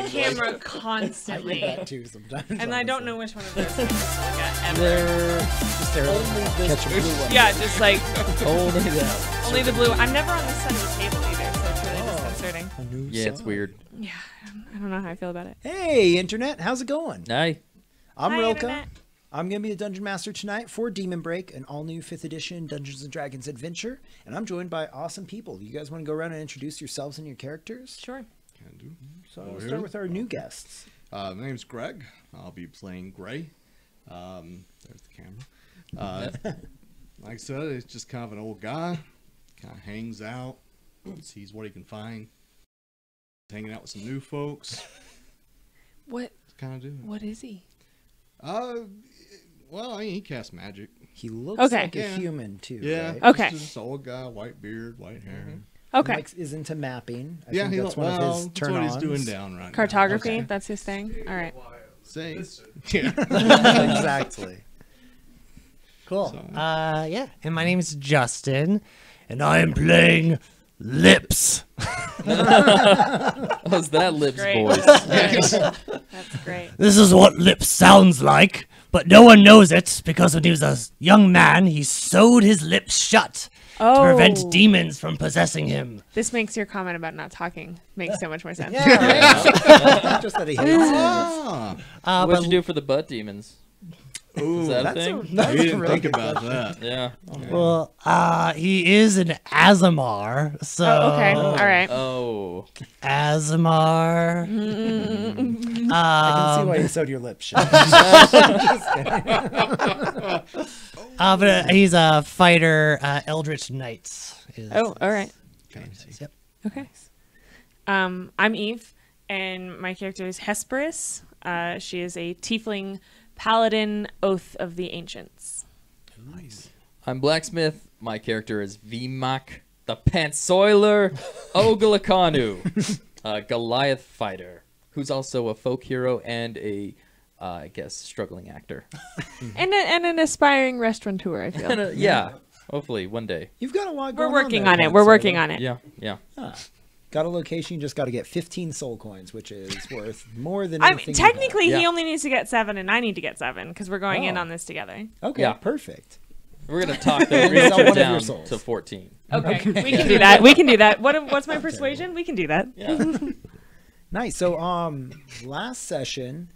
that camera constantly. I get that too sometimes. And I don't know which one of those things to look at ever. They're just there to catch a blue one. Yeah, just like Only that. only the blue. I'm never on this side of the table either, so it's really disconcerting. A new Yeah, it's song. weird. Yeah, I don't know how I feel about it. Hey, Internet. How's it going? Hi. I'm Hi, Rilka. Internet. I'm going to be the Dungeon Master tonight for Demonbreak, an all-new 5th edition Dungeons & Dragons adventure. And I'm joined by awesome people. You guys want to go around and introduce yourselves and your characters? Sure. Can do. So we'll start with our new guests. My name's Greg. I'll be playing Gray. There's the camera. Like I said, it's just kind of an old guy. Kind of hangs out, sees what he can find. Hanging out with some new folks. What? Kind of do. What is he? Well, I mean, he casts magic. He looks Okay. like a Yeah. human, too, Yeah. right? Okay. Just an old guy, white beard, white hair. Okay. Is into mapping. I Yeah, think that's one of his that's turn-ons. what he's doing down right Cartography. now. That's his thing. All right. Say, yeah. Exactly. Cool. So- Yeah, and my name is Justin, and I am playing Lips. How's that lips Great. voice? That's great. This is what Lips sounds like, but no one knows it because when he was a young man, he sewed his lips shut to prevent demons from possessing him. This makes your comment about not talking makes so much more sense. Yeah, just that he hates it. Ah. What'd you do for the butt demons? Ooh, Is that a That's thing? we that's a didn't really think good about question. that. Yeah. Well, he is an Azamar, so... Oh, okay. All right. Oh. Azamar. I can see why you sewed your lips shut. But he's a fighter, Eldritch Knights. Oh, all right. Yep. Okay. I'm Eve, and my character is Hesperus. She is a tiefling paladin, Oath of the Ancients. Nice. I'm Blacksmith. My character is Vimak, the Pantsoiler Ogalakanu, a Goliath fighter, who's also a folk hero and a, I guess, struggling actor. And an aspiring restaurateur, I feel. Yeah, hopefully one day. You've got a lot We're going working on on there, it. We're Pantsoiler. working on it. Yeah, yeah. Got a location, you just got to get 15 soul coins, which is worth more than I anything mean, you have. technically, he Yeah. only needs to get 7, and I need to get 7, because we're going in Oh. on this together. Okay, Yeah. perfect. We're gonna talk the Sell reach one it of your down souls. to 14. Okay, we can do that. We can do that. What's my persuasion? We can do that. Yeah. Nice. So, last session,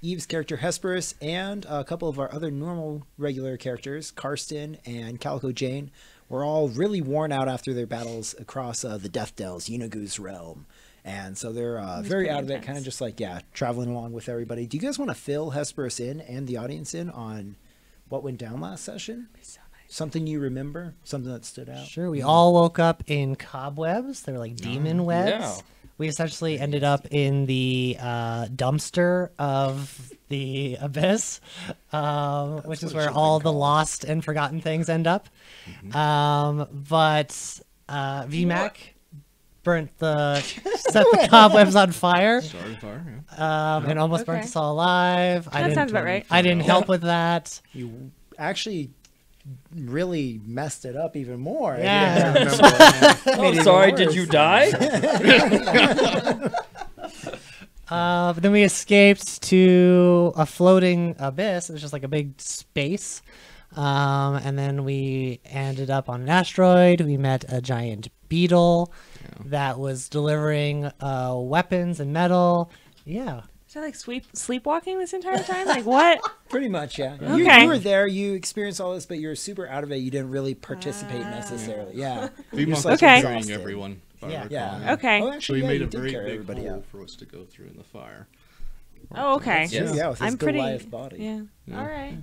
Eve's character Hesperus and a couple of our other normal regular characters, Karsten and Calico Jane, were all really worn out after their battles across the Death Dells, Yunagu's realm. And so they're very pretty out of it, intense. kind of just like, traveling along with everybody. Do you guys want to fill Hesperus in and the audience in on what went down last session? So nice. Something you remember? Something that stood out? Sure, we all woke up in cobwebs. They were like demon webs. Yeah. We essentially ended up in the dumpster of the abyss, which is what it where should've all been the called. lost and forgotten things end up. But VMAC set the cobwebs on fire Started fire, yeah. and almost burnt Okay. us all alive. That sounds about right. I didn't help with that. You actually really messed it up even more. Yeah. I didn't remember what made it Oh, even sorry. Did worse. you die? But then we escaped to a floating abyss. It was just like a big space. And then we ended up on an asteroid. We met a giant beetle that was delivering weapons and metal. Yeah. Is that like sleepwalking this entire time? Like what? Pretty much, yeah. Okay. You were there, you experienced all this, but you were super out of it. You didn't really participate necessarily. Yeah. We You're must just, like, Okay. carrying exhaused. everyone. if I Yeah. recall, Yeah. Okay. Oh, So actually, we made you a did very carry big everybody hole out. for us to go through in the fire. Oh, okay. Yes. Sure, yeah, with his I'm pretty. Goliath body. Yeah. Yeah. All right.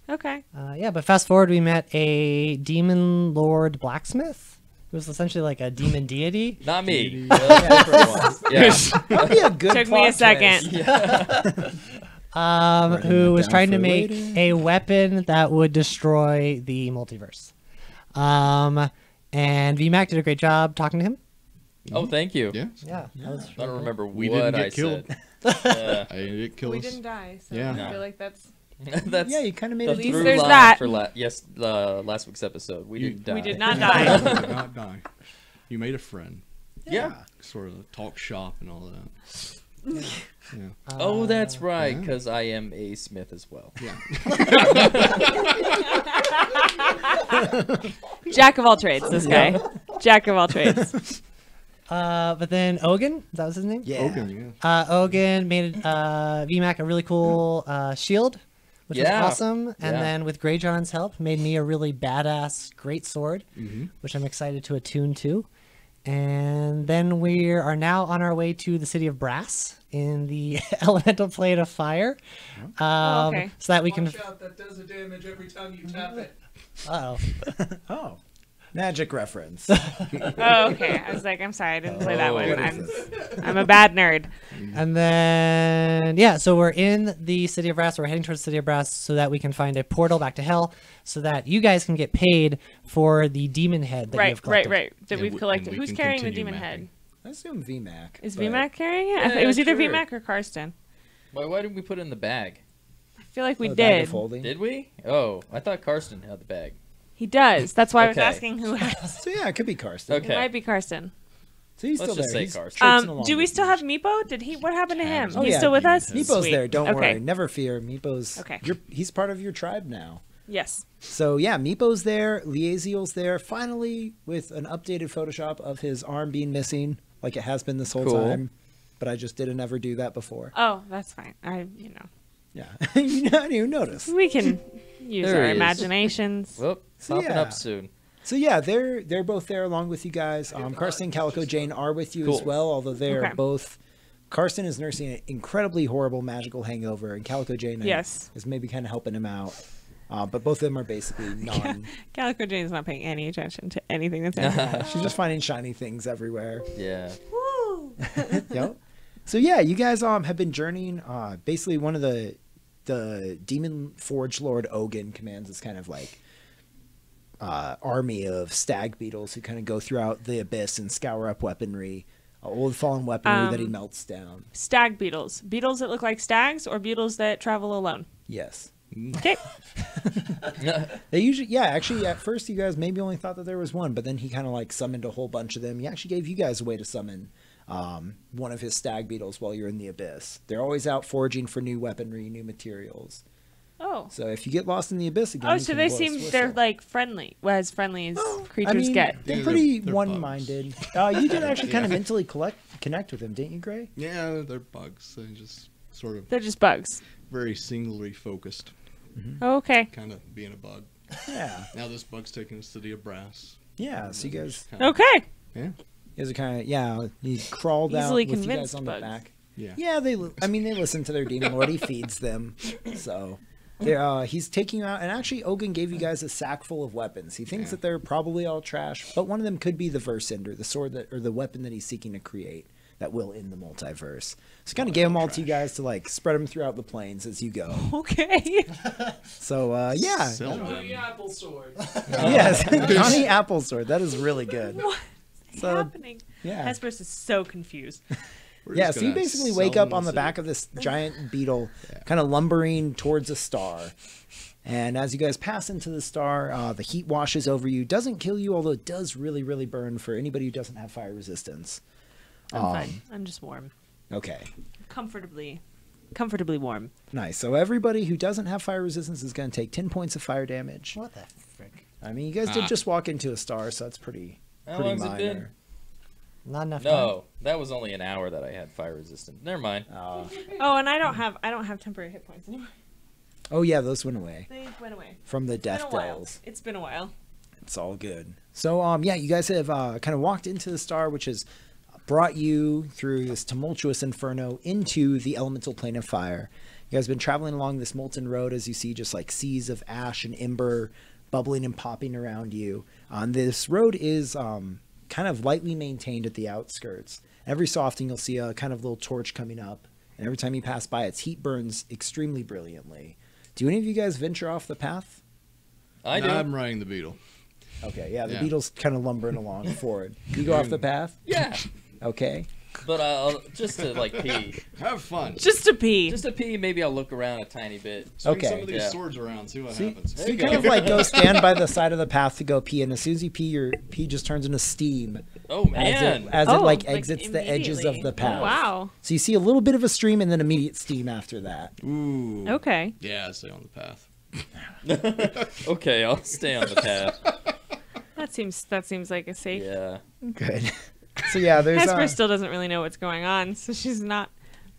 Okay. Yeah, but fast forward, we met a demon lord blacksmith. It was essentially like a demon deity. Not me. Yeah. That'd be a good Took me plot a second. twist. Who was down trying to for make later. a weapon that would destroy the multiverse. And VMAC did a great job talking to him. Oh, thank you. Yeah. Yeah. That was I don't remember We what didn't get I killed. said. I didn't get killed. We didn't die, so Yeah. I feel like that's. That's Yeah, you kind of made the it. least through there's line that. for last week's episode. We didn't die. We did not You die. did not die. You made a friend. Yeah. Sort of talk shop and all that. Yeah. Oh, that's right, because I am a smith as well. Yeah. Jack of all trades, this guy. Jack of all trades. But then Ogun, that was his name? Yeah. Open, yeah. Ogun made VMAC a really cool shield, which was Yeah. awesome. And Yeah. then with Greyjohn's help, made me a really badass great sword, Mm-hmm. which I'm excited to attune to. And then we are now on our way to the city of Brass in the elemental plane of fire. Okay. So that we can. Watch out, that does a damage every time you tap it. Uh-oh. Oh, magic reference. Oh, okay. I was like, I'm sorry, I didn't play that one. What is I'm, this? I'm a bad nerd. And then, yeah, so we're in the city of Brass. We're heading towards the city of Brass so that we can find a portal back to hell so that you guys can get paid for the demon head that you have Right, collected. That And we've we- collected. and we Who's can carrying the continue demon mapping. head? I assume VMAC. Is but- VMAC carrying it? Yeah, It was either sure. VMAC or Karsten. Why didn't we put it in the bag? I feel like we Oh, bag of did. folding. Did we? Oh, I thought Karsten had the bag. He does. That's why I was Okay. asking who has. So yeah, it could be Karsten. Okay. It might be Karsten. So he's Let's still just there. say He's Karsten. traipsing along Do we with still you. have Meepo? Did he? What happened to him? Oh, He's yeah, still with us. Meepo's Sweet. there. Don't Okay. worry. Never fear. Meepo's. Okay. He's part of your tribe now. Yes. So yeah, Meepo's there. Liaziel's there. Finally, with an updated Photoshop of his arm being missing, like it has been this whole Cool. time. But I just didn't ever do that before. Oh, that's fine. Yeah, you didn't even notice. We can use There our he is. imaginations. Well, So, popping yeah. up soon. So yeah, they're both there along with you guys. Karsten and Calico Jane are with you as Cool. well, although they're Okay. both. Karsten is nursing an incredibly horrible magical hangover, and Calico Jane Yes. is maybe kind of helping him out. But both of them are basically non. Calico Jane's not paying any attention to anything that's happening. She's just finding shiny things everywhere. Yeah. Woo! Yep. So yeah, you guys have been journeying. Basically, one of the Demon Forge Lord Ogun commands this kind of like army of stag beetles who kind of go throughout the abyss and scour up weaponry, old fallen weaponry that he melts down. Stag beetles. Beetles that look like stags or beetles that travel alone. Yes. Okay. They usually, yeah, actually, at first you guys maybe only thought that there was one, but then he kind of like summoned a whole bunch of them. He actually gave you guys a way to summon one of his stag beetles while you're in the abyss. They're always out foraging for new weaponry, new materials. Oh. So if you get lost in the abyss again, Oh, you so can they blow a seem whistle. they're like friendly. Well, as friendly as creatures I mean, get. They're Yeah, pretty they're one-minded. You did actually kind of mentally connect with him, didn't you, Gray? Yeah, they're bugs. They just sort of They're just bugs. very singly focused, Okay. kind of being a bug. Yeah. Now this bug's taking us to the Brass. Yeah. So you guys, Okay. Yeah. you guys are kind of you crawl down Easily with you guys convinced on bugs. the back. Yeah. Yeah, they listen to their demon lord. He feeds them. So he's taking you out, and actually Ogun gave you guys a sack full of weapons. He thinks Yeah. that they're probably all trash, but one of them could be the Versinder, the sword or the weapon that he's seeking to create that will end the multiverse. So kind of gave them all to you guys to like spread them throughout the plains as you go. Okay. So yeah. Sell them. The apple sword. Yes, Johnny Apple sword. That is really good. What's So, happening? yeah. Hesperus is so confused. We're Yeah, just so you gonna basically sell wake up them on the to- back of this giant beetle, kind of lumbering towards a star. And as you guys pass into the star, the heat washes over you. Doesn't kill you, although it does really, really burn for anybody who doesn't have fire resistance. I'm fine. I'm just warm. Okay, Comfortably warm. nice. So everybody who doesn't have fire resistance is going to take 10 points of fire damage. What the frick? I mean, you guys did just walk into a star, so that's pretty How pretty long's it been? minor. Not enough time. No, that was only an hour that I had fire resistant. Never mind. Oh, and I don't have temporary hit points anymore. Oh yeah, those went away They went away. from the It's been death a while. dells. It's been a while. It's all good. So, yeah, you guys have kind of walked into the star, which has brought you through this tumultuous inferno into the elemental plane of fire. You guys have been traveling along this molten road as you see just like seas of ash and ember bubbling and popping around you. This road is kind of lightly maintained at the outskirts. Every so often you'll see a kind of little torch coming up, and every time you pass by, its heat burns extremely brilliantly. Do any of you guys venture off the path? I do. I'm riding the beetle. Okay, yeah, the Yeah. beetle's kind of lumbering along forward. You go off the path? Yeah. Okay. But I'll just to like pee. Have fun. Just to pee. Just to pee, maybe I'll look around a tiny bit. Swing Okay. some of these Yeah. swords around, see what So happens. you kind of like go stand by the side of the path to go pee, and as soon as you pee, your pee just turns into steam Oh man. as it Oh, like exits the edges of immediately. the path. Oh, wow. So you see a little bit of a stream and then immediate steam after that. Ooh. Okay. Yeah, stay on the path. Okay, I'll stay on the path. That seems like a safe. Yeah. Good. So yeah, there's Hesper still doesn't really know what's going on, so she's not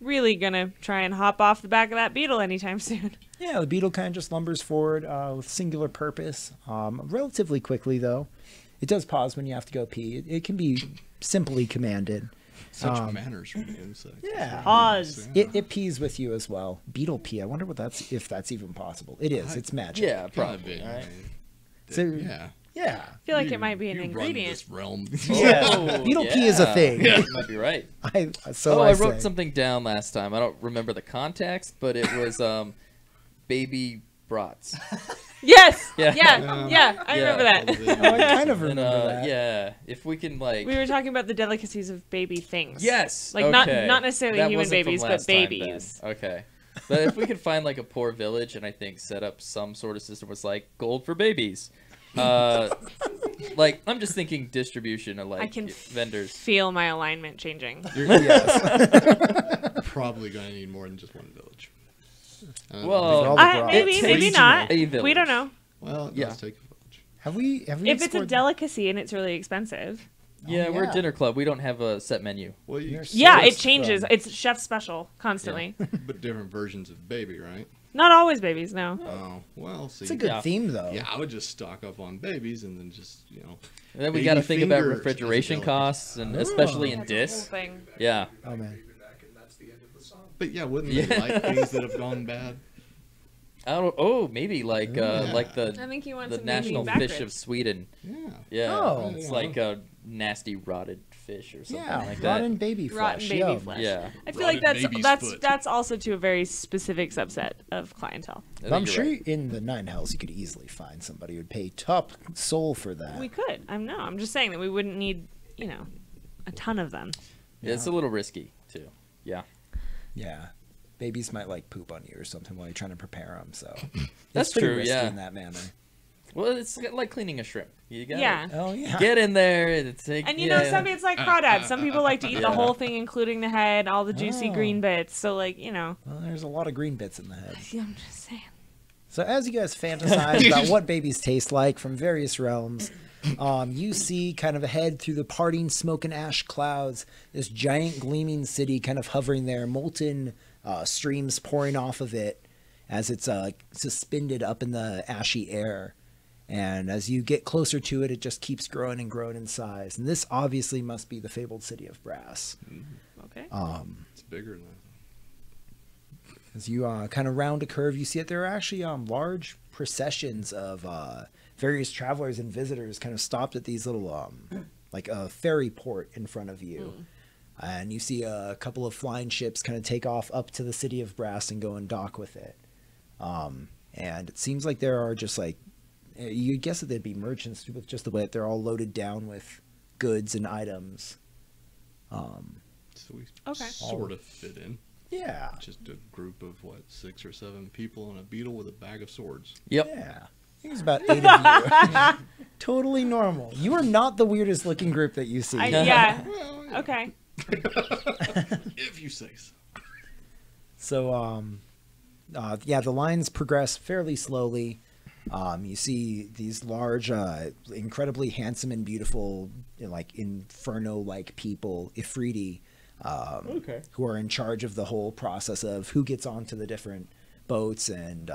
really gonna try and hop off the back of that beetle anytime soon. yeah, the beetle kind of just lumbers forward with singular purpose, relatively quickly though. It does pause when you have to go pee. It can be simply commanded. Such manners from the insect. Yeah. Pause. It pees with you as well. Beetle pee. I wonder if that's even possible. It is. It's magic. Yeah, Gotta probably. be, Right? right? So- Yeah. Yeah. I feel like it might be an You run ingredient. this realm. Yeah. Oh, Beetle pee is a yeah. thing. You might be right. I I wrote say. something down last time. I don't remember the context, but it was baby brats. Yes. Yeah. Yeah. I remember that. Oh, I kind of And, remember that. yeah, if we can like. We were talking about the delicacies of baby things. Yes. Like okay. not necessarily That human wasn't from babies, but last time, then. babies. Okay. But if we could find like a poor village and I think set up some sort of system was like gold for babies. Like I'm just thinking distribution of like I can vendors. feel my alignment changing. Yes. Probably going to need more than just one village. Well, all the bras. Maybe, It maybe takes not. a We village. don't know. well, it Yeah. does take a village. Have we If it's a explored- delicacy and it's really expensive. Yeah, we're yeah. a dinner club. We don't have a set menu. Well, you, There's Yeah, sorts it changes. from- It's chef special constantly. but different versions of baby, right? Not always babies, no. Oh, well, see. It's a good Yeah. theme though. Yeah, I would just stock up on babies and then just, And then we Baby got to think about fingers refrigeration is a costs, and especially in That's the whole dis. thing. Yeah. Oh man. And that's the end of the song. But yeah, wouldn't Yeah. they like things that have gone bad? I don't. Oh, maybe like Yeah. like I the think you want the some national baby back fish ribs. of Sweden. Yeah. Yeah. Oh. It's like a nasty rotted fish or something Yeah, like that. rotten baby flesh. Rotten baby yum. flesh. Yeah. I feel like Rotted baby's that's foot. that's also to a very specific subset of clientele. I think I'm you're sure right. in the Nine Hells you could easily find somebody who would pay top soul for that. We could. I'm just saying that we wouldn't need, a ton of them. Yeah, it's a little risky too. Yeah. Yeah. Babies might like poop on you or something while you're trying to prepare them. So That's it's pretty true, risky yeah. in that manner. Well, it's like cleaning a shrimp. You got Yeah. Oh yeah. get in there and take. And yeah. some it's like crawdads. Some people like to eat the Yeah. whole thing, including the head, all the juicy Oh. green bits. So Well, there's a lot of green bits in the head. I'm just saying. So as you guys fantasize about what babies taste like from various realms, you see kind of ahead through the parting smoke and ash clouds, this giant gleaming city kind of hovering there, molten streams pouring off of it as it's suspended up in the ashy air. And as you get closer to it, it just keeps growing and growing in size. And this obviously must be the fabled city of Brass. Okay. It's bigger than that. As you kind of round a curve, you see that there are actually large processions of various travelers and visitors kind of stopped at these little, like a ferry port in front of you. And you see a couple of flying ships kind of take off up to the city of Brass and go and dock with it. And it seems like there are just like, you guess that they'd be merchants with just the way that they're all loaded down with goods and items. So we Okay. sort of fit in. Yeah. Just a group of, 6 or 7 people and a beetle with a bag of swords. Yep. Yeah. I think it's about 8 of you. Totally normal. You are not the weirdest looking group that you see. Yeah. Well, yeah, Okay. if you say so. So, yeah, the lines progress fairly slowly. You see these large, incredibly handsome and beautiful, like inferno-like people, Ifriti, who are in charge of the whole process of who gets onto the different boats, and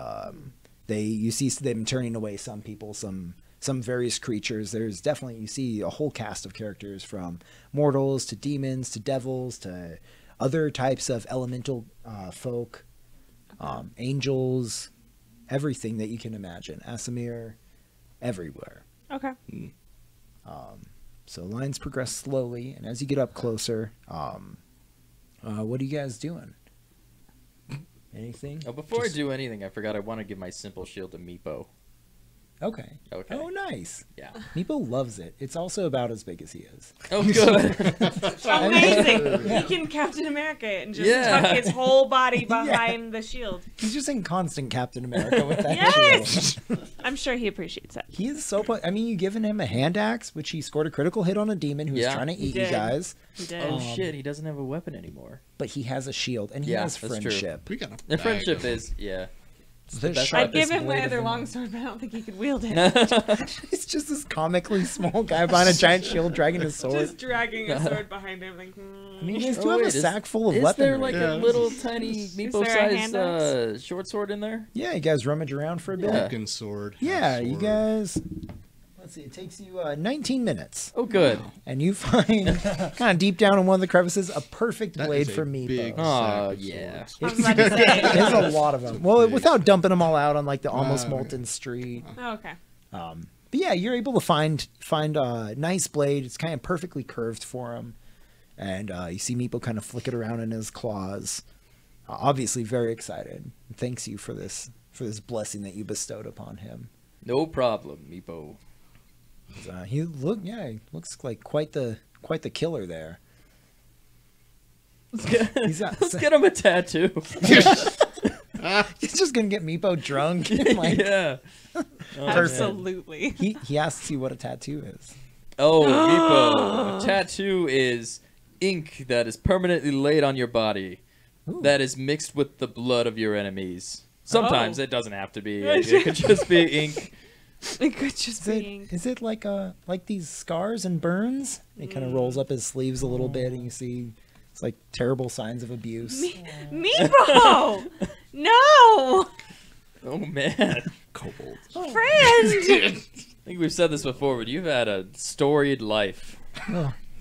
you see them turning away some people, some various creatures. There's definitely, you see a whole cast of characters from mortals to demons to devils to other types of elemental folk, angels, everything that you can imagine. Asimir, everywhere. Okay. So lines progress slowly, and as you get up closer, what are you guys doing? Anything? Oh, before I do anything, I forgot I want to give my simple shield to Meepo. Okay. Okay. Oh, nice. Yeah. Meepo loves it. It's also about as big as he is. Oh, good. Amazing. He can Captain America it and just Yeah. tuck his whole body behind the shield. He's just in constant Captain America with that Yes! shield. I'm sure he appreciates that. He is so. I mean, you given him a hand axe, which he scored a critical hit on a demon who was Yeah. trying to He eat you did. guys, He did. Oh shit, he doesn't have a weapon anymore. but he has a shield and he Yeah, has that's true. friendship. We got a The bag friendship of them. is The best I'd sharpest give him blade my of other them all. longsword, but I don't think he could wield it. It's just this comically small guy behind a giant shield dragging his sword. Just dragging a sword behind him. Like, I mean, you guys do Oh, have wait, a sack full of Is weaponry. there like Yeah. a little tiny there a Meepo-sized hand axe? short sword in there? Yeah, you guys rummage around for a bit. Yeah. Broken sword. Yeah, half you sword. guys. Let's see, it takes you 19 minutes. Oh, good. And you find, kind of deep down in one of the crevices, a perfect That blade is a for Meepo. big Oh, sack of yeah. swords. I was about to say. There's a lot of them. Well, big. without dumping them all out on like the almost okay. molten street. Oh, okay. But yeah, you're able to find a nice blade. It's kind of perfectly curved for him, and you see Meepo kind of flick it around in his claws. Obviously, very excited. Thanks you for this blessing that you bestowed upon him. No problem, Meepo. He looks like quite the killer there. He's got, Let's get him a tattoo. he's just gonna get Meepo drunk. and, like, Yeah. Oh, man. Absolutely. he asks you what a tattoo is. Oh, Meepo. A tattoo is ink that is permanently laid on your body Ooh. that is mixed with the blood of your enemies. Sometimes Oh. it doesn't have to be. It could just be ink. It could just be. Is it like these scars and burns? He kind of rolls up his sleeves a little bit, and you see it's like terrible signs of abuse. Meepo! No! Oh, man. Kobold. Friend! I think we've said this before, but you've had a storied life.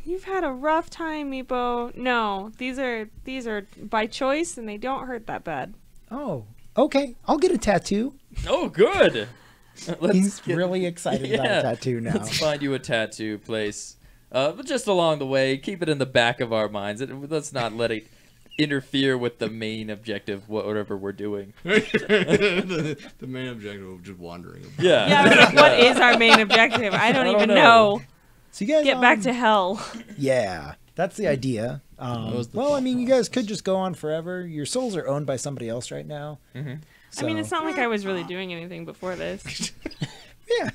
You've had a rough time, Meepo. No, these are by choice, and they don't hurt that bad. Oh, okay. I'll get a tattoo. Oh, good. He's really excited about Yeah. a tattoo now. Let's find you a tattoo place. But just along the way, keep it in the back of our minds. Let's not let it interfere with the main objective, whatever we're doing. the main objective of just wandering about. Yeah. Yeah, I was like, what is our main objective? I don't even know. know. So you guys Get back to hell. Yeah, that's the idea. was the Well, I thought mean, you guys could just go on forever. Your souls are owned by somebody else right now. Mhm. So, I mean, it's not like I was really doing anything before this. yeah,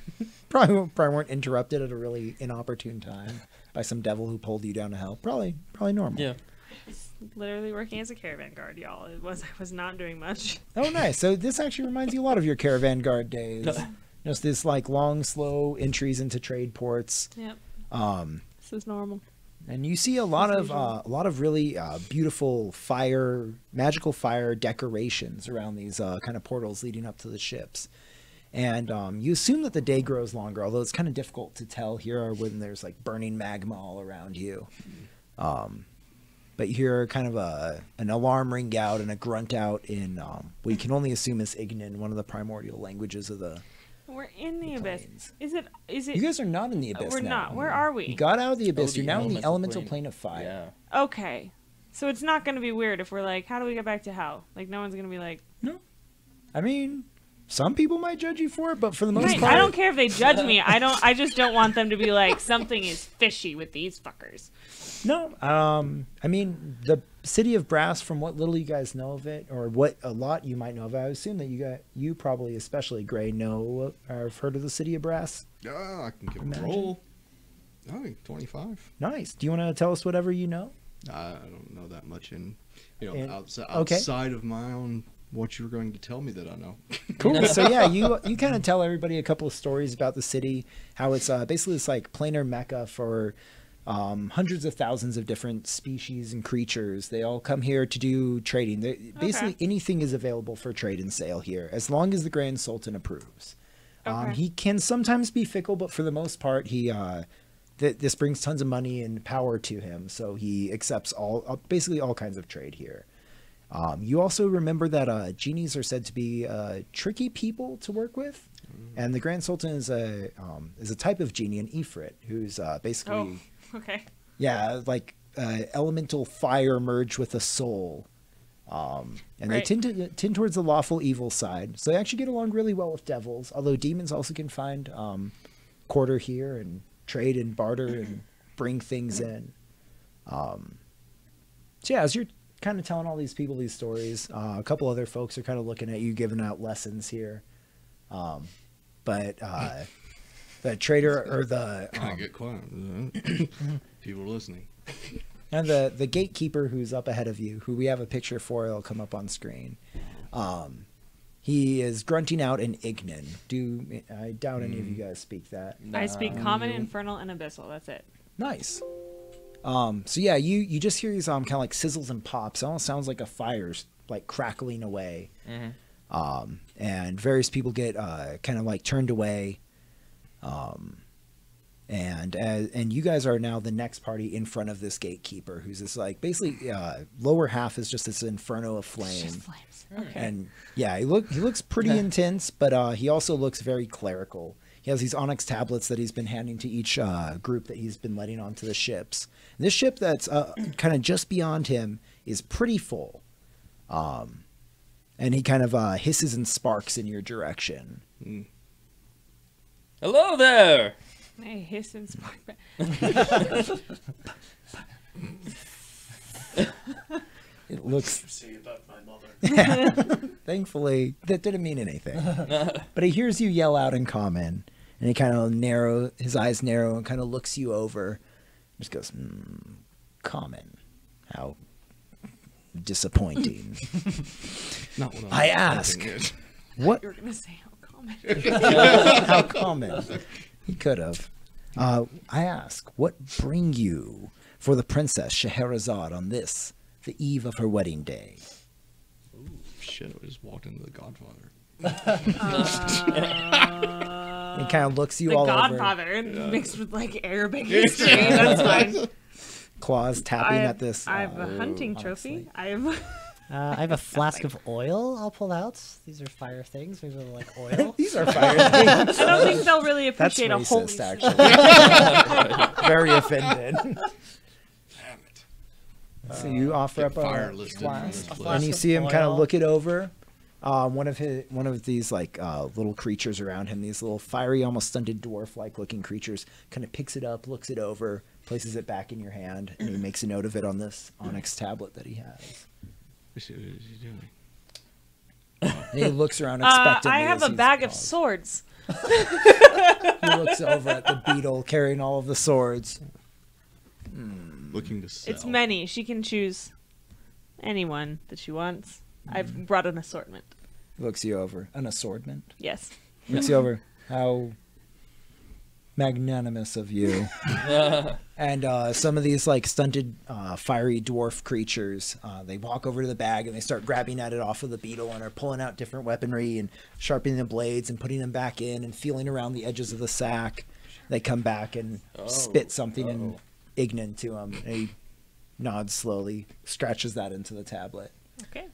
probably weren't interrupted at a really inopportune time by some devil who pulled you down to hell. Probably normal. Yeah. Literally working as a caravan guard, y'all. I was not doing much. Oh, nice. So this actually reminds you a lot of your caravan guard days. Just this like long, slow entries into trade ports. Yep. This is normal. And you see a lot of really beautiful magical fire decorations around these kind of portals leading up to the ships. And you assume that the day grows longer, although it's kind of difficult to tell here when there's like burning magma all around you. But you hear kind of an alarm ring out and a grunt out in what you can only assume is Ignan, one of the primordial languages of the. We're in the abyss. planes. Is it? You guys are not in the abyss We're now. not. Where are we? You got out of the abyss. the You're now in the elemental elemental plane. plane of fire. Yeah. Okay. So it's not going to be weird if we're like, how do we get back to hell? Like, no one's going to be like, I mean, some people might judge you for it, but for the most Right, part, I don't care if they judge me. I just don't want them to be like, something is fishy with these fuckers. No, I mean, the city of Brass, from what little you guys know of it, or what a lot you might know of it, I assume that you probably, especially Gray, know or have heard of the city of Brass. Yeah, I can give Imagine. a roll. Oh, 25. Nice. Do you want to tell us whatever you know? I don't know that much Okay. outside of my own what you were going to tell me that I know. Cool. So yeah, you kind of tell everybody a couple of stories about the city, how it's basically this like planar mecca for hundreds of thousands of different species and creatures. They all come here to do trading. Basically, anything is available for trade and sale here, as long as the Grand Sultan approves. Okay. He can sometimes be fickle, but for the most part, this brings tons of money and power to him, so he accepts basically all kinds of trade here. You also remember that genies are said to be tricky people to work with, and the Grand Sultan is a type of genie, an Ifrit, who's basically Okay. like elemental fire merged with a soul. And they tend towards the lawful evil side. So they actually get along really well with devils, although demons also can find quarter here and trade and barter and bring things in. So yeah, as you're kind of telling all these people these stories, a couple other folks are kind of looking at you, giving out lessons here. But the trader or the Kind of get quiet. People are listening. and the gatekeeper who's up ahead of you, who we have a picture for, it'll come up on screen. He is grunting out in Ignan. I doubt any of you guys speak that. I speak Common, Infernal, and Abyssal. That's it. Nice. So yeah, you just hear these kind of like sizzles and pops. It almost sounds like a fire's like crackling away. And various people get kind of like turned away. And you guys are now the next party in front of this gatekeeper, who's this like basically lower half is just this inferno of flame. Just flames. Okay. And yeah, he looks pretty intense, but he also looks very clerical. He has these onyx tablets that he's been handing to each group that he's been letting onto the ships. And this ship that's kind of just beyond him is pretty full. And he kind of hisses and sparks in your direction. Hello there. I hiss and spark back. It looks... See about my mother. Thankfully, that didn't mean anything. But he hears you yell out in common, and he kind of his eyes narrow and kind of looks you over. Just goes, common. How disappointing. Not what I I'm ask. thinking. What? You're gonna say how common. How common? He could have. I ask, what bring you for the Princess Scheherazade on this, the eve of her wedding day? Shit, I just walked into the Godfather. He kind of looks you The all Godfather mixed with like Arabic history. That's fine. over. Claws tapping at this. I have a hunting honestly. trophy. I have. I have a flask of oil I'll pull out. These are fire things. Maybe they're like oil. These are fire things. I don't think they'll really That's appreciate a holy. racist, actually. Very offended. Damn it. So you offer up Fire a listed from this flask, place. and you of see him kind of oil. look it over. One of these like little creatures around him, these little fiery, almost stunted dwarf-like looking creatures, kind of picks it up, looks it over, places it back in your hand, and he makes a note of it on this onyx tablet that he has. What is he doing? And he looks around expectantly. I have as a he's bag of paused. swords. He looks over at the beetle carrying all of the swords. Looking to sell. It's many. She can choose anyone that she wants. I've brought an assortment. Looks you over. An assortment. Yes. Looks you over. How magnanimous of you. And some of these like stunted fiery dwarf creatures, they walk over to the bag and they start grabbing at it off of the beetle and are pulling out different weaponry and sharpening the blades and putting them back in and feeling around the edges of the sack. They come back and spit something in Ignan to him. And he nods slowly, scratches that into the tablet. Okay.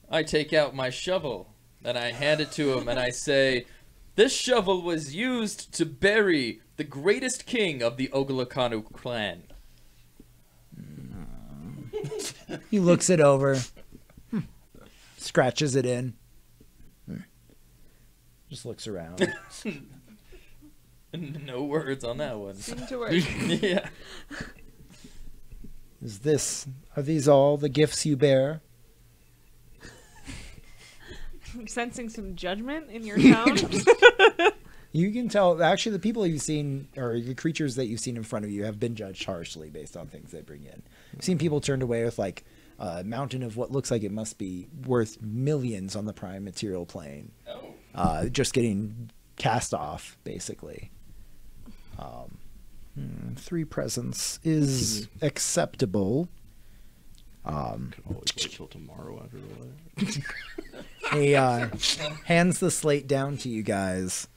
I take out my shovel and I hand it to him and I say, "This shovel was used to bury the greatest king of the Ogulakanu clan." He looks it over, scratches it in, just looks around. No words on that one. Seem to work. Yeah. Are these all the gifts you bear? I'm sensing some judgment in your tone. You can tell, actually, the people you've seen, or the creatures that you've seen in front of you, have been judged harshly based on things they bring in. You've seen people turned away with, like, a mountain of what looks like it must be worth millions on the prime material plane. Just getting cast off, basically. 3 presents is acceptable. Could always wait till tomorrow after the wedding. He hands the slate down to you guys.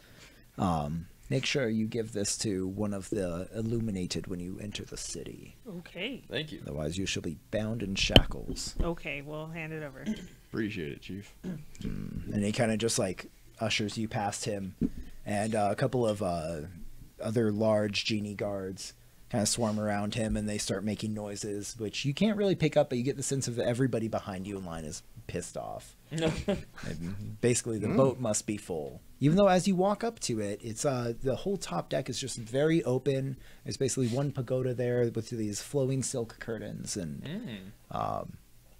Make sure you give this to one of the illuminated when you enter the city. Okay. Thank you. Otherwise, you shall be bound in shackles. Okay, we'll hand it over. Appreciate it, Chief. And he kind of just like ushers you past him, and a couple of other large genie guards kind of swarm around him, and they start making noises, which you can't really pick up, but you get the sense of everybody behind you in line is pissed off. And basically, the boat must be full. Even though as you walk up to it, it's the whole top deck is just very open. There's basically one pagoda there with these flowing silk curtains, and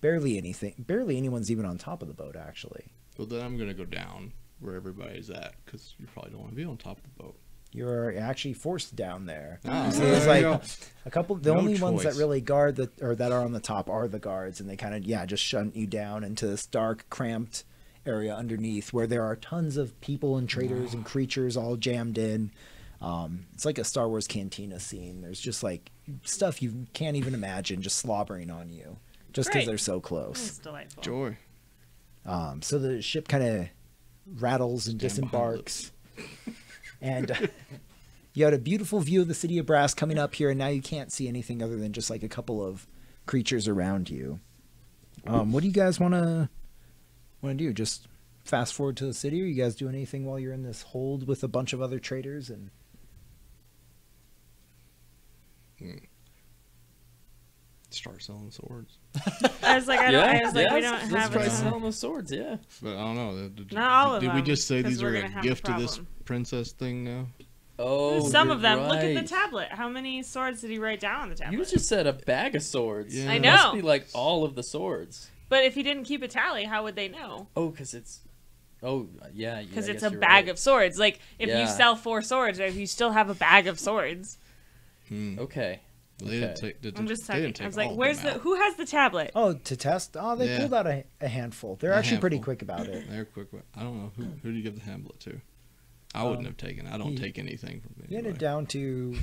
barely anyone's even on top of the boat, actually. Well, then I'm gonna go down where everybody's at, because you probably don't want to be on top of the boat. You're actually forced down there. Ah, See, there there's you like go. a couple. The No only ones that choice. really guard that are on the top are the guards, and they kind of just shunt you down into this dark, cramped area underneath where there are tons of people and traders and creatures all jammed in. It's like a Star Wars cantina scene. There's just like stuff you can't even imagine just slobbering on you, just because Great. they're so close. It's delightful. Joy. So the ship kind of rattles and Stand behind disembarks. And you had a beautiful view of the city of Brass coming up here, and now you can't see anything other than just like a couple of creatures around you. What do you guys want to do? Just fast forward to the city, or you guys doing anything while you're in this hold with a bunch of other traders? And Start selling swords. I was like, we let's don't have try enough. selling the swords. Yeah. But I don't know. Not all of Did we them, just say 'cause these we're are gonna a have a gift to this problem. princess thing now? Oh, Some you're of them. Look at the right. tablet. How many swords did he write down on the tablet? You just said a bag of swords. Yeah. I It know. Must be like all of the swords. But if he didn't keep a tally, how would they know? Oh, because it's. Oh, yeah. Because I it's guess a you're bag right. of swords. Like, if Yeah. you sell 4 swords, if you still have a bag of swords. Okay. They didn't take, I'm just they didn't talking. I was take like, all of where's them the? out. Who has the tablet? oh, to test? Oh, they Yeah. pulled out a handful. They're A actually pretty handful. quick about it. They're quick. I don't know. Who did you give the hamlet to? I wouldn't have taken it. I don't he- take anything from He had anybody. it down to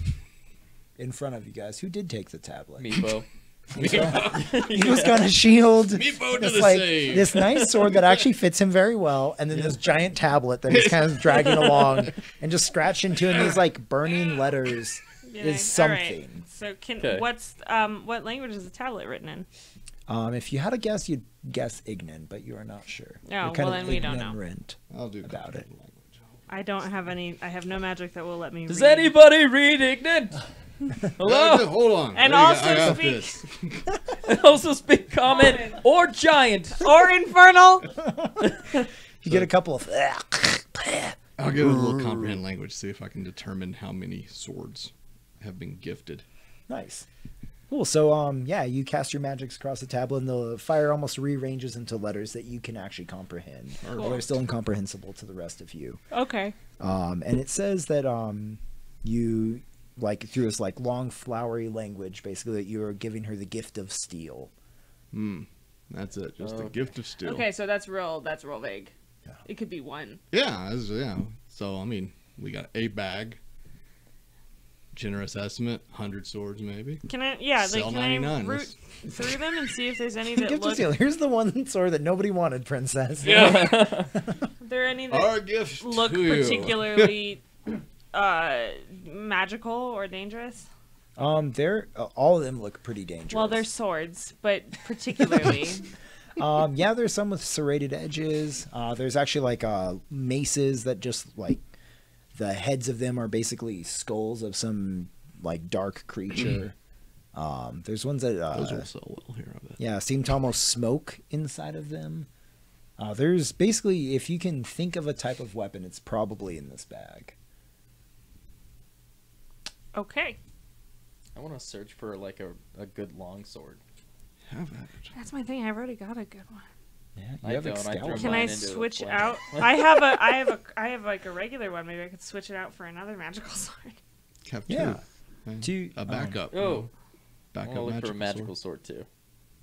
in front of you guys. Who did take the tablet? Meepo. He was got a shield. Meepo to This, the like, save. this nice sword that actually fits him very well, and then this giant tablet that he's kind of dragging along and just scratched into, and these like burning letters Yeah, is all right. something. So Okay. what language is the tablet written in? If you had a guess, you'd guess Ignan, but you are not sure. Oh, You're kind well, of then we don't know. ignorant. I'll do about it. language. I don't have any. I have no magic that will let me. Does read. anybody read Ignan? Hello? Hold on. And There you go. also I got speak- this. Also speak common or giant. or infernal? You get a couple of. I'll give it a little comprehend language, see if I can determine how many swords have been gifted. Nice. Cool. So, yeah, you cast your magics across the tablet, and the fire almost rearranges into letters that you can actually comprehend. Well, they're still incomprehensible to the rest of you. Okay. And it says that you like through this like long flowery language, basically that you're giving her the gift of steel. That's it. Just the Okay. gift of steel. Okay, so that's real vague. Yeah. It could be one. Yeah. So I mean, we got a bag. Generous estimate, 100 swords maybe. Can I? Yeah, like Sell can I 99. root through them and see if there's any that Gift of look? steel. Here's the one sword that nobody wanted, princess. Are there any that Our gift look to you. particularly magical or dangerous? They're all of them look pretty dangerous. Well, they're swords, but particularly. Yeah, there's some with serrated edges. There's actually like maces that just like the heads of them are basically skulls of some like dark creature. There's ones that Those will sell well here, I bet. yeah, seem to almost smoke inside of them. There's basically, if you can think of a type of weapon, it's probably in this bag. Okay, I want to search for like a good long sword. Have at it. that's my thing. I've already got a good one. Yeah, I don't. I threw Can mine I into a switch flame. out? I have like a regular one. Maybe I could switch it out for another magical sword. Have two. Yeah. Okay. Two- A backup. Oh, I Backup want to look for a magical magical sword. sword too.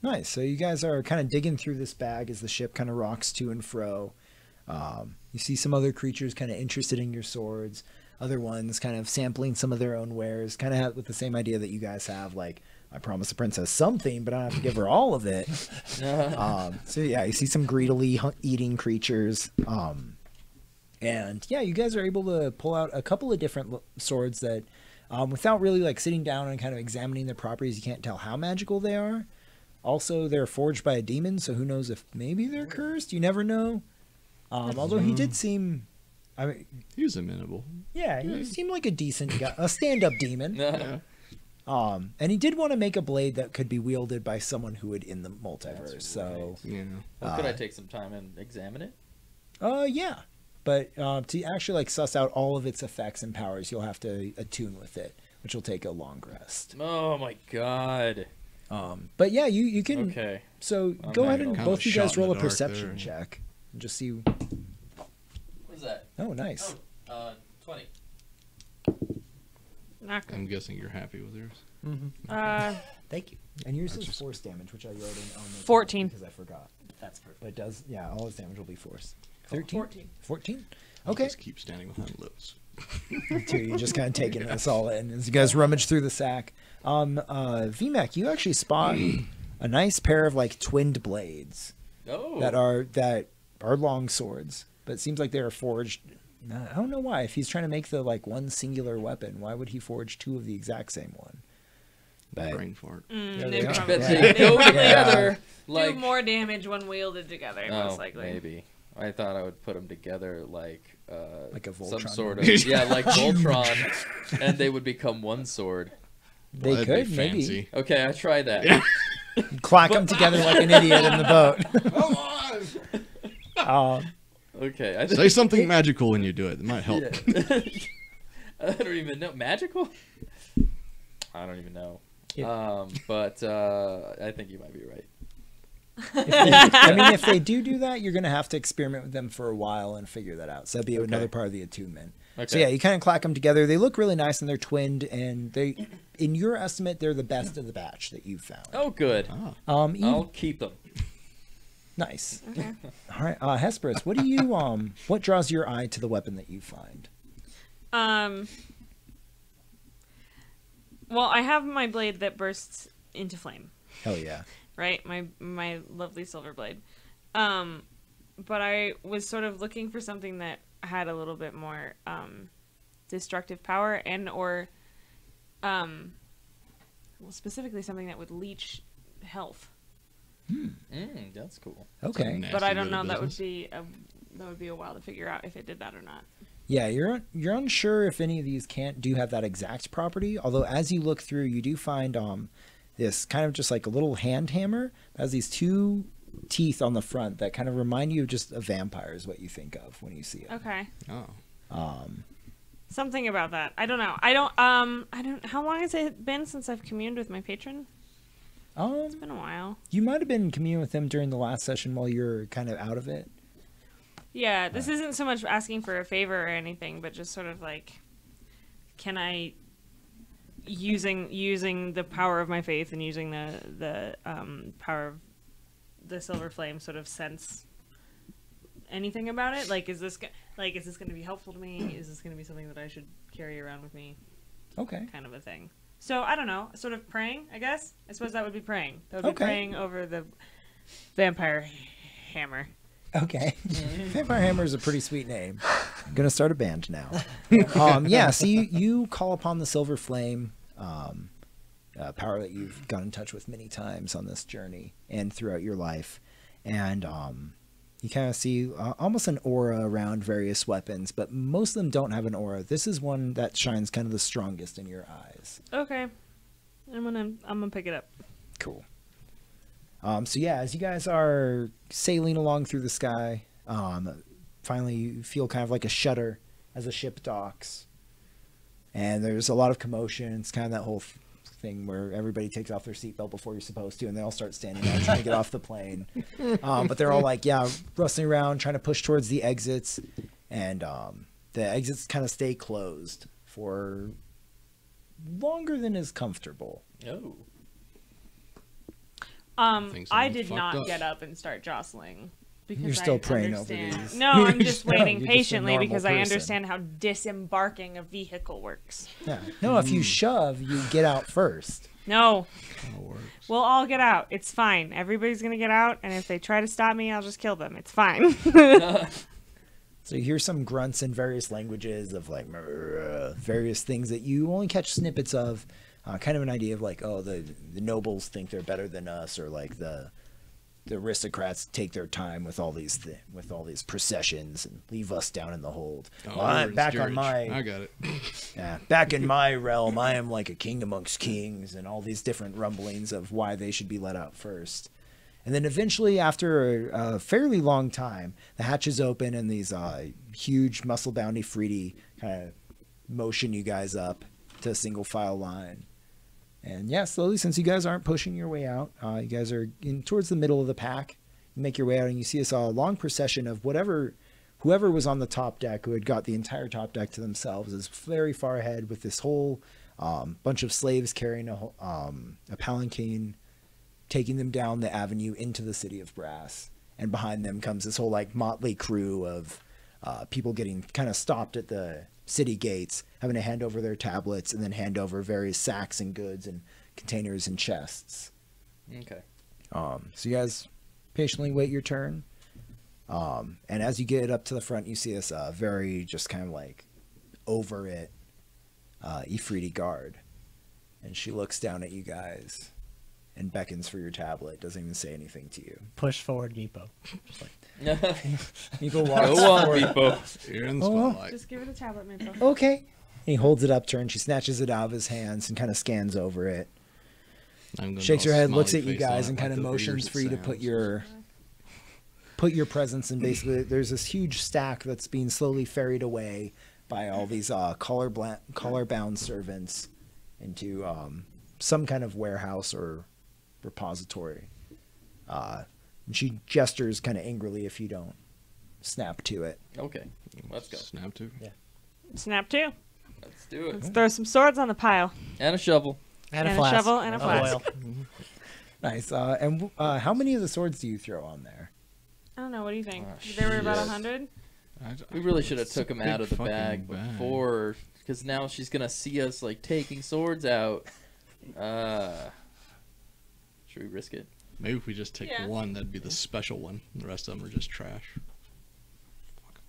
Nice. So you guys are kind of digging through this bag as the ship kind of rocks to and fro. You see some other creatures kind of interested in your swords. Other ones kind of sampling some of their own wares, kind of with the same idea that you guys have. Like, I promised the princess something, but I don't have to give her all of it. So yeah, you see some greedily eating creatures. And yeah, you guys are able to pull out a couple of different swords that, without really like sitting down and kind of examining their properties, you can't tell how magical they are. Also, they're forged by a demon, so who knows if maybe they're cursed? You never know. Although he did seem, I mean, He was amenable. yeah, he seemed like a decent guy, a stand-up demon. Yeah. And he did want to make a blade that could be wielded by someone who would in the multiverse. That's So, Yeah. Well, could I take some time and examine it? yeah. But to actually like suss out all of its effects and powers, you'll have to attune with it, which will take a long rest. Oh my god. But yeah, you can. Okay. So I'm go not ahead gonna- and Kind of both you shot guys in roll the a dark perception there. check and just see. What is that? Oh, nice. 20. Not good. I'm guessing you're happy with yours. Thank you. And yours is force damage, which I wrote in on the 14. because I forgot. That's perfect. But it does, yeah, all his damage will be force. 13? 14. 14? I'll Okay. just keep standing behind Liz. You're just kind of taking this all in as you guys rummage through the sack. VMAC, you actually spot a nice pair of like twinned blades Oh. that are long swords, but it seems like they are forged. I don't know why. If he's trying to make the like one singular weapon, why would he forge two of the exact same one? But Brain fart. There They they are. probably, Bet Yeah. they go probably together. do Like, more damage when wielded together, oh, most likely. maybe. I thought I would put them together like Like a some Voltron sort movie. of like Voltron, and they would become one sword. they That'd could be maybe fancy. Okay, I try that. clack them together like an idiot in the boat. Come on! Okay, I Say something magical when you do it. It might help. Yeah. I don't even know. Magical? I don't even know. Yeah. But I think you might be right. I mean, if they do that, you're going to have to experiment with them for a while and figure that out. So that'd be another part of the attunement. Okay. So yeah, you kind of clack them together. They look really nice and they're twinned, and they, in your estimate, they're the best of the batch that you've found. Oh, good. Ah. Eve, I'll keep them. nice. Okay. All right, Hesperus, what do you what draws your eye to the weapon that you find? Well, I have my blade that bursts into flame, Hell yeah. right? My lovely silver blade. But I was sort of looking for something that had a little bit more destructive power or well, specifically something that would leech health. That's cool. Okay. Nasty But I bit don't of know. That would business. be a while to figure out if it did that or not. Yeah, you're unsure if any of these do have that exact property. Although as you look through, you do find this kind of just like a little hand hammer that has these two teeth on the front that kind of remind you of just a vampire is what you think of when you see it. Okay. Oh. Something about that. I don't know. I don't. How long has it been since I've communed with my patron? It's been a while. You might have been communing with him during the last session while you're kind of out of it. Yeah, this isn't so much asking for a favor or anything, but just sort of like, can I, using the power of my faith and using the power of the silver flame, sort of sense anything about it? Like, is this going to be helpful to me? Is this going to be something that I should carry around with me? Okay. Kind of a thing. So I don't know, sort of praying, I guess. I suppose that would be praying. That would be Okay. praying over the vampire hammer. Okay. Vampire Hammer is a pretty sweet name. I'm going to start a band now. Yeah, so you call upon the silver flame, power that you've gone in touch with many times on this journey and throughout your life. And you kind of see almost an aura around various weapons, but most of them don't have an aura. This is one that shines kind of the strongest in your eyes. Okay. I'm gonna pick it up. Cool. So yeah, as you guys are sailing along through the sky, finally you feel kind of like a shudder as the ship docks. And there's a lot of commotion. It's kind of that whole thing where everybody takes off their seatbelt before you're supposed to, and they all start standing up trying to get off the plane. But they're all like, yeah, rustling around, trying to push towards the exits. And the exits kind of stay closed for longer than is comfortable. Oh. Things I are did fucked not up. get up and start jostling. Because You're still I praying over understand. these. No, I'm just waiting You're just a patiently normal because I person. understand how disembarking a vehicle works. Yeah. No, if you shove, you get out first. No, That works. we'll all get out. It's fine. Everybody's gonna get out, and if they try to stop me, I'll just kill them. It's fine. So you hear some grunts in various languages of like various things that you only catch snippets of. Kind of an idea of like, oh, the nobles think they're better than us, or like the the aristocrats take their time with all these processions and leave us down in the hold. Oh, Well, I'm it's back on George. my I got it. back in my realm. I am like a king amongst kings, and all these different rumblings of why they should be let out first. And then eventually, after a fairly long time, the hatches open and these huge muscle-bound Ifriti kind of motion you guys up to a single file line. And yeah, slowly, since you guys aren't pushing your way out, you guys are towards the middle of the pack. You make your way out and you see this long procession of whoever was on the top deck, who had got the entire top deck to themselves, is very far ahead with this whole bunch of slaves carrying a palanquin, taking them down the avenue into the city of Brass. And behind them comes this whole like motley crew of people getting kind of stopped at the city gates, having to hand over their tablets and then hand over various sacks and goods and containers and chests. Okay. So you guys patiently wait your turn. And as you get up to the front, you see this very just kind of like over it Ifriti guard. And she looks down at you guys and beckons for your tablet. Doesn't even say anything to you. Push forward, Meepo. Meepo walks Go on, forward. Meepo. You're in the Oh. spotlight. Just give it a tablet, Meepo. Okay. And he holds it up to her and she snatches it out of his hands and kind of scans over it. I'm gonna Shakes her all head, looks smiley at you face on guys, it and like kind of the motions ears for it you to put sounds. your presence in. Basically, there's this huge stack that's being slowly ferried away by all these collar-bound servants into some kind of warehouse or repository. And she gestures kind of angrily if you don't snap to it. Okay, let's go. Snap to. Yeah. Snap two. Let's do it. Let's throw some swords on the pile. And a shovel. And a And a flask. shovel and a of flask. oil. Nice. And how many of the swords do you throw on there? I don't know. What do you think? Oh, There were about shit. 100. We really should have It's a took him big out of the fucking bag bag. before, because now she's gonna see us like taking swords out. Should we risk it? Maybe if we just take Yeah. one, that'd be the special one. The rest of them are just trash. Fuck,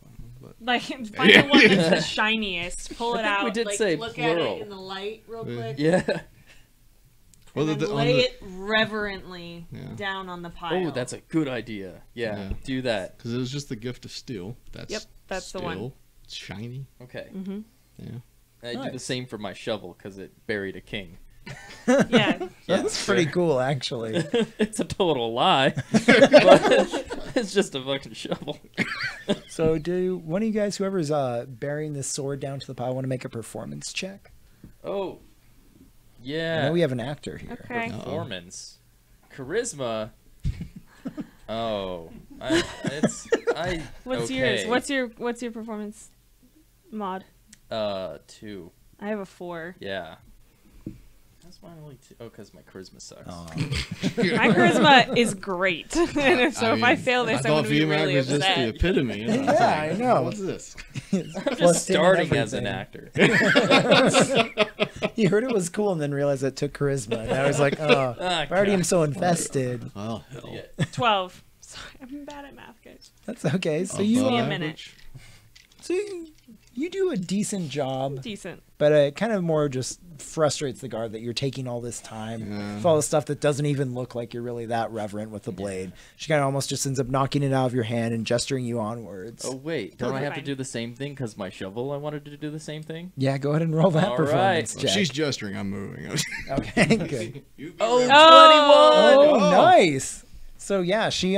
but Like, find the one that's the shiniest. Pull I it think out. we did like, say look plural. at it in the light real Yeah. quick. Yeah. well, And then on lay it reverently Yeah. down on the pile. Oh, that's a good idea. Yeah, Yeah. do that. because it was just the gift of steel. That's Yep, that's the one. steel. It's shiny. Okay. Mm-hmm. Yeah. I do the Nice. same for my shovel because it buried a king. Yeah. That's pretty cool, actually. It's a total lie. But it's just a fucking shovel. So do one of you guys, whoever's burying this sword down to the pile, want to make a performance check? Oh. I Yeah. know we have an actor here. Okay. Performance. Charisma. Oh. What's okay. yours? What's your performance mod? 2. I have a 4. Yeah. That's why only 2. Oh, because my charisma sucks. My charisma is great. And if I mean, fail this, I I'm thought going to be VMAG really was just the upset. epitome. You know? was Yeah, I know. What's this? I'm Plus just 10 starting as an everything. actor. You heard it was cool and then realized it took charisma. And I was like, oh, I already am so invested. Oh hell. Yeah. 12. Sorry, I'm bad at math, guys. That's okay. So Above Give me a you, minute. average? so you do a decent job, Decent. but it kind of more just frustrates the guard that you're taking all this time Yeah. for all the stuff that doesn't even look like you're really that reverent with the blade. She kind of almost just ends up knocking it out of your hand and gesturing you onwards. Oh, wait. Don't I have to Fine. do the same thing? Because my shovel, I wanted to do the same thing? Yeah, go ahead and roll that All performance right. check. She's gesturing. I'm moving. Okay, good. Oh, 21! Oh, Oh. nice. So yeah, she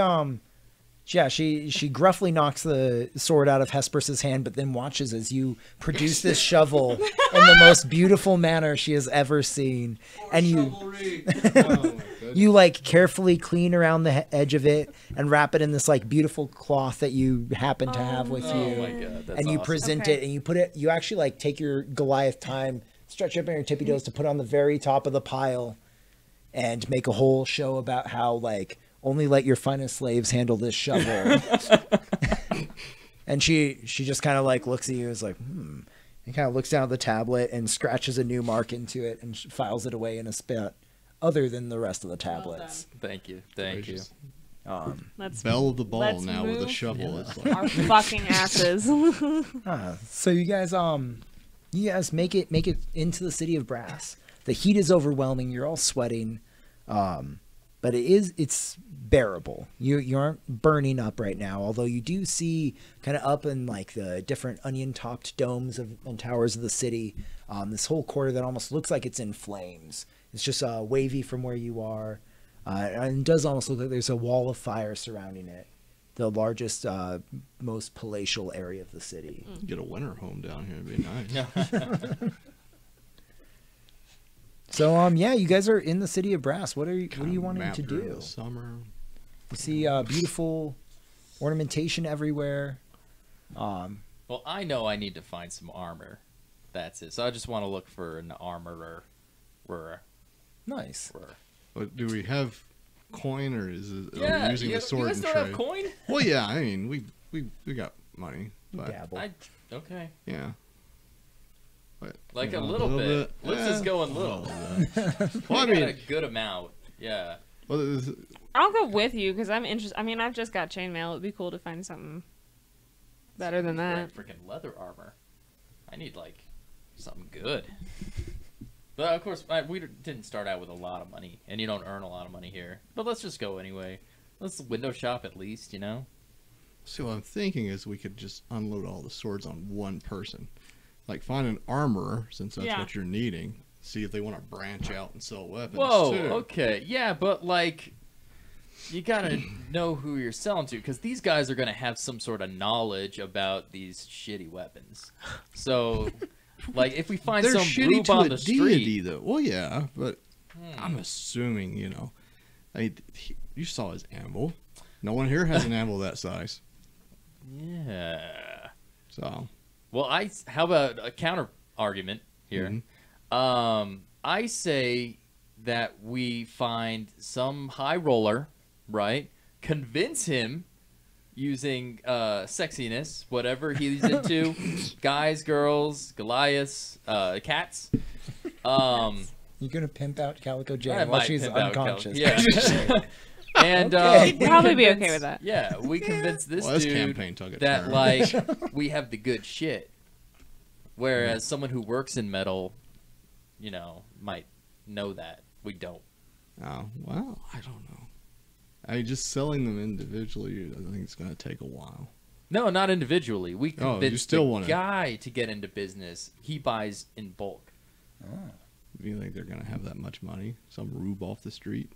gruffly knocks the sword out of Hesperus's hand, but then watches as you produce this shovel in the most beautiful manner she has ever seen, and you like carefully clean around the edge of it and wrap it in this like beautiful cloth that you happen to have with Oh, you, my God. That's and you awesome. present Okay. it, and you put it. You actually like take your Goliath time, stretch up on your tippy toes to put on the very top of the pile, and make a whole show about how like only let your finest slaves handle this shovel. And she just kind of like looks at you as like, and kind of looks down at the tablet and scratches a new mark into it and files it away in a spot other than the rest of the tablets. Thank you. Thank you. Let's Bell of the ball Let's now with a move. shovel. It's like, our fucking asses. So you guys make it into the city of Brass. The heat is overwhelming. You're all sweating. but it's bearable. You aren't burning up right now, although you do see kind of up in like the different onion-topped domes and towers of the city, this whole quarter that almost looks like it's in flames. It's just wavy from where you are, and it does almost look like there's a wall of fire surrounding it. The largest, most palatial area of the city. Get a winter home down here, it'd be nice. So yeah, you guys are in the city of Brass. What are you Kinda wanting map to during do? the summer. You see beautiful ornamentation everywhere. Well, I know I need to find some armor. That's it. So I just want to look for an armorer. Nice. But do we have coin, or is it are Yeah, we using the sword you and guys don't trade? have coin? Well, yeah. I mean, we got money, but Dabble. Okay. yeah. But, Like you a know, little bit. Let's just go in a little. bit. Well, I I got a mean, good amount. Yeah. well, I'll go with you because I'm interested. I mean, I've just got chainmail. It'd be cool to find something better than that. Freaking leather armor. I need like something good. But of course, we didn't start out with a lot of money, and you don't earn a lot of money here. But let's just go anyway. Let's window shop at least, you know. see, what I'm thinking is we could just unload all the swords on one person. Like, find an armorer, since that's Yeah. what you're needing. See if they want to branch out and sell weapons, Whoa. too. Okay. Yeah, but like, you gotta know who you're selling to, because these guys are gonna have some sort of knowledge about these shitty weapons. So, like, if we find They're some shitty rube to on a the deity, street, though. Well, yeah, but I'm assuming, you know. You saw his anvil. No one here has an anvil that size. yeah. So, Well, how about a counter argument here? I say that we find some high roller, right? Convince him using sexiness, whatever he's into, guys, girls, Goliaths, cats. You're gonna pimp out Calico I Jane while might she's pimp out Cal- unconscious. Yeah. And Okay. He'd probably be okay with that. Yeah, we convince this well, this dude campaign took a that turn. like we have the good shit, whereas someone who works in metal, you know, might know that we don't. Oh, well, I don't know. Just selling them individually, I think it's going to take a while. No, not individually. We Oh, you convince still the wanna- guy to get into business. He buys in bulk. Do you think they're going to have that much money? Some rube off the street?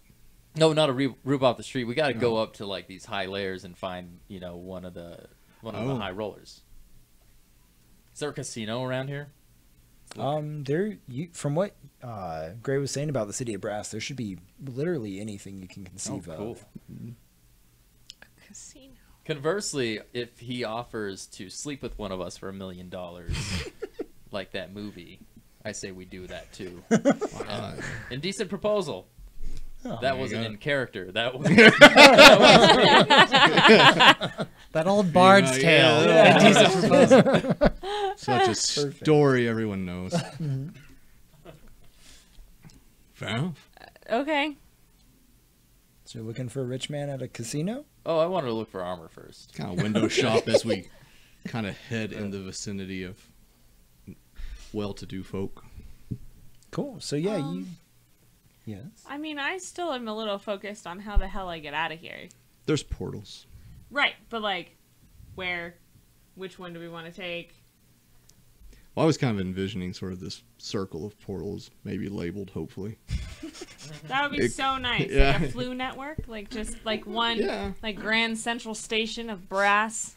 No, not a rube off the street. We got to go up to like these high layers and find, you know, one of the Oh. high rollers. Is there a casino around here? From what Gray was saying about the city of Brass, there should be literally anything you can conceive cool. of. Casino. Conversely, if he offers to sleep with one of us for $1 million, like that movie, I say we do that too. Indecent proposal. Oh, That there you wasn't go. in character. That was. That old bard's tale. yeah. Indecent proposal. Such a story everyone knows. Well, Okay. So you're looking for a rich man at a casino? Oh, I wanted to look for armor first. kind of window shop as we kind of head in the vicinity of well-to-do folk. Cool. So yeah, you. Yes. I mean, I still am a little focused on how the hell I get out of here. There's portals. Right, but like, where? Which one do we want to take? Well, I was kind of envisioning sort of this circle of portals, maybe labeled, hopefully. That would be It- so nice. yeah. Like a flu network, like just like one, Yeah. like grand central station of brass.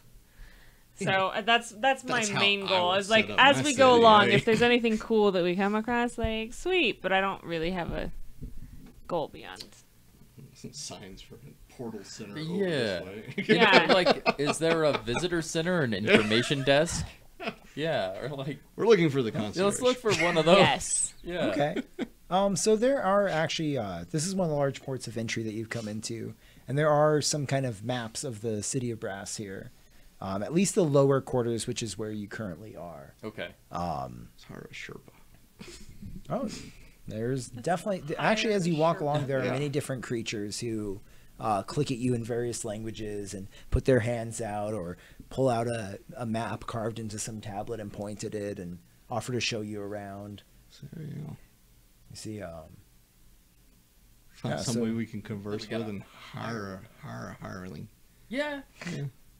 So that's my That's how main I goal. would Is like set up as my we go city, along, like- if there's anything cool that we come across, like sweet. But I don't really have a goal beyond. Some signs for a portal center. Yeah. Over this way. Yeah. Like, is there a visitor center, an information desk? Yeah, or like, We're looking for the concierge. yeah, let's look for one of those. Yes. Yeah. Okay. So there are actually, this is one of the large ports of entry that you've come into, and there are some kind of maps of the city of Brass here. At least the lower quarters, which is where you currently are. Okay. It's hard to Sherpa. Oh, there's definitely actually as you walk along, there are Yeah. many different creatures who click at you in various languages and put their hands out or pull out a map carved into some tablet and point at it and offer to show you around. So there you go. You see, Yeah, somebody so- we can converse we got with a and hire a hireling. Yeah.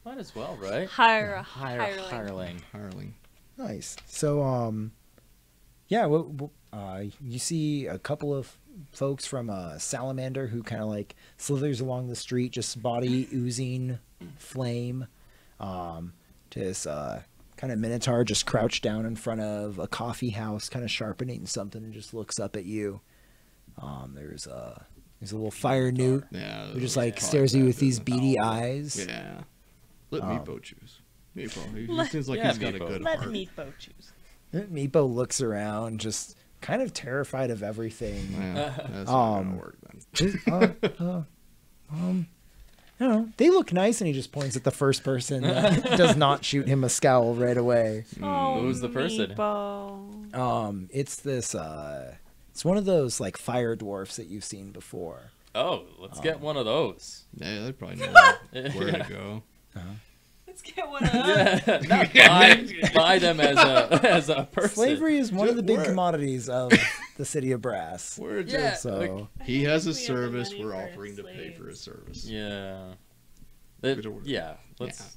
Might as well, right? Hire a Hireling. Hireling. Nice. So, yeah, you see a couple of folks from Salamander who kind of like slithers along the street, just body oozing flame. To this kind of minotaur just crouched down in front of a coffee house, kind of sharpening something, and just looks up at you. There's a little fire newt Yeah. who just those like probably stares at you bad with these business. beady eyes. Yeah. Let Meepo choose. Meepo. He Let- seems like Yeah, he's got a Meepo. good Let heart. Meatbo choose. Meepo looks around, just kind of terrified of everything. Yeah, that's not gonna work then. You know, they look nice, and he just points at the first person that does not shoot him a scowl right away. Oh, Who's the person? Meatball. It's this, it's one of those like fire dwarfs that you've seen before. Oh, let's get one of those. Yeah, they probably know where to go. Let's get one of those. Yeah, not buy them as a person. Slavery is one of the big Where- commodities of the city of Brass. We're Yeah. just, So he has a We have the service. money We're for offering to pay for his slaves. service. Yeah. We don't- Yeah. Let's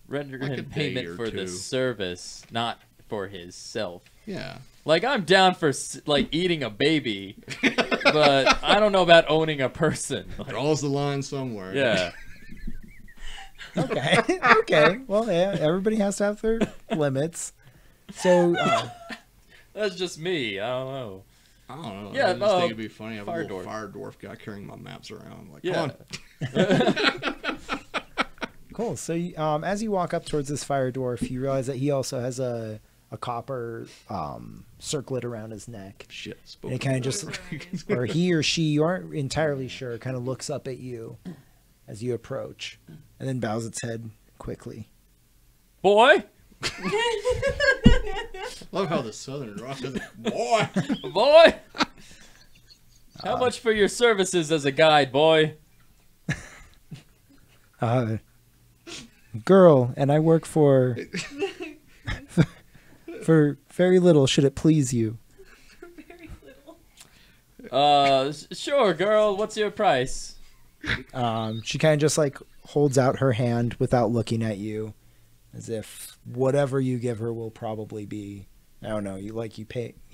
render Like a him day payment or for the two. service, not for his self. Yeah. Like I'm down for like eating a baby, but I don't know about owning a person. Like, Draws the line somewhere. yeah. okay, okay. Well, yeah, everybody has to have their limits. So That's just me. I don't know. I don't know. Yeah, I just think it'd be funny. I have a fire little dwarf. fire dwarf guy carrying my maps around. Like, Yeah. come on. cool. So as you walk up towards this fire dwarf, you realize that he also has a copper circlet around his neck. Shit. And it kind of just, or he or she, you aren't entirely sure, kind of looks up at you as you approach, and then bows its head quickly. Boy, Love how the southern rock is. Boy. boy. How much for your services as a guide, boy? Girl, and I work for for very little, should it please you. Very little. Sure, girl. What's your price? She kind of just like holds out her hand without looking at you, as if whatever you give her will probably be, I don't know, you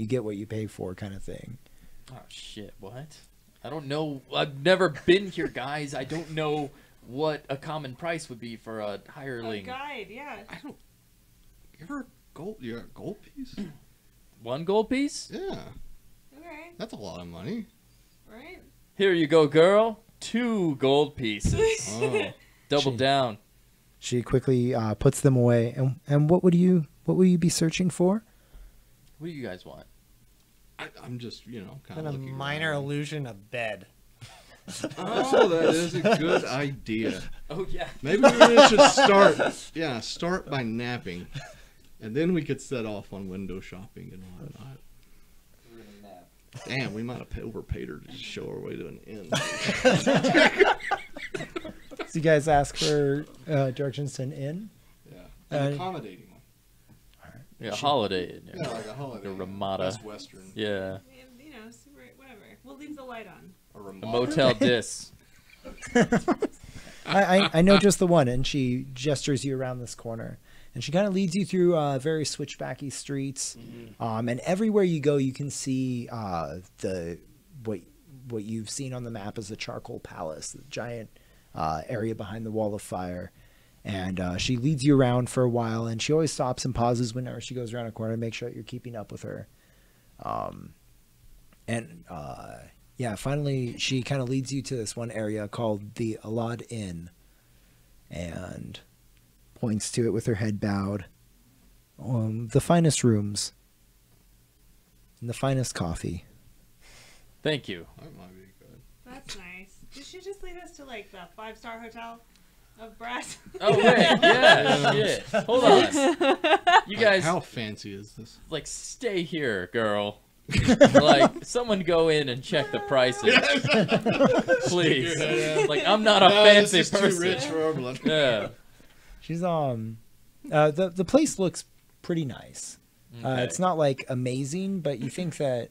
get what you pay for kind of thing. Oh shit! What? I don't know. I've never been here, guys. I don't know what a common price would be for a A hireling. guide, yeah. I don't. You ever gold? You got a gold piece? 1 gold piece? Yeah. Okay, That's a lot of money. right? Here you go, girl. 2 gold pieces. Oh. Double She- down. She quickly puts them away. And what would you be searching for? What do you guys want? I'm just, kind And of a looking minor around. illusion of bed. Oh, that is a good idea. Oh yeah. Maybe we should start by napping, and then we could set off on window shopping and whatnot. Damn, we might have overpaid her to just show our way to an inn. So you guys ask for directions to an inn? Yeah, an Uh, accommodating one. Yeah, holiday. Inn, Yeah, like a holiday. A Ramada. Best Western. Yeah. Super, whatever. We'll leave the light on. A A Ramada. Motel Dis. I know just the one, and she gestures you around this corner, and she kind of leads you through very switchbacky streets, and everywhere you go, you can see what you've seen on the map as the Charcoal Palace, the giant area behind the Wall of Fire, and she leads you around for a while, and she always stops and pauses whenever she goes around a corner to make sure that you're keeping up with her, yeah, finally, she kind of leads you to this one area called the Alad Inn and points to it with her head bowed. The finest rooms and the finest coffee. Thank you. That might be good. That's nice. Did she just lead us to like the 5-star hotel of Brass? Oh wait, yeah, shit. Hold on. You guys, How fancy is this? like, stay here, girl. Like, someone go in and check the prices, please. Like, I'm not a fancy this is person. Too rich for our blood. Yeah. She's the place looks pretty nice. Okay. It's not like amazing, but you think that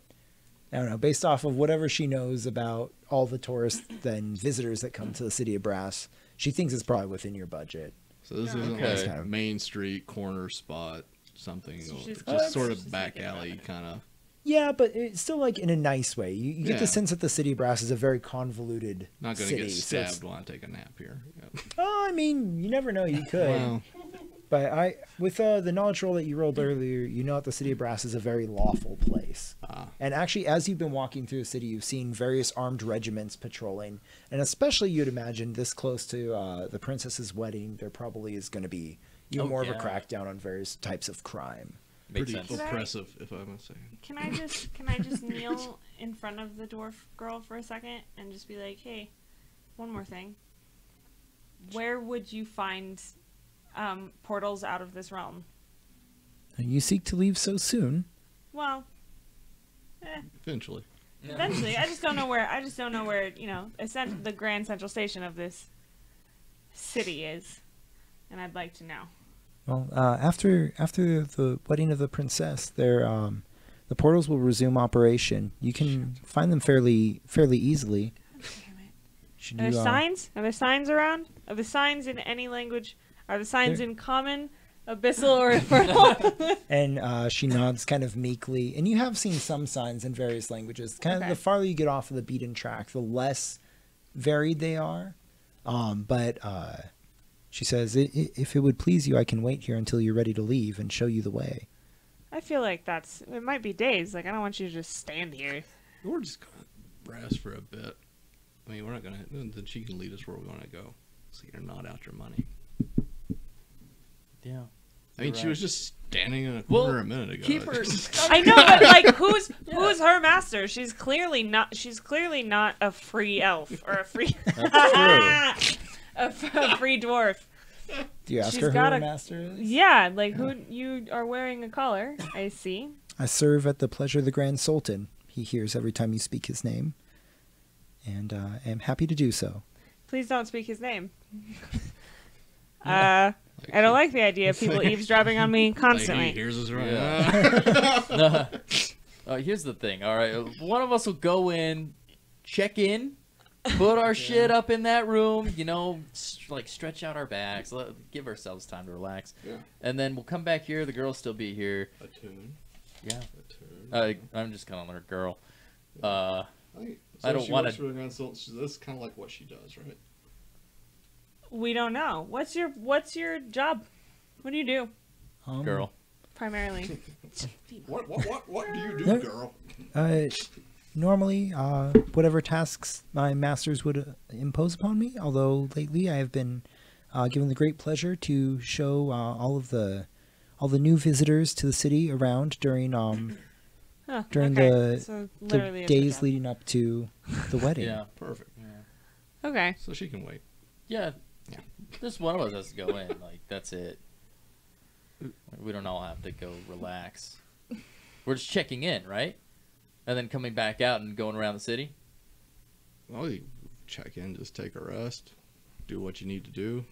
I don't know, based off of whatever she knows about all the tourists and visitors that come to the city of Brass, she thinks it's probably within your budget. So this isn't Okay. like Main Street corner spot, something, So or she's- just sort she's of back thinking about alley it. kind of. Yeah, but it's still like in a nice way. You get Yeah. the sense that the city of Brass is a very convoluted Not going to city. get so it's- stabbed while I take a nap here. Yep. Oh, I mean, you never know. You could. Well, But with the knowledge roll that you rolled earlier, you know that the city of Brass is a very lawful place. And actually, as you've been walking through the city, you've seen various armed regiments patrolling. And especially, you'd imagine this close to the princess's wedding, there probably is going to be even Oh, more of a yeah. crackdown on various types of crime. Makes pretty sense. Could I- oppressive, if I must say. Can I just kneel in front of the dwarf girl for a second and just be like, hey, one more thing. Where would you find portals out of this realm? And you seek to leave so soon. Well, Eventually. eventually. I just don't know where. The grand central station of this city is, and I'd like to know. Well, after the wedding of the princess, the portals will resume operation. You can find them fairly easily. Damn it. Should Are there you, signs? Are there signs around? Are the signs in any language? Are the signs There- in common, abyssal, or infernal? And she nods kind of meekly. And you have seen some signs in various languages. Kind of Okay. the farther you get off of the beaten track, the less varied they are. But she says, if it would please you, I can wait here until you're ready to leave and show you the way. I feel like it might be days. Like, I don't want you to just stand here. We're just going to brass for a bit. I mean, we're not going to. Then she can lead us where we want to go. So you're not out your money. Yeah. I mean, You're she was right. just standing in a Well, corner a minute ago. Keep her. I know, but like, who's her master? She's clearly not a free elf or a free a free dwarf. Do you ask She's her who got her a- master is? Yeah, like who you are wearing a collar. I see. I serve at the pleasure of the Grand Sultan. He hears every time you speak his name. And am happy to do so. Please don't speak his name. I don't like the idea of people eavesdropping on me Like, he constantly. hears us right. Yeah. Here's the thing. All right, one of us will go in, check in, put our shit up in that room. You know, like stretch out our backs, give ourselves time to relax, Yeah. and then we'll come back here. The girl will still be here. A tune. Yeah. A tune. I'm just calling her girl. I don't she wanna- works for the Grand Sultan. That's kind of like what she does, right? We don't know. What's your job? What do you do Girl. primarily? What do you do, No. girl? Normally, whatever tasks my masters would impose upon me. Although lately, I have been given the great pleasure to show all the new visitors to the city around during Huh, during okay. So the literally a days job. leading up to the wedding. Yeah. Perfect. Okay. So she can wait. Yeah. Yeah. Just one of us has to go in. Like, that's it. We don't all have to go relax. We're just checking in, right? And then coming back out and going around the city? Well, you check in, just take a rest, do what you need to do,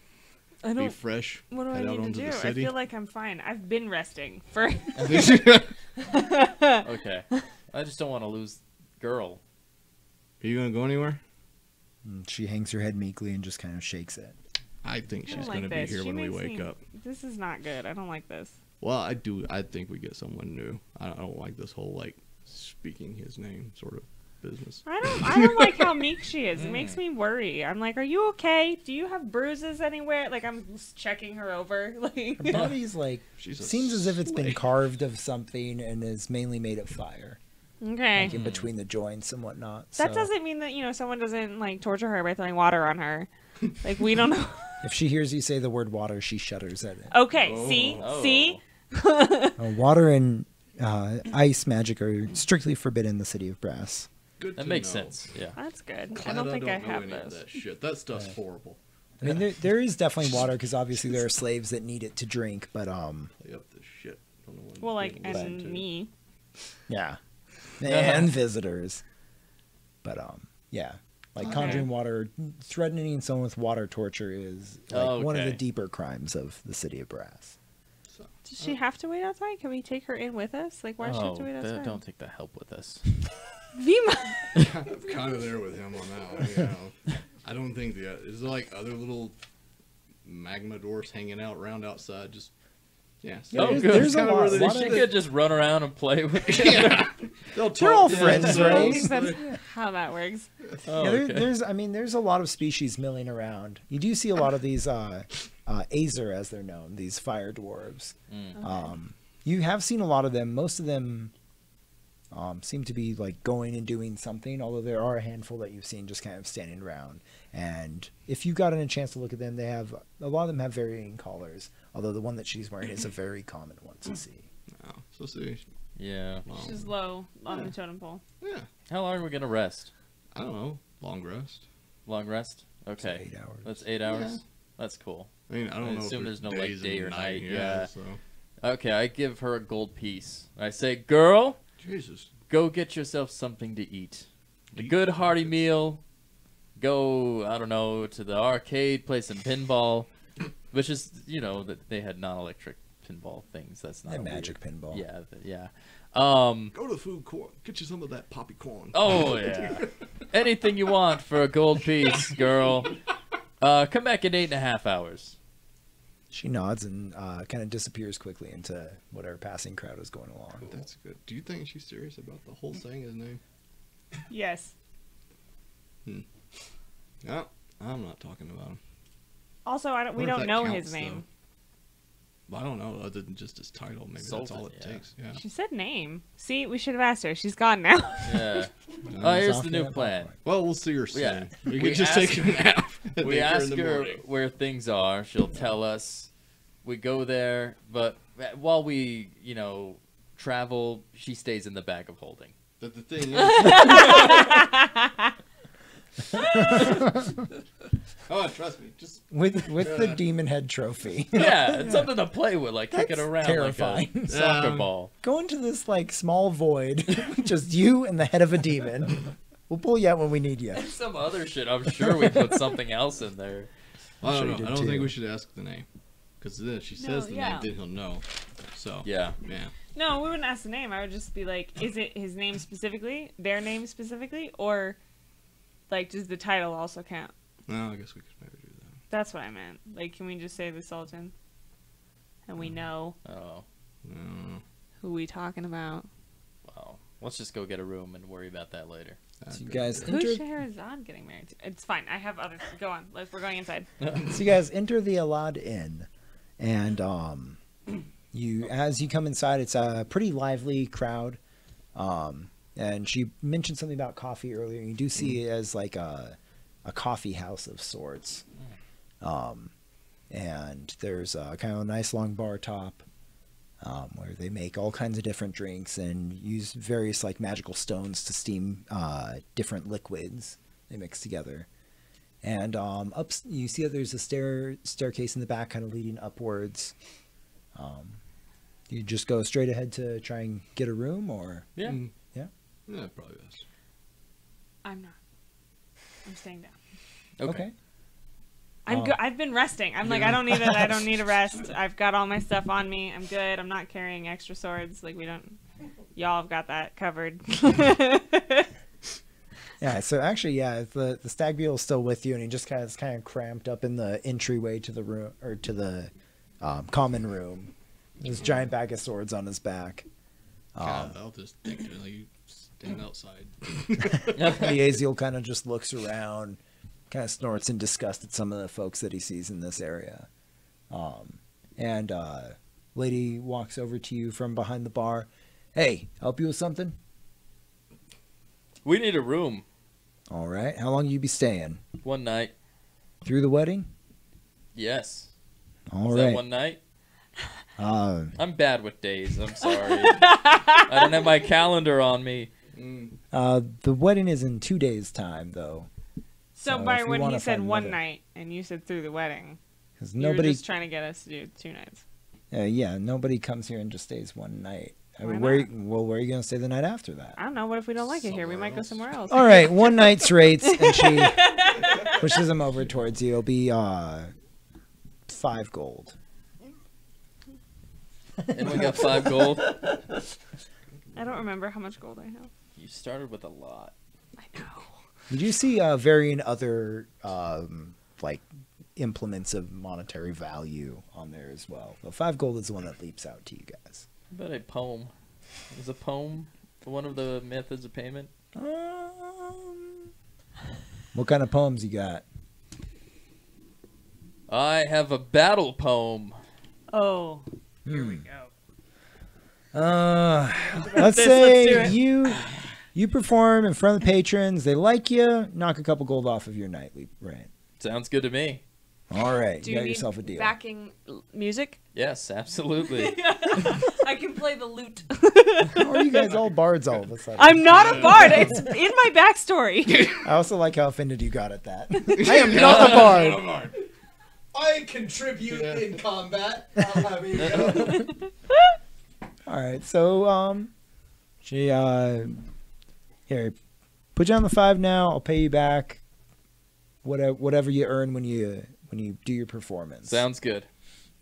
I be don't. fresh, What do I head out need to onto do? the I city. feel like I'm fine. I've been resting for. Okay. I just don't want to lose girl. Are you gonna go anywhere? And she hangs her head meekly and just kind of shakes it. I think I she's don't like gonna be this. here She when we makes wake me- up. This is not good. I don't like this. Well, I do. I think we get someone new. I don't like this whole like speaking his name sort of business. I don't like how meek she is. It makes me worry. I'm like, are you okay? Do you have bruises anywhere? Like, I'm just checking her over. Like, Her body's like She's a seems as if it's been slay. carved of something and is mainly made of fire, okay. like in between the joints and whatnot. That So doesn't mean that someone doesn't like torture her by throwing water on her. Like, we don't know. if she hears you say the word water, she shudders at it. Okay. Oh. See. Water and ice magic are strictly forbidden in the city of Brass. Good. That to makes know. sense. Yeah. That's good. Glad I don't think I know have any of those. that shit. That stuff's horrible. I mean, there is definitely water because obviously there are slaves that need it to drink, but Lay up this shit. Don't know when Well, like, people listen and to. me. yeah, and visitors. But yeah, like Okay. conjuring water, threatening someone with water torture is like one of the Okay. deeper crimes of the city of Brass. So, Does she have to wait outside? Can we take her in with us? Like, why does she have to wait outside? Don't take the help with us. Vima. I'm kind of there with him on that one. You know, I don't think is there like other little magma dwarfs hanging out round outside? Just yeah. Oh, there's- good. there's a Kinda lot- where lot She of- could just run around and play with each other. Yeah. They'll talk They're all to friends, themselves. I right? think that's how that works. Oh, Yeah, okay. there's a lot of species milling around. You do see a lot of these Azer, as they're known, these fire dwarves. You have seen a lot of them. Most of them seem to be like going and doing something, although there are a handful that you've seen just kind of standing around. And if you gotten a chance to look at them, a lot of them have varying colors, although the one that she's wearing is a very common one to see. Oh, so see, Yeah. well, She's low on the totem pole. yeah. How long are we gonna rest? I don't know. Long rest. Long rest? Okay. 8 hours. That's 8 hours. That's cool. I mean, I don't I know. assume if there's no, like, days day and or night, yeah. Yeah. So Okay, I give her a gold piece. I say, girl, Jesus. go get yourself something to eat. A Eat good hearty something. meal. Go, I don't know, to the arcade, play some pinball. Which is, you know, that they had non-electric pinball things. That's not And a magic weird- pinball. Yeah, yeah. Go to the food court. Get you some of that poppy corn. Oh yeah. Anything you want for a gold piece, girl. Come back in 8.5 hours. She nods and kind of disappears quickly into whatever passing crowd is going along. That's good. Do you think she's serious about the whole saying his name? Yes. No, I'm not talking about him. Also, we Wonder if don't that know counts, his name. Well, I don't know, other than just his title. Maybe that's all it Sultan, yeah. takes. Yeah. She said name. See, we should have asked her. She's gone now. Yeah. No, Here's Soft the new and plan. popcorn. well, we'll see her Yeah. soon. We We could just ask- take a nap. and We make ask in the her morning. where things are. She'll tell us. We go there, but while we, you know, travel, she stays in the bag of holding. But the thing is, oh, trust me, just With the demon head trophy. Yeah, it's something to play with, like kick it That's around terrifying. like a soccer Um, ball. Go into this like small void, just you and the head of a demon. We'll pull you out when we need you. Some other shit. I'm sure we put something else in there. I sure don't you know. did I don't think too. we should ask the name, because then if she says the yeah. name, then he'll know. So Yeah. yeah. No, we wouldn't ask the name. I would just be like, is it his name specifically, their name specifically, or like does the title also count? No, I guess we could maybe do that. That's what I meant. Like, can we just say the Sultan, and we know Oh, No, who we talking about? well. Let's just go get a room and worry about that later. So you guys Who's enter. Scheherazade getting married to? It's fine. I have others. Go on. We're going inside. So you guys enter the Alad Inn, and as you come inside, it's a pretty lively crowd. And she mentioned something about coffee earlier. You do see it as like a coffee house of sorts. And there's kind of a nice long bar top where they make all kinds of different drinks and use various like magical stones to steam different liquids they mix together. And up, you see that there's a staircase in the back, kind of leading upwards. You just go straight ahead to try and get a room, or Yeah. Yeah, probably best. I'm not. I'm staying down. Okay. I'm good. I've been resting. I'm like, I don't need it. I don't need a rest. I've got all my stuff on me. I'm good. I'm not carrying extra swords. Like we don't. Y'all have got that covered. yeah. So actually, yeah, the stag beetle is still with you, and he just kind of cramped up in the entryway to the room, or to the common room. This giant bag of swords on his back. God, I'll just think like you stand outside. The Aziel kind of just looks around, kind of snorts in disgust at some of the folks that he sees in this area. And lady walks over to you from behind the bar. Hey, help you with something? We need a room. All right. How long you be staying? One night. Through the wedding? Yes. All Is that right. one night? Uh, I'm bad with days. I'm sorry. I don't have my calendar on me. the wedding is in 2 days' time, though. So So by if you when wanna he said find one another- night and you said through the wedding, Because you nobody, were just trying to get us to do 2 nights. yeah, nobody comes here and just stays one night. I mean, Why where, not? well, where are you going to stay the night after that? I don't know. What if we don't like it here? We Somewhere might go else. somewhere else. All right, one night's rates, and she pushes him over towards you. It'll be 5 gold. And we got 5 gold. I don't remember how much gold I have. You started with a lot. I know. You do see varying other like implements of monetary value on there as well. But 5 gold is the one that leaps out to you guys. How about a poem? Is a poem one of the methods of payment? What kind of poems you got? I have a battle poem. Oh, here we go. Let's this, say let's do it. you perform in front of the patrons. They like you. Knock a couple gold off of your nightly rent. Sounds good to me. All right, Do you you got need yourself a deal. backing music? Yes, absolutely. I can play the lute. How are you guys all bards all of a sudden? I'm not a bard. It's in my backstory. I also like how offended you got at that. I am not a bard. I contribute in combat. I'll have you go. All right, so she here, put you on the 5 now. I'll pay you back whatever you earn when you do your performance. Sounds good.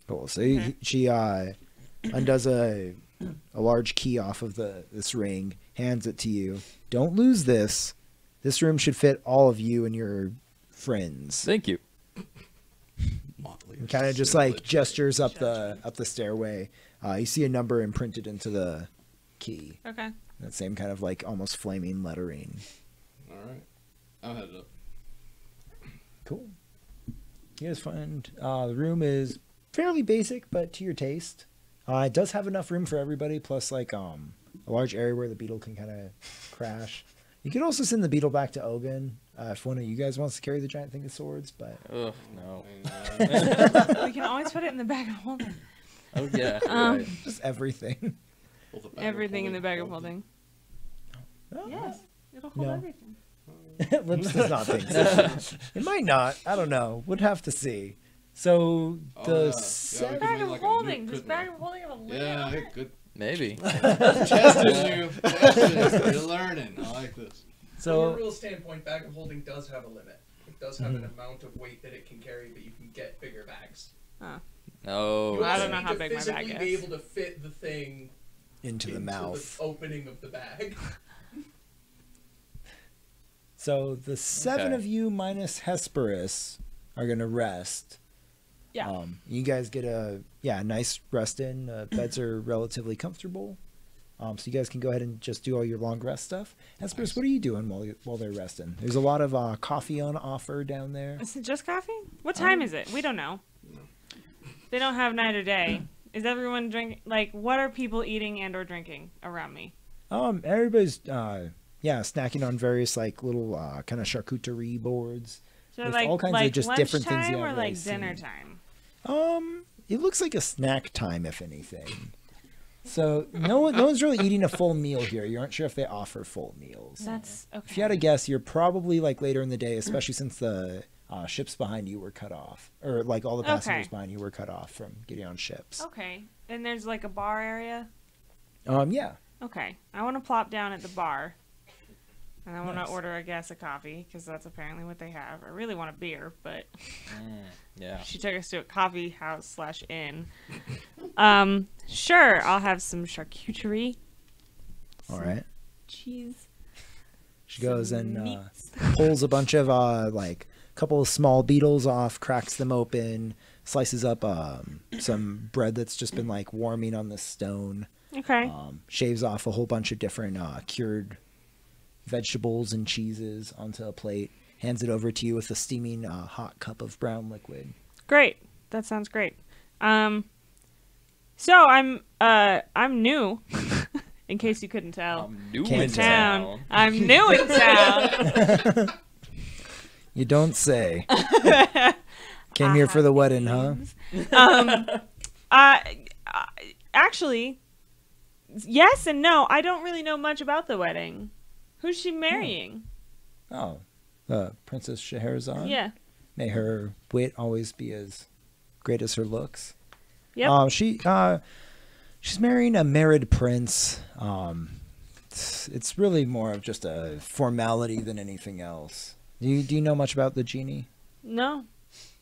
Cool. So she undoes a large key off of this ring, hands it to you. Don't lose this. This room should fit all of you and your friends. Thank you. Kind of just like gestures up the stairway. You see a number imprinted into the key. Okay. That same kind of like almost flaming lettering. All right. I'll head up. Cool. You guys find the room is fairly basic, but to your taste. It does have enough room for everybody, plus like a large area where the beetle can kind of crash. You could also send the beetle back to Ogun if one of you guys wants to carry the giant thing of swords, but Ugh, no. We can always put it in the bag of holding. Oh, yeah. Right. just everything. Hold the bag of Everything in the holding. bag of holding. Yes. It'll hold No. everything. Lips does not think so. It might not. I don't know. Would have to see. So Oh, the yeah. seven. Yeah, Bag be of like a holding. nuke, This couldn't bag we? of holding have a lid Yeah, on it it. could. Maybe. Testing you. Testing. You're learning. I like this. From a So rule standpoint, bag of holding does have a limit. It does have an amount of weight that it can carry, but you can get bigger bags. No. You I also don't know need how to big my bag physically be is. able to fit the thing into the mouth. the opening of the bag. So the 7 Okay. of you minus Hesperus are gonna rest. Yeah. You guys get a nice rest in. Beds are relatively comfortable. So you guys can go ahead and just do all your long rest stuff. Hesperus, Nice. what are you doing while they're resting? There's a lot of coffee on offer down there. Is it just coffee? What time is it? We don't know. They don't have night or day. Is everyone drinking? Like, what are people eating and or drinking around me? Everybody's snacking on various like little kind of charcuterie boards. So With like, all kinds of like just different things you lunchtime or haven't really like dinner seen. time? It looks like a snack time, if anything. So no one's really eating a full meal here. You aren't sure if they offer full meals. That's okay. If you had to guess, you're probably like later in the day, especially since the ships behind you were cut off, or like all the passengers Okay. behind you were cut off from getting on ships. Okay. And there's like a bar area. Yeah. Okay. I want to plop down at the bar. And I want Nice. to order, I guess, a coffee, because that's apparently what they have. I really want a beer, but Yeah. she took us to a coffee house / inn. Sure, I'll have some charcuterie, All right. cheese. She goes some and meats. pulls a bunch of like a couple of small beetles off, cracks them open, slices up some bread that's just been like warming on the stone. Okay. Shaves off a whole bunch of different cured vegetables and cheeses onto a plate, hands it over to you with a steaming hot cup of brown liquid. Great. That sounds great. So I'm new, in case you couldn't tell. I'm new Can't in tell. town. I'm new in town. You don't say. Came here for the wedding, huh? Actually, yes and no. I don't really know much about the wedding. Who's she marrying? Oh, Princess Scheherazade. Yeah. May her wit always be as great as her looks. Yep. She's marrying a married prince. It's really more of just a formality than anything else. Do you know much about the genie? No.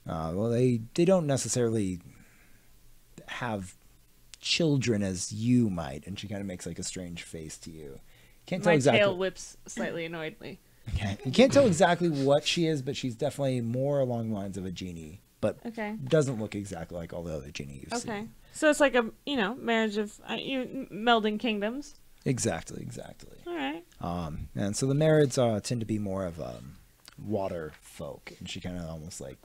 Well, they don't necessarily have children as you might, and she kind of makes like a strange face to you. Can't tell My exactly. tail whips slightly annoyedly. Okay. You can't tell exactly what she is, but she's definitely more along the lines of a genie, but Okay. doesn't look exactly like all the other genie you've Okay. seen. So it's like a marriage of melding kingdoms. Exactly. All right. And so the Marids tend to be more of water folk, and she kind of almost like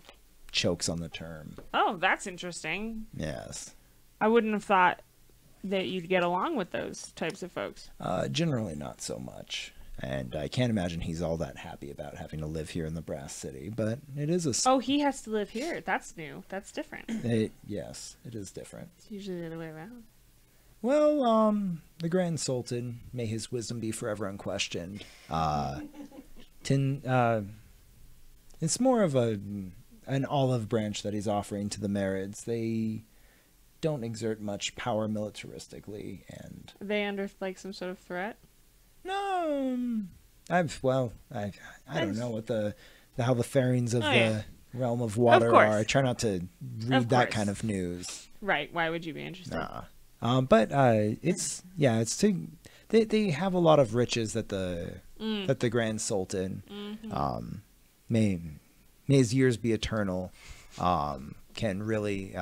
chokes on the term. Oh, that's interesting. Yes. I wouldn't have thought that you'd get along with those types of folks. Generally not so much. And I can't imagine he's all that happy about having to live here in the Brass City, but it is a... Oh, he has to live here. That's new. That's different. Yes, it is different. It's usually the other way around. Well, the Grand Sultan, may his wisdom be forever unquestioned, it's more of an olive branch that he's offering to the Marids. They don't exert much power militaristically, and... Are they under like some sort of threat? No, I don't know what how the fairings of the realm of water course. are. I try not to read Of that course. kind of news. Right. Why would you be interested? Nah. But it's to they have a lot of riches that the Grand Sultan may his years be eternal can really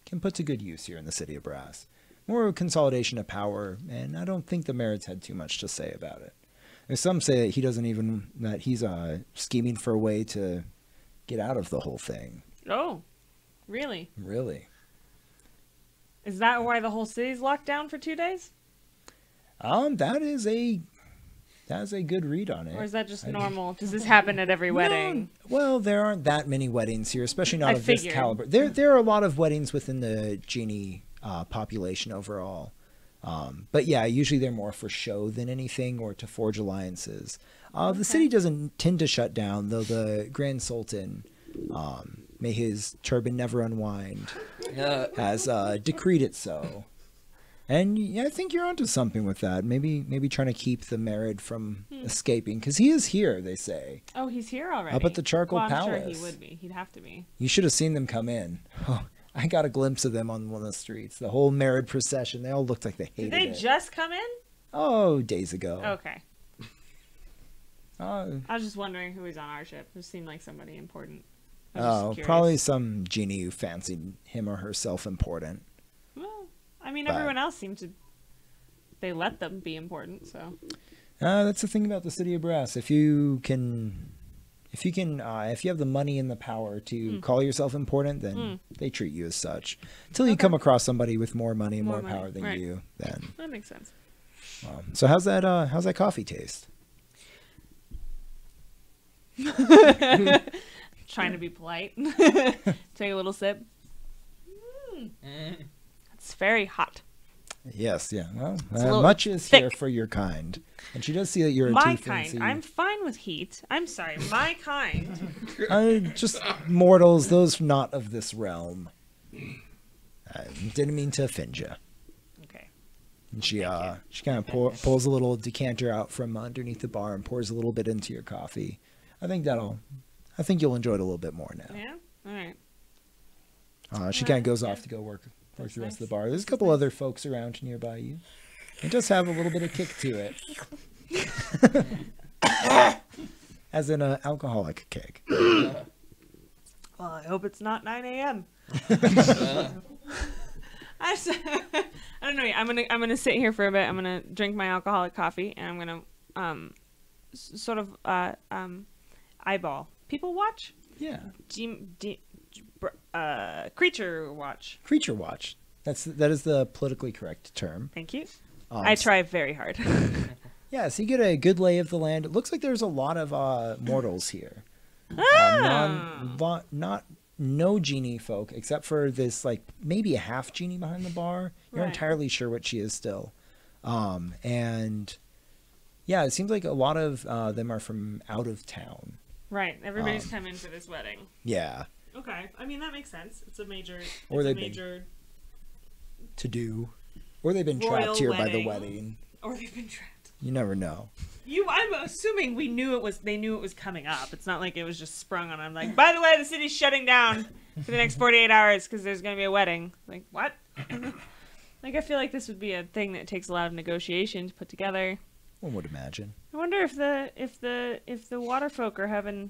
can put to good use here in the city of Brass. More consolidation of power, and I don't think the Marids had too much to say about it. There's some say that he's scheming for a way to get out of the whole thing. Oh, really? Really? Is that why the whole city's locked down for 2 days? That is a good read on it. Or is that just normal? Does this happen at every wedding? Well, there aren't that many weddings here, especially not I of this figured. caliber. There are a lot of weddings within the genie population overall. But yeah, usually they're more for show than anything or to forge alliances. The city doesn't tend to shut down, though the Grand Sultan, may his turban never unwind, has decreed it so. And yeah, I think you're onto something with that. Maybe trying to keep the Marid from escaping, because he is here, they say. Oh, he's here already. Up at the Charcoal I'm Palace. sure he would be. He'd have to be. You should have seen them come in. Oh, I got a glimpse of them on one of the streets. The whole Marid procession. They all looked like they hated Did they it. just come in? Oh, days ago. Okay. Oh, I was just wondering who was on our ship. It seemed like somebody important. I was just curious. Probably some genie who fancied him or herself important. Well, I mean, But- everyone else seemed to. They let them be important, so. That's the thing about the city of Brass. If you have the money and the power to call yourself important, then they treat you as such. Until you come across somebody with more money and More more money, power than right. you, then. That makes sense. So how's that coffee taste? Trying to be polite. Take a little sip. It's very hot. Yes, yeah. Well, a little much is here thick. for your kind, and she does see that you're My too fancy. kind. I'm fine with heat. I'm sorry. My kind. Just mortals, those not of this realm. I didn't mean to offend you. Okay. And she kind of pulls a little decanter out from underneath the bar and pours a little bit into your coffee. I think you'll enjoy it a little bit more now. Yeah? All right. She kind of goes off to go work the rest of the bar. There's a couple other folks around nearby you. It does have a little bit of kick to it. As in an alcoholic kick. Well, I hope it's not 9 a.m. I don't know. I'm gonna sit here for a bit. I'm gonna drink my alcoholic coffee, and I'm gonna sort of eyeball people watch. Yeah. Creature watch. Creature watch. That is the politically correct term. Thank you. I try very hard. Yeah, so you get a good lay of the land. It looks like there's a lot of mortals here. No genie folk, except for this, like, maybe a half genie behind the bar. You're Right. entirely sure what she is still. And yeah, it seems like a lot of them are from out of town. Right. Everybody's come in for this wedding. Yeah. Okay. I mean, that makes sense. It's a major. Or It's a they've been- major. To do. Or they've been Royal trapped here by the wedding. wedding. Or they've been trapped. You never know. I'm assuming they knew it was coming up. It's not like it was just sprung on them. Like, by the way, the city's shutting down for the next 48 hours because there's going to be a wedding. Like, what? Like, I feel like this would be a thing that takes a lot of negotiation to put together. One would imagine. I wonder if the water folk are having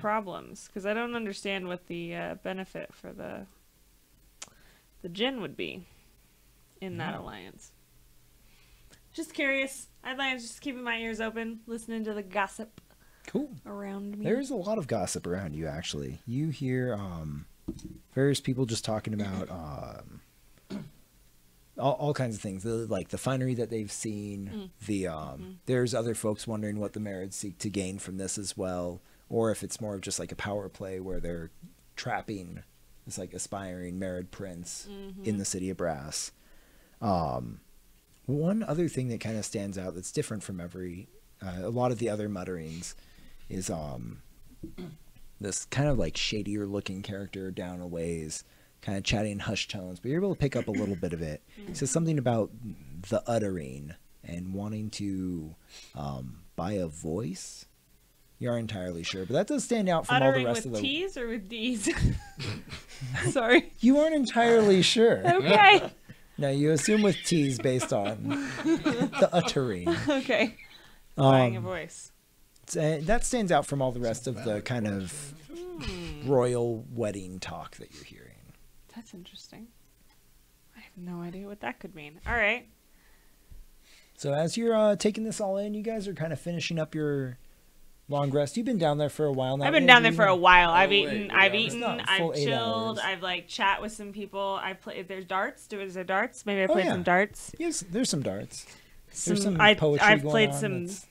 problems, because I don't understand what the benefit for the Jinn would be in that alliance. Just curious. I'd like just keeping my ears open, listening to the gossip Cool. around me. There's a lot of gossip around you, actually. You hear various people just talking about all kinds of things, like the finery that they've seen. There's other folks wondering what the Marids seek to gain from this as well, or if it's more of just like a power play where they're trapping this like aspiring Marid prince in the city of Brass. One other thing that kind of stands out that's different from a lot of the other mutterings is this kind of like shadier looking character down a ways, kind of chatting in hushed tones, but you're able to pick up a little bit of it. He says something about the uttering and wanting to buy a voice. You aren't entirely sure, but that does stand out from Uttering all the rest with of the... T's or with D's? Sorry. You aren't entirely sure. Okay. No, you assume with T's based on the uttering. Okay. Buying a voice. That stands out from all the rest of the kind of royal wedding talk that you're hearing. That's interesting. I have no idea what that could mean. All right. So as you're taking this all in, you guys are kind of finishing up your long rest. You've been down there for a while now. I've been down there for a while. I've wait, eaten. yeah, I've it's eaten. not full I've 8 chilled. hours. I've like chat with some people. I play. There's darts. Is there darts? Maybe I played yeah. some darts. Yes, there's some darts. There's some I've poetry going played on some. that's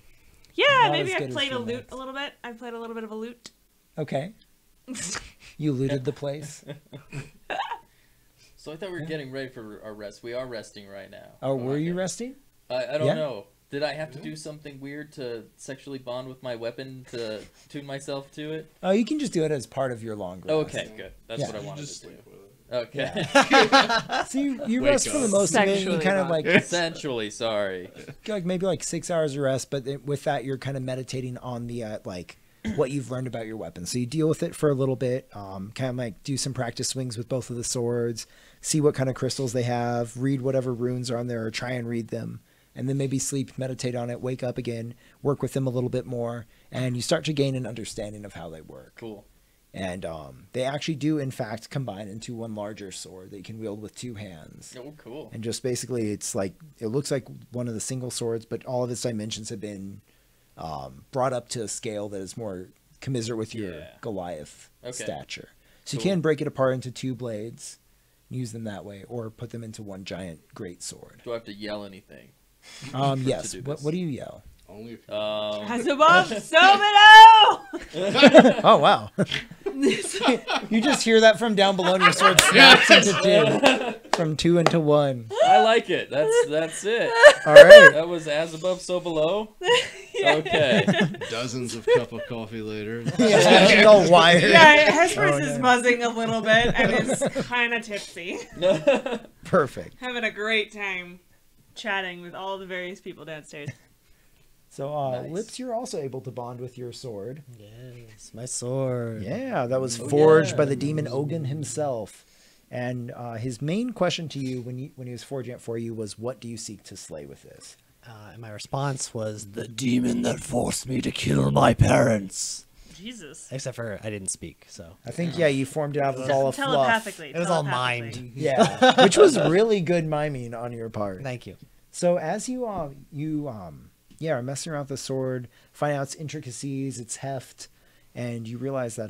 Yeah, not maybe as I good as played a lute romance. a little bit. I played a little bit of a lute. Okay. You looted the place. So I thought we were getting ready for our rest. We are resting right now. Oh, were Okay. you resting? I don't Yeah. know. Did I have to do something weird to sexually bond with my weapon to tune myself to it? Oh, you can just do it as part of your long rest. Okay, good. That's Yeah. what I wanted Just to do. sleep with it. Okay. So you Wake rest for the up. most of it. You Sexually kind of like Essentially, sorry. like maybe like 6 hours of rest, but with that you're kind of meditating on the like what you've learned about your weapon. So you deal with it for a little bit, kind of like do some practice swings with both of the swords, see what kind of crystals they have, read whatever runes are on there, or try and read them, and then maybe sleep, meditate on it, wake up again, work with them a little bit more, and you start to gain an understanding of how they work. Cool. And they actually do in fact combine into one larger sword that you can wield with 2 hands. Oh, cool. And just basically, it's like, it looks like one of the single swords, but all of its dimensions have been brought up to a scale that is more commiserate with your Yeah. Goliath Okay. stature. So Cool. you can break it apart into 2 blades, use them that way, or put them into one giant great sword. Do I have to yell anything? Yes. do What this? do you yell? Only if you As above, so below. Oh, wow. You just hear that from down below, and your sword snaps into 2. From 2 into 1. I like it. That's it. All right. That was as above, so below. Okay. dozens of cup of coffee later. Yeah, it's all wired. Yeah, Hesperus Oh, is no. buzzing a little bit and is kind of tipsy. Perfect. Having a great time chatting with all the various people downstairs. So, Nice. Lips, you're also able to bond with your sword. Yes, my sword. Yeah, that was Oh, forged yeah. by the demon Ogun himself. And his main question to you when he was forging it for you was, what do you seek to slay with this? And my response was the demon that forced me to kill my parents. Jesus. Except for I didn't speak, so I think, yeah, you formed it out of a ball of fluff. Telepathically. it was all telepathically. mimed. Yeah, which was really good miming on your part. Thank you. So as you are messing around with the sword, find out its intricacies, its heft, and you realize that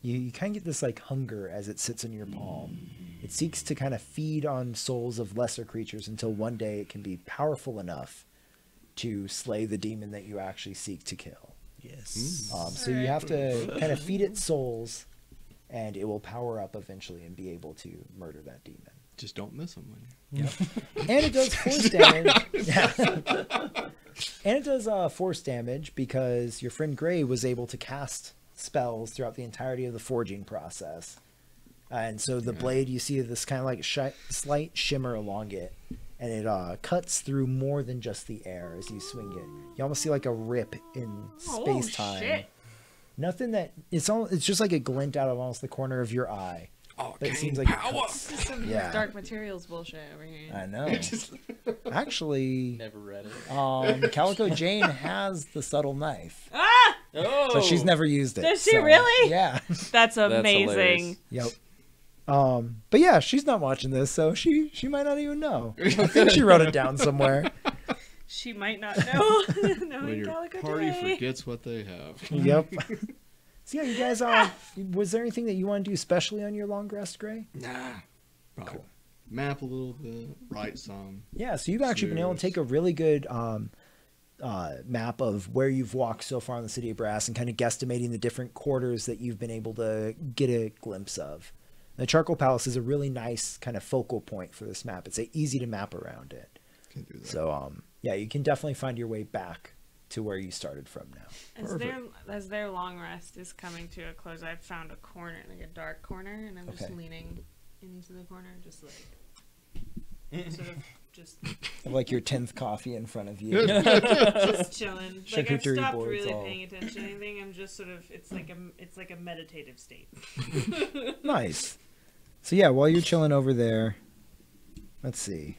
you kind of get this like hunger as it sits in your palm. It seeks to kind of feed on souls of lesser creatures until one day it can be powerful enough to slay the demon that you actually seek to kill. Yes. So you have to kind of feed it souls, and it will power up eventually and be able to murder that demon. Just don't miss them. And it does force damage. Yeah. And it does force damage because your friend Gray was able to cast spells throughout the entirety of the forging process. And so the blade, you see this kind of like slight shimmer along it, and it cuts through more than just the air as you swing it. You almost see like a rip in space-time. shit. Nothing that it's just like a glint out of almost the corner of your eye. That seems like it power. cuts. Some Yeah. dark materials bullshit over here. I know. Actually, Never read it. Calico Jane has the subtle knife, Ah! Oh, but she's never used it. Does she so, really? Yeah. That's amazing. hilarious. Yep. But yeah, she's not watching this, so she might not even know. I think she wrote it down somewhere. She might not know. When Knowing your Calico party Jay. forgets what they have. Yep. So yeah, you guys. Was there anything that you want to do especially on your long rest, Gray? Nah. Probably map a little bit, write some. Yeah. So you've actually been able to take a really good map of where you've walked so far in the city of Brass and kind of guesstimating the different quarters that you've been able to get a glimpse of. The Charcoal Palace is a really nice kind of focal point for this map. It's easy to map around it. Can do that. So yeah, you can definitely find your way back to where you started from now. As their long rest is coming to a close, I've found a corner, like a dark corner, and I'm just Okay. leaning into the corner, just like sort of just Like your 10th coffee in front of you. just chilling. Like I've Charcuterie stopped boards really all- paying attention to anything. I'm just sort of it's like a meditative state. Nice. So yeah, while you're chilling over there, let's see.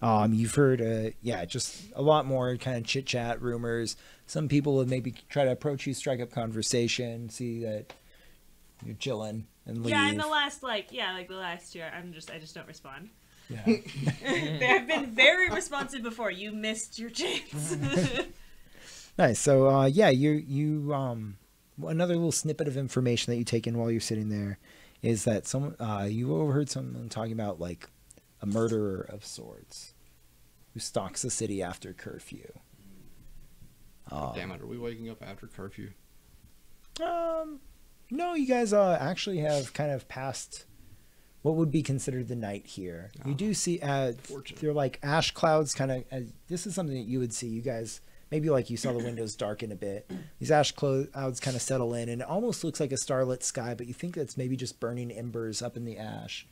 You've heard, just a lot more kind of chit chat, rumors. Some people have maybe try to approach you, strike up conversation, see that you're chilling, and leave. Yeah, in the last the last year, I just don't respond. Yeah. They have been very responsive before. You missed your chance. Nice. So you another little snippet of information that you take in while you're sitting there is that you overheard someone talking about like a murderer of sorts who stalks the city after curfew. Damn it, are we waking up after curfew? No, you guys actually have kind of passed what would be considered the night here. You do see Fortunate. they're like ash clouds kind of this is something that you would see. You guys maybe like you saw the windows darken a bit. These ash clouds kind of settle in and it almost looks like a starlit sky, but you think that's maybe just burning embers up in the ash.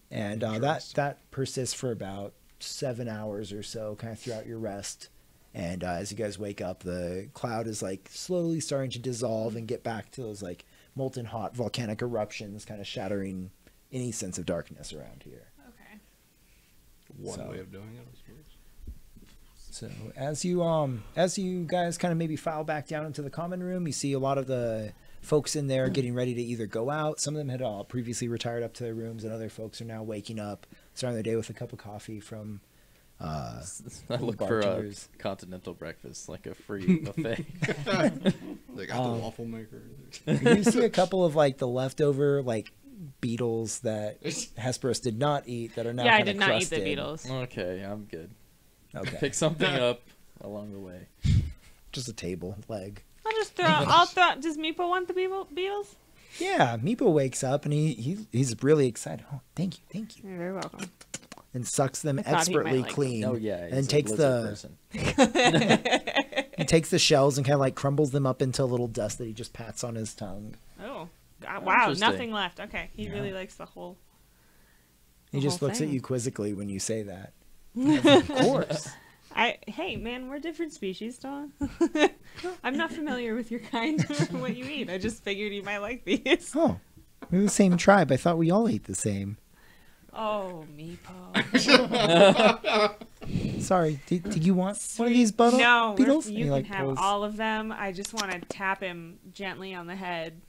And that persists for about 7 hours or so, kind of throughout your rest. And as you guys wake up, the cloud is like slowly starting to dissolve and get back to those like molten hot volcanic eruptions, kind of shattering any sense of darkness around here. Okay. One So- way of doing it, I suppose. So as you guys kind of maybe file back down into the common room, you see a lot of the folks in there getting ready to either go out. Some of them had previously retired up to their rooms, and other folks are now waking up, starting their day with a cup of coffee from I the look for a bartenders. continental breakfast, like a free buffet. They got the waffle maker. You see a couple of like the leftover like beetles that Hesperus did not eat that are now Yeah, I kind did of not eat crusted. the beetles. Okay, I'm good. Okay, Pick something up along the way. just a table leg. I'll throw. Does Meepo want the beetles? Yeah, Meepo wakes up and he's really excited. Oh, thank you, You're very welcome. and sucks them I thought he might expertly like them. clean. Oh yeah, and he's a takes lizard the person. he takes the shells and kind of like crumbles them up into a little dust that he just pats on his tongue. Oh, God, wow! Interesting. Nothing left. Okay, he really likes the whole. He The just whole looks at thing. you quizzically when you say that. Of course. Hey man, we're different species, Dawn. I'm not familiar with your kind or what you eat. I just figured you might like these. Oh, we're the same tribe. I thought we all ate the same. Oh, Meepo. Sorry, did you want one of these No, beetles? And you he, can like, have pulls- all of them. I just want to tap him gently on the head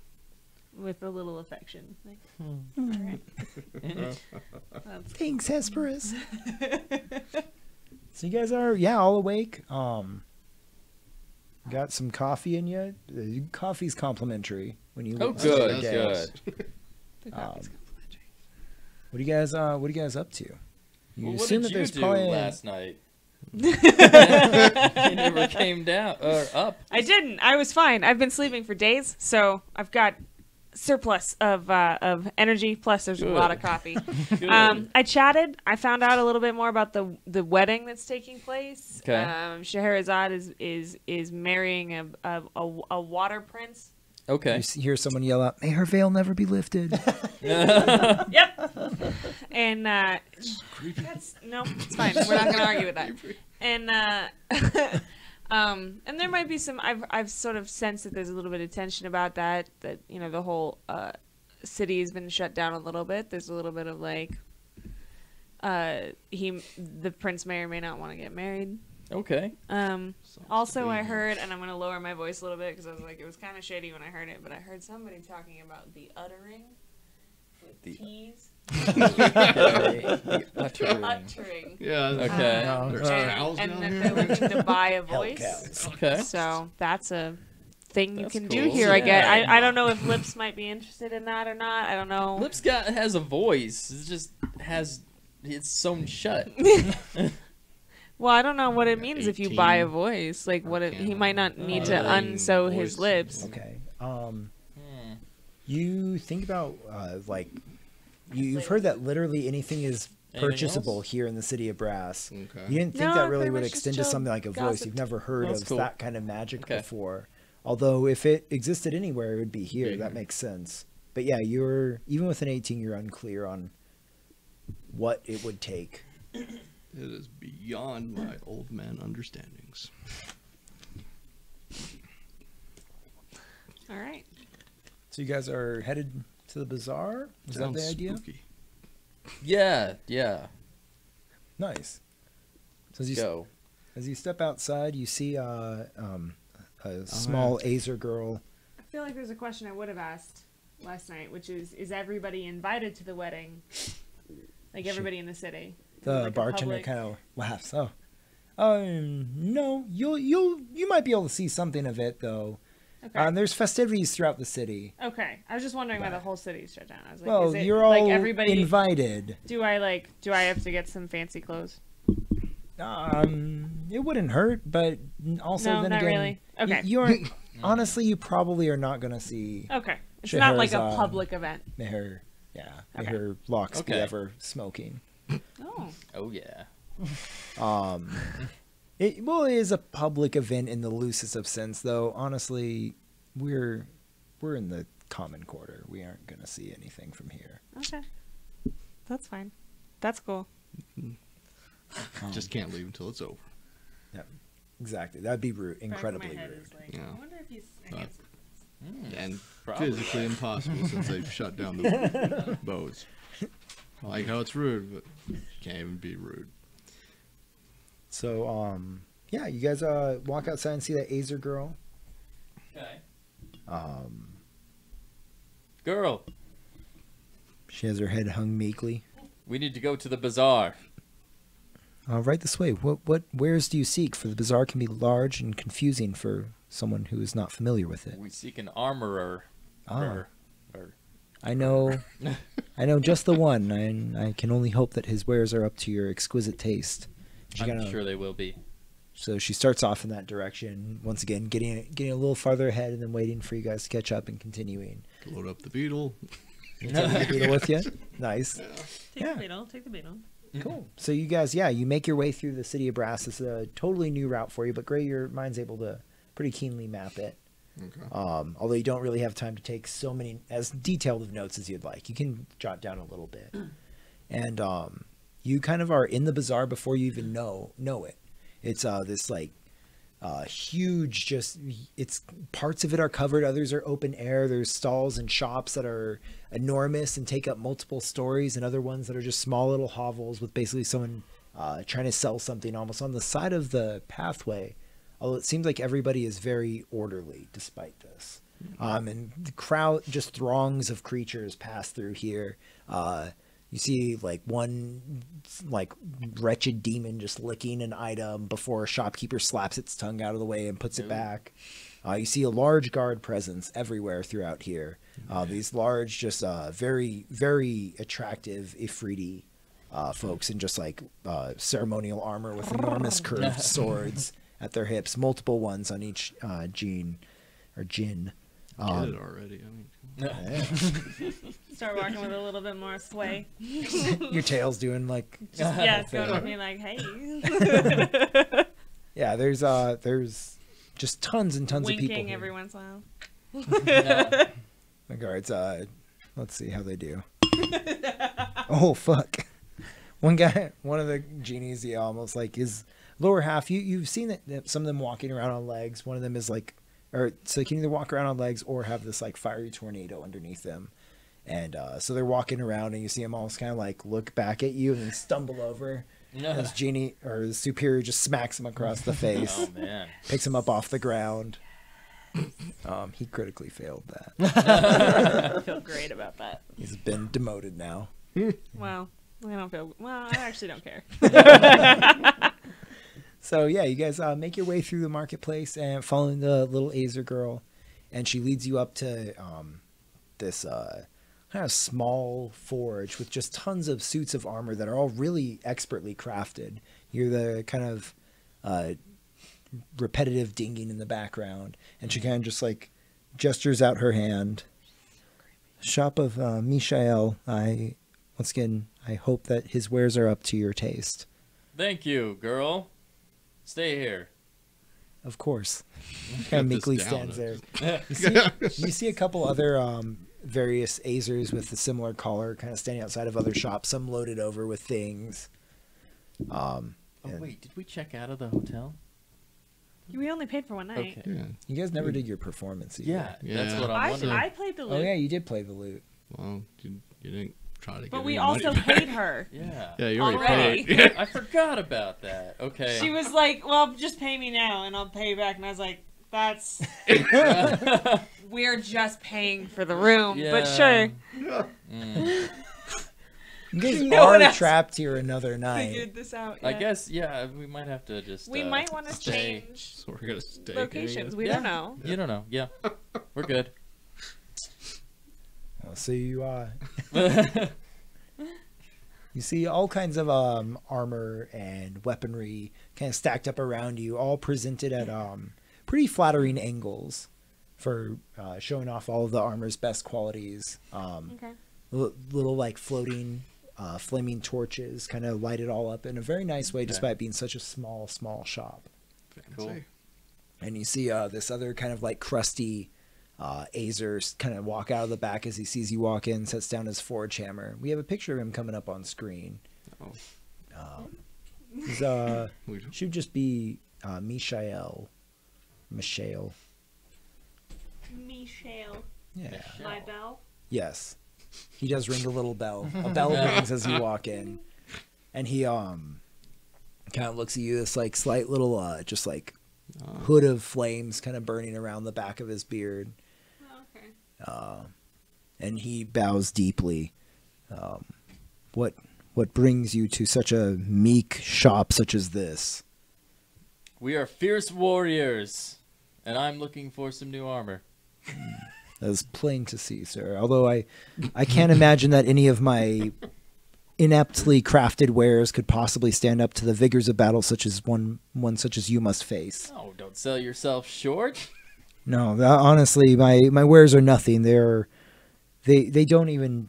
with a little affection. Like, all right. That's Thanks, Hesperus. So you guys are all awake. Got some coffee in you. The coffee's complimentary when you. Oh, look at good, the good. day. the coffee's What are you guys? What are you guys up to? You Well, what assume did that you there's do probably last night? You never came down or up. I didn't. I was fine. I've been sleeping for days, so I've got surplus of energy. Plus, there's a lot of Good. coffee. Good. I chatted. I found out a little bit more about the wedding that's taking place. Okay. Scheherazade is marrying a water prince. Okay. you hear someone yell out, "May her veil never be lifted." Yep. And that's it's fine. We're not gonna argue with that. And there might be some. I've sort of sensed that there's a little bit of tension about that. That the whole city has been shut down a little bit. There's a little bit of like, the prince may or may not want to get married. Okay. Also, I heard, and I'm going to lower my voice a little bit because I was like, it was kind of shady when I heard it, but I heard somebody talking about the uttering with T's. The uttering. Uttering. Yeah. Okay. There's cows And down that here. they're looking to buy a Hell voice. cows. Okay. So that's a thing you That's can cool. do here, I guess. Yeah. I don't know if Lips might be interested in that or not. I don't know. Lips has a voice. It just has it's sewn shut. Well, I don't know what it Yeah, means if you 18. buy a voice. Like, what it, he might not need to unsew his voice. lips. Okay. You think about like you've heard that literally anything is Anything purchasable else? here in the city of Brass. Okay. You didn't think No, that really pretty would much just extend to chilled, something like a voice. gossiped. You've never heard That's of cool. that kind of magic Okay. before. Although if it existed anywhere, it would be here. That makes sense. But yeah, you're even with an 18, you're unclear on what it would take. It is beyond my old man understandings. All right. So you guys are headed to the bazaar? Is that Sounds the idea? spooky. Yeah. Nice. So Let's go. as you step outside, you see a small Azer girl. I feel like there's a question I would have asked last night, which is everybody invited to the wedding? Like everybody in the city? The Like a bartender public- kind of laughs. Oh, no, you might be able to see something of it though. Okay. There's festivities throughout the city. Okay. I was just wondering why the whole city's shut down. I was like, Well, is it you're all like everybody invited. do I have to get some fancy clothes? It wouldn't hurt, but also No, then not again, really. Okay. you aren't. Honestly, you probably are not gonna see Okay. It's not like a Scheherazade. public event. Meher. Yeah, Okay. Meher Locks be Okay. ever smoking. Oh. Oh yeah. It is a public event in the loosest of sense, though. Honestly, we're in the common quarter. We aren't gonna see anything from here. Okay. That's fine. That's cool. Just can't leave until it's over. Yeah, exactly. That'd be rude. Incredibly Back of my head rude. is like, Yeah. I wonder if he's. But- Mm, And probably. physically impossible since they've shut down the boats. I like how it's rude, but can't even be rude. So, yeah, you guys walk outside and see that Azer girl. Okay. Um, Girl, she has her head hung meekly. we need to go to the bazaar. Right this way. What wares do you seek? For the bazaar can be large and confusing for someone who is not familiar with it. We seek an armorer. Ah. Or- I know just the one, and I can only hope that his wares are up to your exquisite taste. She I'm kinda- sure they will be. So she starts off in that direction, once again getting a little farther ahead, and then waiting for you guys to catch up and continuing. Load up the beetle. Take the beetle with you. Nice. Take Yeah. the beetle. Take the beetle. Cool. So you guys, you make your way through the city of Brass. It's a totally new route for you, but Gray, your mind's able to pretty keenly map it. Okay. Although you don't really have time to take so many as detailed of notes as you'd like. You can jot down a little bit. And you kind of are in the bazaar before you even know it. It's this like huge, just it's parts of it are covered, others are open air. There's stalls and shops that are enormous and take up multiple stories, and other ones that are just small little hovels with basically someone trying to sell something almost on the side of the pathway. Although it seems like everybody is very orderly despite this. And the crowd, just throngs of creatures pass through here. You see like one like wretched demon just licking an item before a shopkeeper slaps its tongue out of the way and puts it back. You see a large guard presence everywhere throughout here. These large, just very, very attractive Ifriti folks in just like ceremonial armor with enormous curved swords at their hips, multiple ones on each jin. Get it already. I mean, Start walking with a little bit more sway. Your tail's doing like Yeah, it's going with me like, hey. yeah. There's just tons and tons of people. Winking here. every once in a while. The guards, let's see how they do. Oh fuck! One of the genies, almost like his lower half. You've seen that some of them walking around on legs. One of them is like, so they can either walk around on legs or have this like fiery tornado underneath them. And so they're walking around, and you see them almost kind of like look back at you and then stumble over. As Genie or the superior just smacks him across the face. Oh man! Picks him up off the ground. He critically failed that. I feel great about that. He's been demoted now. Well, I don't feel. Well, I actually don't care. So yeah, you guys make your way through the marketplace and following the little Azer girl, and she leads you up to this kind of small forge with just tons of suits of armor that are all really expertly crafted. You're the kind of repetitive dinging in the background, and she kind of just like gestures out her hand. Shop of Mishael. Once again, I hope that his wares are up to your taste. Thank you, girl. Stay here. Of course. Kind of meekly stands there. You see a couple other various Azers with a similar collar kind of standing outside of other shops, some loaded over with things. Oh wait, did we check out of the hotel? We only paid for one night. Okay. Yeah. You guys never did your performance either. Yeah, that's what I'm I wondering. played the Oh loot, yeah, you did play the loot. Well, you didn't try to get but any we money also back. paid her. Yeah. Yeah, you already Already. paid. I forgot about that. Okay. She was like, "Well, just pay me now, and I'll pay you back." And I was like, "That's we're just paying for the room, but sure." Mm. You guys No one are else trapped here another night. Figured this out. I Yeah. guess, yeah, we might have to just. We might want to stay. change So we're gonna stay. locations. We Yeah. don't know. You don't know. Yeah. We're good. Well, so you see all kinds of armor and weaponry kind of stacked up around you, all presented at pretty flattering angles for showing off all of the armor's best qualities. Okay. Little like floating flaming torches kind of light it all up in a very nice way, despite it being such a small shop. Cool. And you see this other kind of like crusty Azer kind of walk out of the back as he sees you walk in, sets down his forge hammer. We have a picture of him coming up on screen. Oh. He's We don't- should just be Mishael. Michelle, Yeah. my bell. Yes. He does ring the little bell. A bell rings as you walk in. And he kind of looks at you, this like slight little just like hood of flames kind of burning around the back of his beard. Oh, okay. And he bows deeply. What brings you to such a meek shop such as this? We are fierce warriors, and I'm looking for some new armor. That is plain to see, sir. Although I can't imagine that any of my ineptly crafted wares could possibly stand up to the vigors of battle such as one such as you must face. Oh, don't sell yourself short. No, honestly, my wares are nothing. They don't even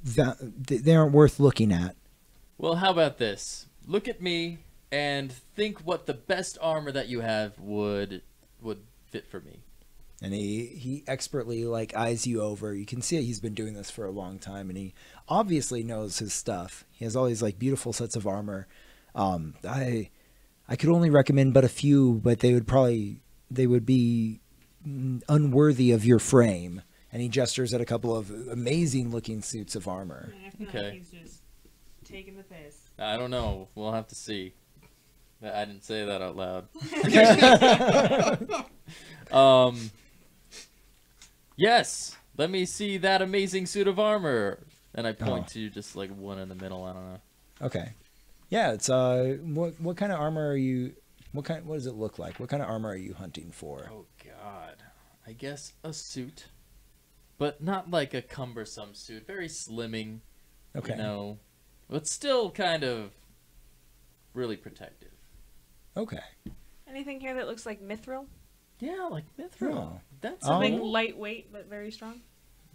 they aren't worth looking at. Well, how about this? Look at me and think what the best armor that you have would fit for me. And he expertly like eyes you over. You can see he's been doing this for a long time, and he obviously knows his stuff. He has all these like beautiful sets of armor. I could only recommend but a few, but they would be unworthy of your frame. And he gestures at a couple of amazing looking suits of armor. I feel Okay. like he's just taking the piss. I don't know. We'll have to see. I didn't say that out loud. Yes. Let me see that amazing suit of armor. And I point to just like one in the middle. I don't know. Okay. Yeah, it's what kind of armor are you? What does it look like? What kind of armor are you hunting for? Oh God. I guess a suit, but not like a cumbersome suit. Very slimming. Okay. You know, but still kind of really protective. Okay. Anything here that looks like mithril? Yeah, like mithril. Oh. That's Something cool. lightweight but very strong.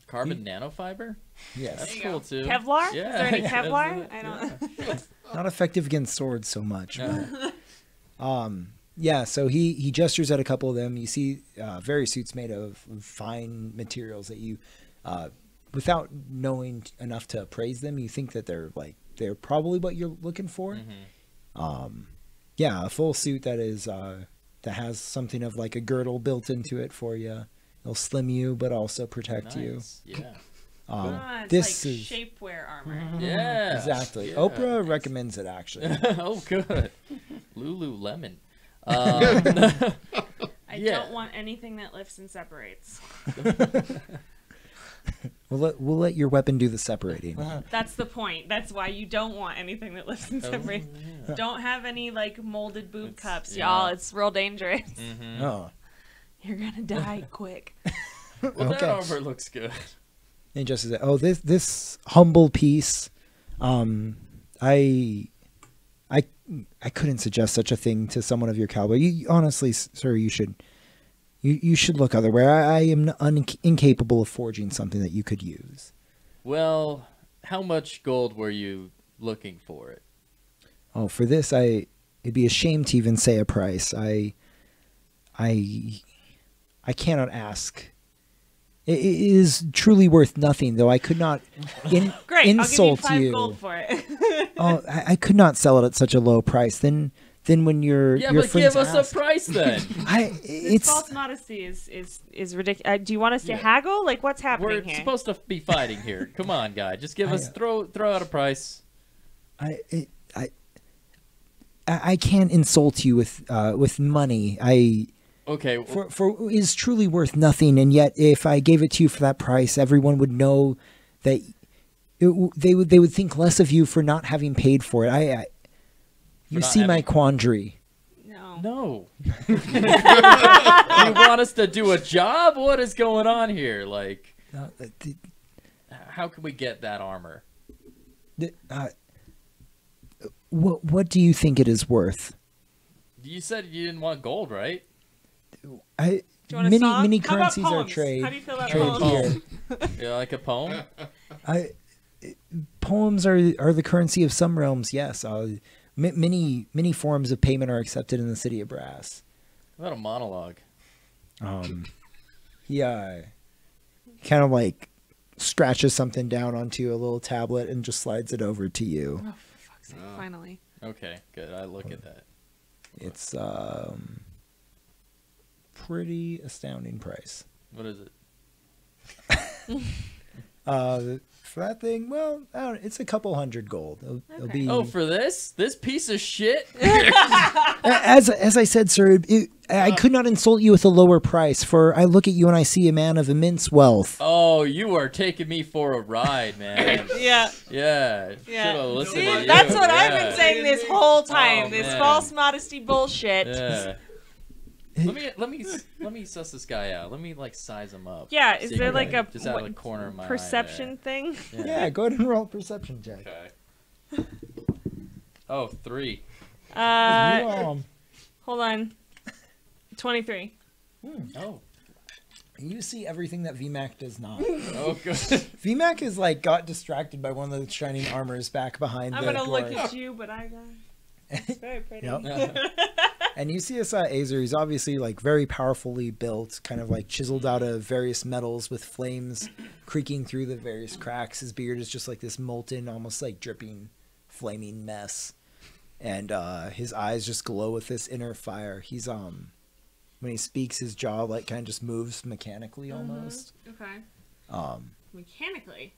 Carbon nanofiber. Yes. That's There you cool go. too. Kevlar? Yeah. Is there any yeah, Kevlar? that's I it. don't. Yeah. Not effective against swords so much. No. But, yeah, so he gestures at a couple of them. You see various suits made of fine materials that you, without knowing enough to appraise them, you think that they're probably what you're looking for. Mhm. Yeah, a full suit that is that has something of like a girdle built into it for you. It'll slim you, but also protect you. Nice. Yeah. It's this like is shapewear armor. Yeah. exactly. Yeah. Oprah recommends it actually. Oh, good. Lululemon. I Yeah. don't want anything that lifts and separates. We'll let your weapon do the separating. That's the point. That's why you don't want anything that lifts and separates. yeah. Don't have any like molded boob It's- cups, yeah. y'all. It's real dangerous. Mhm. Oh, You're gonna die quick. Well, that okay. armor looks good. And just as this humble piece, I couldn't suggest such a thing to someone of your caliber. You honestly, sir, you should look otherwhere. I am incapable of forging something that you could use. Well, how much gold were you looking for it? Oh, for this, it'd be a shame to even say a price. I cannot ask. It is truly worth nothing, though I could not Great. insult I'll give you 5 you. gold for it. Oh, I could not sell it at such a low price. Then when your Yeah, your but friends give us ask, a price then. This it's false modesty is ridiculous. Do you want us to Yeah. haggle? Like, what's happening We're here? supposed to be fighting here. Come on, guy. Just give us throw out a price. I can't insult you with money. Okay. For is truly worth nothing, and yet if I gave it to you for that price, everyone would know that they would think less of you for not having paid for it. You not see my having- quandary. No. No. You want us to do a job? What is going on here? Like, how can we get that armor? What do you think it is worth? You said you didn't want gold, right? Do you want a Many song? many How about currencies are poems? trade. How do you feel about trade poems? here. You like a poem? Poems are the currency of some realms. Yes, many forms of payment are accepted in the city of Brass. How about a monologue? Yeah, kind of like scratches something down onto a little tablet and just slides it over to you. Oh, for fuck's sake! Finally. Okay, good. I look at that. It's pretty astounding price. What is it? For that thing, well, I don't know, it's a couple hundred gold. It'll Okay. be Oh, for this piece of shit? as I said, sir. I could not insult you with a lower price. For I look at you and I see a man of immense wealth. Oh, you are taking me for a ride, man. Yeah. Yeah. Yeah. Should've listened See, to you. that's what I've Yeah. been saying this whole time. Oh, this man. false modesty bullshit. Yeah. Let me suss this guy out. Let me like size him up. Yeah, is there like a just out of the corner of my eye perception thing? there. Yeah, go ahead and roll a perception check. Okay. Oh, 3. Hold on. 23. Oh. You see everything that VMAC does not. Oh, good. VMAC is like got distracted by one of the shining armors back behind I'm the gonna door. look at you, but I got. It's very pretty. Yep. And you see this Azer. He's obviously like very powerfully built, kind of like chiseled out of various metals with flames creaking through the various cracks. His beard is just like this molten, almost like dripping, flaming mess. And his eyes just glow with this inner fire. He's when he speaks, his jaw like kind of just moves mechanically almost. Okay. Mechanically.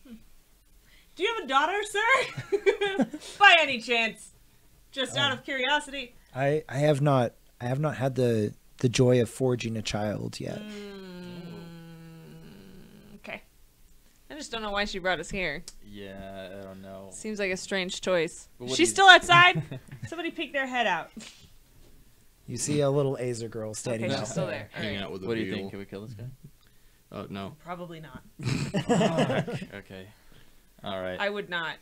Do you have a daughter, sir? By any chance? Just out of curiosity. I have not had the joy of forging a child yet. Okay. I just don't know why she brought us here. Yeah, I don't know. Seems like a strange choice. But Is what she do you- still outside? Somebody peek their head out. You see a little Azer girl standing Okay, out she's still there. there. Hanging Alright. out with a What do you beetle. think? Can we kill this guy? Oh, no. Probably not. Okay. All right. I would not.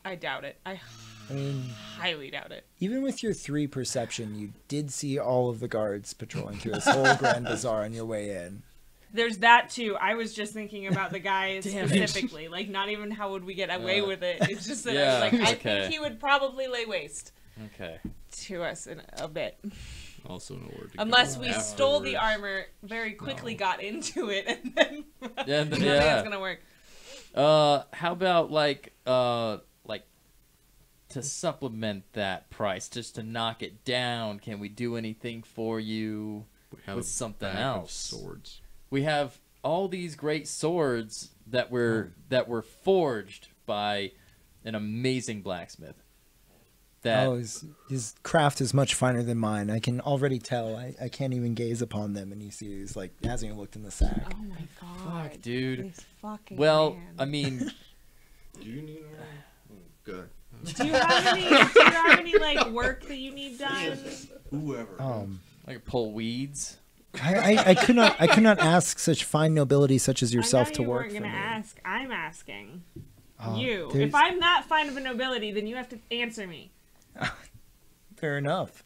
I doubt it. I I mean, highly doubt it. even with your 3 perception, you did see all of the guards patrolling through this whole grand bazaar on your way in. There's that too. I was just thinking about the guys Damn it. specifically. Like, not even how would we get away with it. It's just that Yeah, I was like, I okay. think he would probably lay waste Okay. to us in a bit. Also in order to Unless go we stole the afterwards. armor, very quickly No. got into it, and then Yeah, nothing yeah. is gonna work. How about like to supplement that price, just to knock it down? Can we do anything for you We have with a something bag of else? swords. We have all these great swords that were forged by an amazing blacksmith. That Oh, his craft is much finer than mine. I can already tell. I can't even gaze upon them, and you see he's like hasn't even looked in the sack. Oh my god. fuck, dude. This fucking Well, man. I mean, Do you need armor? Oh, good. Do you have any like work that you need done? Whoever. I could pull weeds. I could not ask such fine nobility such as yourself I know to you work weren't for gonna me. ask. I'm asking Uh, you. there's- If I'm not fine of a nobility, then you have to answer me. Fair enough.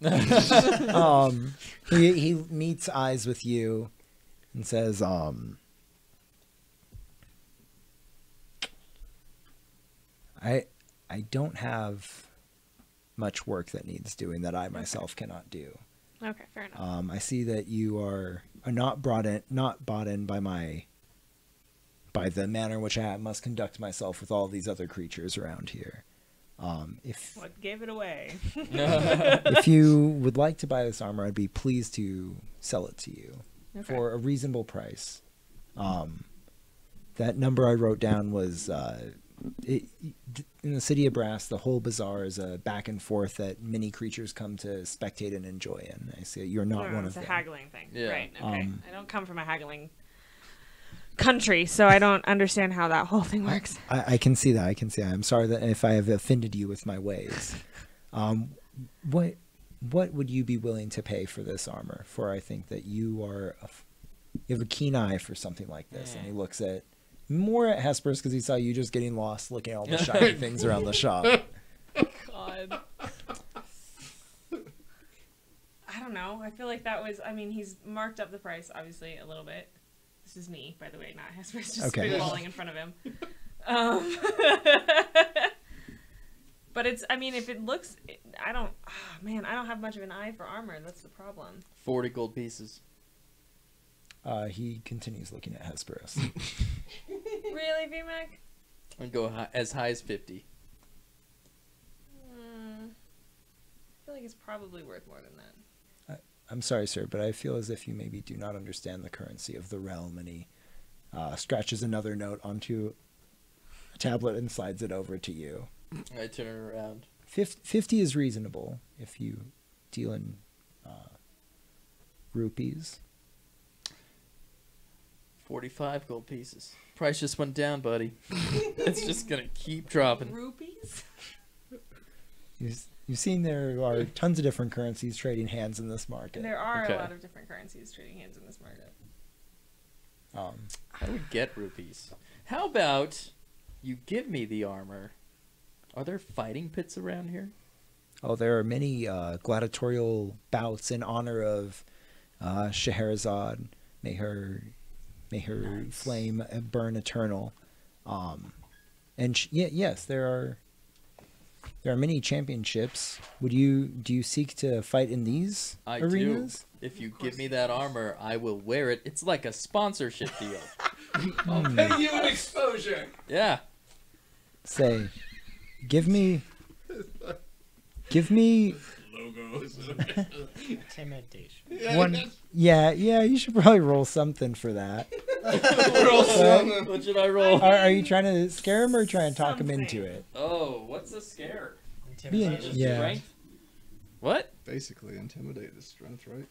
He meets eyes with you and says, I don't have much work that needs doing that I myself cannot do. Okay, fair enough. I see that you are not bought in by the manner in which I must conduct myself with all these other creatures around here. If What gave it away? if you would like to buy this armor, I'd be pleased to sell it to you Okay. for a reasonable price. That number I wrote down was in the city of Brass. The whole bazaar is a back and forth that many creatures come to spectate and enjoy in. I see you're not one of it's a them. haggling thing. Yeah. Right. Okay. Um, I don't come from a haggling country, so I don't understand how that whole thing works. I can see that. I can see that. I'm sorry that if I have offended you with my ways. What would you be willing to pay for this armor? For I think that you have a keen eye for something like this. And he looks more at Hesperus because he saw you just getting lost looking at all the shiny things around the shop. God. I don't know. I feel like that was. I mean, he's marked up the price obviously a little bit. This is me, by the way, not Hesperus, just Okay. spitballing in front of him. But it's. I mean, if it looks, I don't. Oh, man, I don't have much of an eye for armor. That's the problem. 40 gold pieces. He continues looking at Hesperus. Really, VMAC? I'd go as high as 50. I feel like it's probably worth more than that. I'm sorry, sir, but I feel as if you maybe do not understand the currency of the realm. And he scratches another note onto a tablet and slides it over to you. I turn it around. 50 is reasonable if you deal in rupees. 45 gold pieces. Price just went down, buddy. It's just gonna keep dropping. Rupees? You've seen there are tons of different currencies trading hands in this market. There are Okay. a lot of different currencies trading hands in this market. How do we get rupees? How about you give me the armor? Are there fighting pits around here? Oh, there are many gladiatorial bouts in honor of Scheherazade. May her flame burn eternal. Yes, there are many championships. Do you seek to fight in these I arenas? do. If you give me that armor, I will wear it. It's like a sponsorship deal. I'll pay you an exposure. Yeah. Say, give me Logos. Intimidation. one. Yeah, you should probably roll something for that. What should I roll? Are you trying to scare him or trying to talk him into Something. it? Oh, what's a scare? Intimidation. Yeah. Strength? What? Basically, intimidate is strength, right?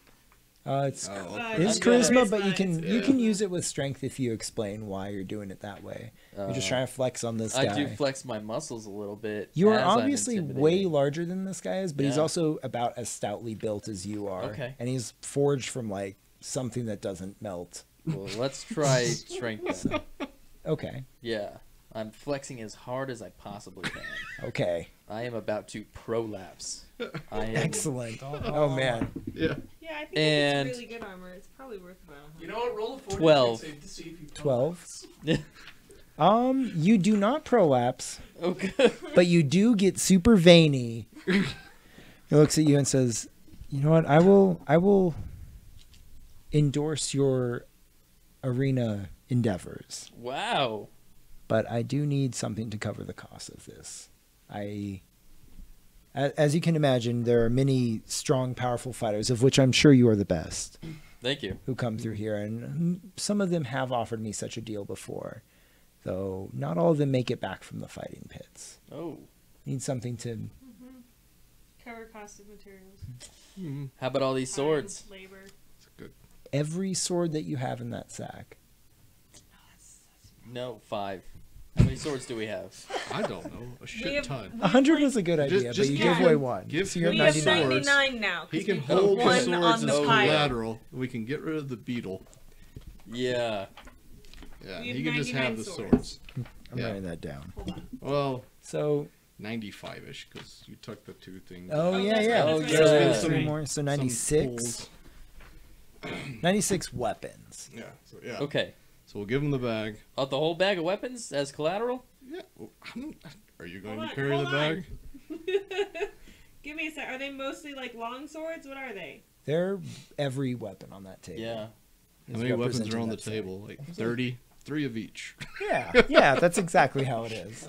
It's Oh, it's I'm good. charisma, but you Charisma, can use it with strength if you explain why you're doing it that way. You're just trying to flex on this guy. I do flex my muscles a little bit. You are as I'm obviously way intimidating. larger than this guy is, but he's Yeah. also about as stoutly built as you are. Okay. And he's forged from like something that doesn't melt. Well, let's try strength then. Okay. Yeah. I'm flexing as hard as I possibly can. Okay. I am about to prolapse. I am Excellent. Oh man. Yeah. Yeah, I think And- if it's really good armor, it's probably worth about 100. You know what? Roll a 40 12. save to see if you 12. prolapse. You do not prolapse, Okay. but you do get super veiny. He looks at you and says, "You know what? I will endorse your arena endeavors, Wow. but I do need something to cover the cost of this. As you can imagine, there are many strong, powerful fighters, of which I'm sure you are the best. Thank you. who come through here, and some of them have offered me such a deal before, though not all of them make it back from the fighting pits. Oh. Need something to... Cover cost of materials. How about all these swords? Time, labor. Every sword that you have in that sack. No, 5. How many swords do we have? I don't know. A shit ton. 100 was a good idea, Just but you give give away him- one. give So you're him at We the have 99. swords. 99 now. He 'cause can we put hold the one swords on as the pile. collateral. We can get rid of the beetle. Yeah. Yeah, We have he can just 99 have the swords. swords. I'm Yeah. writing that down. Well, So, 95-ish, because you took the 2 things. oh, Oh, yeah, that's yeah. right, Oh, that's yeah. right. There's Some- 3 more, so some 96. 96 weapons. Yeah, so yeah. Okay. So we'll give him the bag. The whole bag of weapons as collateral? Yeah. Well, are you going Hold to on, carry the hold on. bag? Give me a sec. Are they mostly like long swords? What are they? They're every weapon on that table. Yeah. is How many weapons represented are on in the that sack. table? Like 30? 3 of each. Yeah, that's exactly how it is.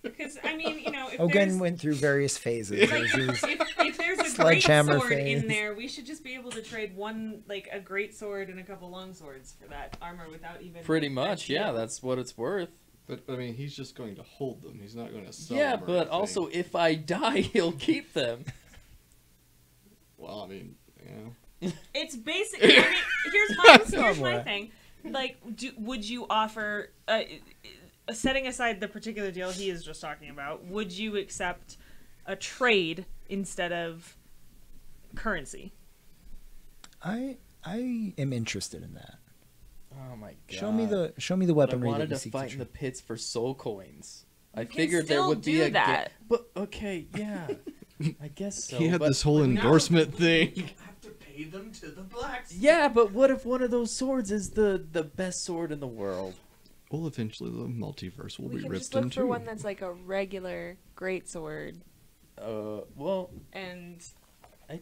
Because I mean, you know, if Ogun there's went through various phases. like, There's if there's a great Sledgehammer sword phase. in there, we should just be able to trade one like a great sword and a couple long swords for that armor without even. Pretty like, much, that yeah. deal. That's what it's worth. But, I mean, he's just going to hold them. He's not going to sell Yeah, them. or but anything. also if I die, he'll keep them. Well, I mean, It's basically. I mean, here's my Somewhere. thing. Like, would you offer? Setting aside the particular deal he is just talking about, would you accept a trade instead of currency? I am interested in that. Oh my god. Show me the But I weaponry that wanted you to seek fight to in the trade. pits for soul coins. I can figured there still would be do a that. But okay, yeah. I guess so. he had but- this whole endorsement thing. You have to pay them to the blacksmith. Yeah, but what if one of those swords is the best sword in the world? Well, eventually the multiverse will We be can ripped just look in for two. one that's like a regular great sword, Well, and I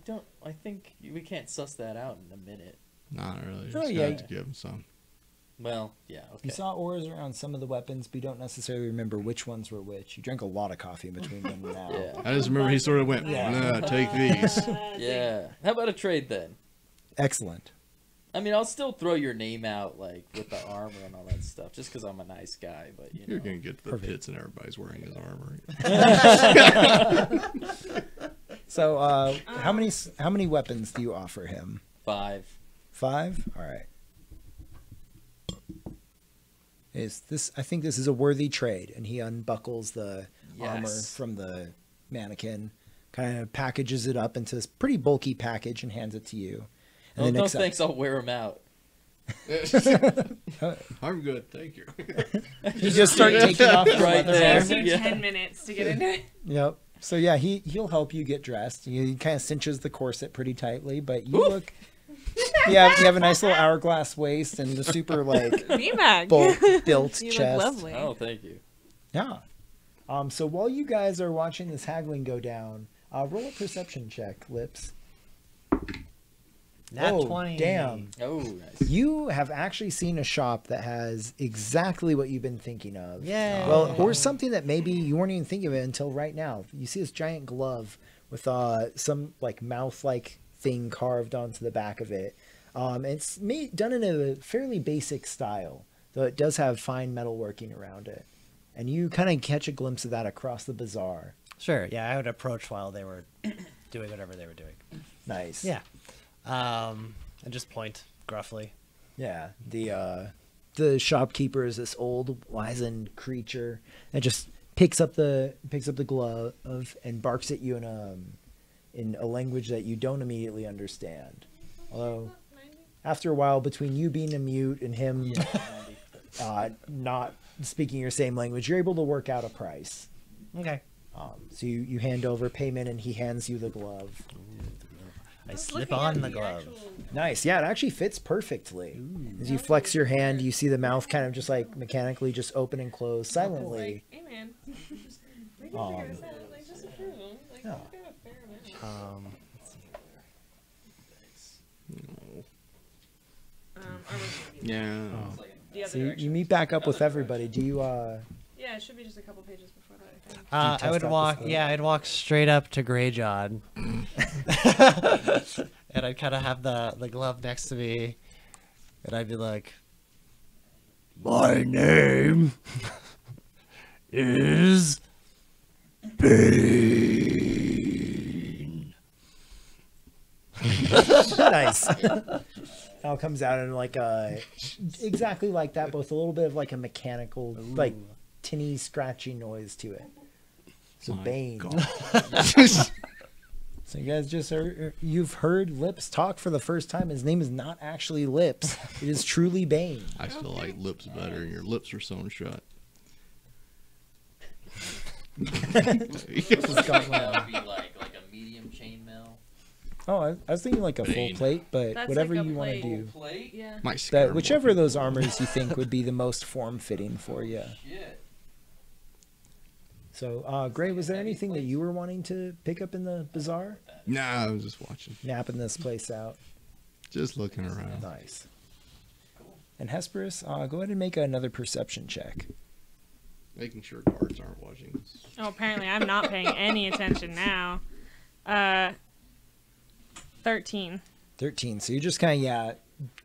think we can't suss that out in a minute. Not really. Oh, Just yeah. have to give him some. Well, yeah, okay. You saw ores around some of the weapons, but you don't necessarily remember which ones were which. You drank a lot of coffee in between them now. Yeah. I just remember he sort of went, nah, take these. Yeah. How about a trade then? Excellent. I mean, I'll still throw your name out, like, with the armor and all that stuff, just because I'm a nice guy, but, you know. You're going to get to the Perfect. pits and everybody's wearing his armor. So, how many weapons do you offer him? 5. 5? All right. I think this is a worthy trade, and he unbuckles the armor Yes. from the mannequin, kind of packages it up into this pretty bulky package, and hands it to you. And Oh, then no accept- thanks, I'll wear them out. I'm good, thank you. You just start taking off the Right leather there. armor. takes you Yeah. 10 minutes to get into it. Yep. So yeah, he'll help you get dressed. He kind of cinches the corset pretty tightly, but you Oof. look. Yeah, you have a nice little hourglass waist and the super like VMAG. built You chest. look lovely. Oh, thank you. Yeah. So while you guys are watching this haggling go down, roll a perception check, Lips. Nat Oh, 20. damn. Oh, nice. You have actually seen a shop that has exactly what you've been thinking of. Yay. Well, or something that maybe you weren't even thinking of it until right now. You see this giant glove with some like mouth-like thing carved onto the back of it. It's done in a fairly basic style, though it does have fine metalworking around it. And you kind of catch a glimpse of that across the bazaar. Sure, yeah, I would approach while they were doing whatever they were doing. Nice. Yeah. And just point gruffly. Yeah, the shopkeeper is this old wizened creature that just picks up the glove and barks at you in a language that you don't immediately understand. Although after a while, between you being a mute and him not speaking your same language, you're able to work out a price. Okay. So you hand over payment and he hands you the glove. I slip on the glove. Nice. Yeah, it actually fits perfectly. As you flex your hand, you see the mouth kind of just like mechanically just open and close silently. Like, hey man, we can figure this out. Like, just approve them. Like, Yeah. we've got a fair amount. Or was it Yeah. the other So you direction? meet back up with everybody. Do you Yeah, it should be just a couple pages before that, I think. I would test out walk. the Yeah, I'd walk straight up to Greyjohn, and I'd kind of have the glove next to me, and I'd be like, "My name is Bane." Nice. Now it comes out in like exactly like that, but with a little bit of like a mechanical, like tinny, scratchy noise to it. So My Bane. God. So you guys you've heard Lips talk for the first time. His name is not actually Lips. It is truly Bane. I still like lips better. Your lips are sewn shut. This is gone well. That would be like a medium chainmail. Oh, I was thinking like a full Bane. plate, but That's whatever like a you want to plate. do. Plate? Yeah. Might scare That more whichever of people. those armors you think would be the most form-fitting for you. Shit. So, Gray, was there anything that you were wanting to pick up in the bazaar? Nah, I was just watching. Napping this place out. Just looking around. Nice. And Hesperus, go ahead and make another perception check. Making sure guards aren't watching us. Oh, apparently I'm not paying any attention now. 13. 13. So you're just kind of,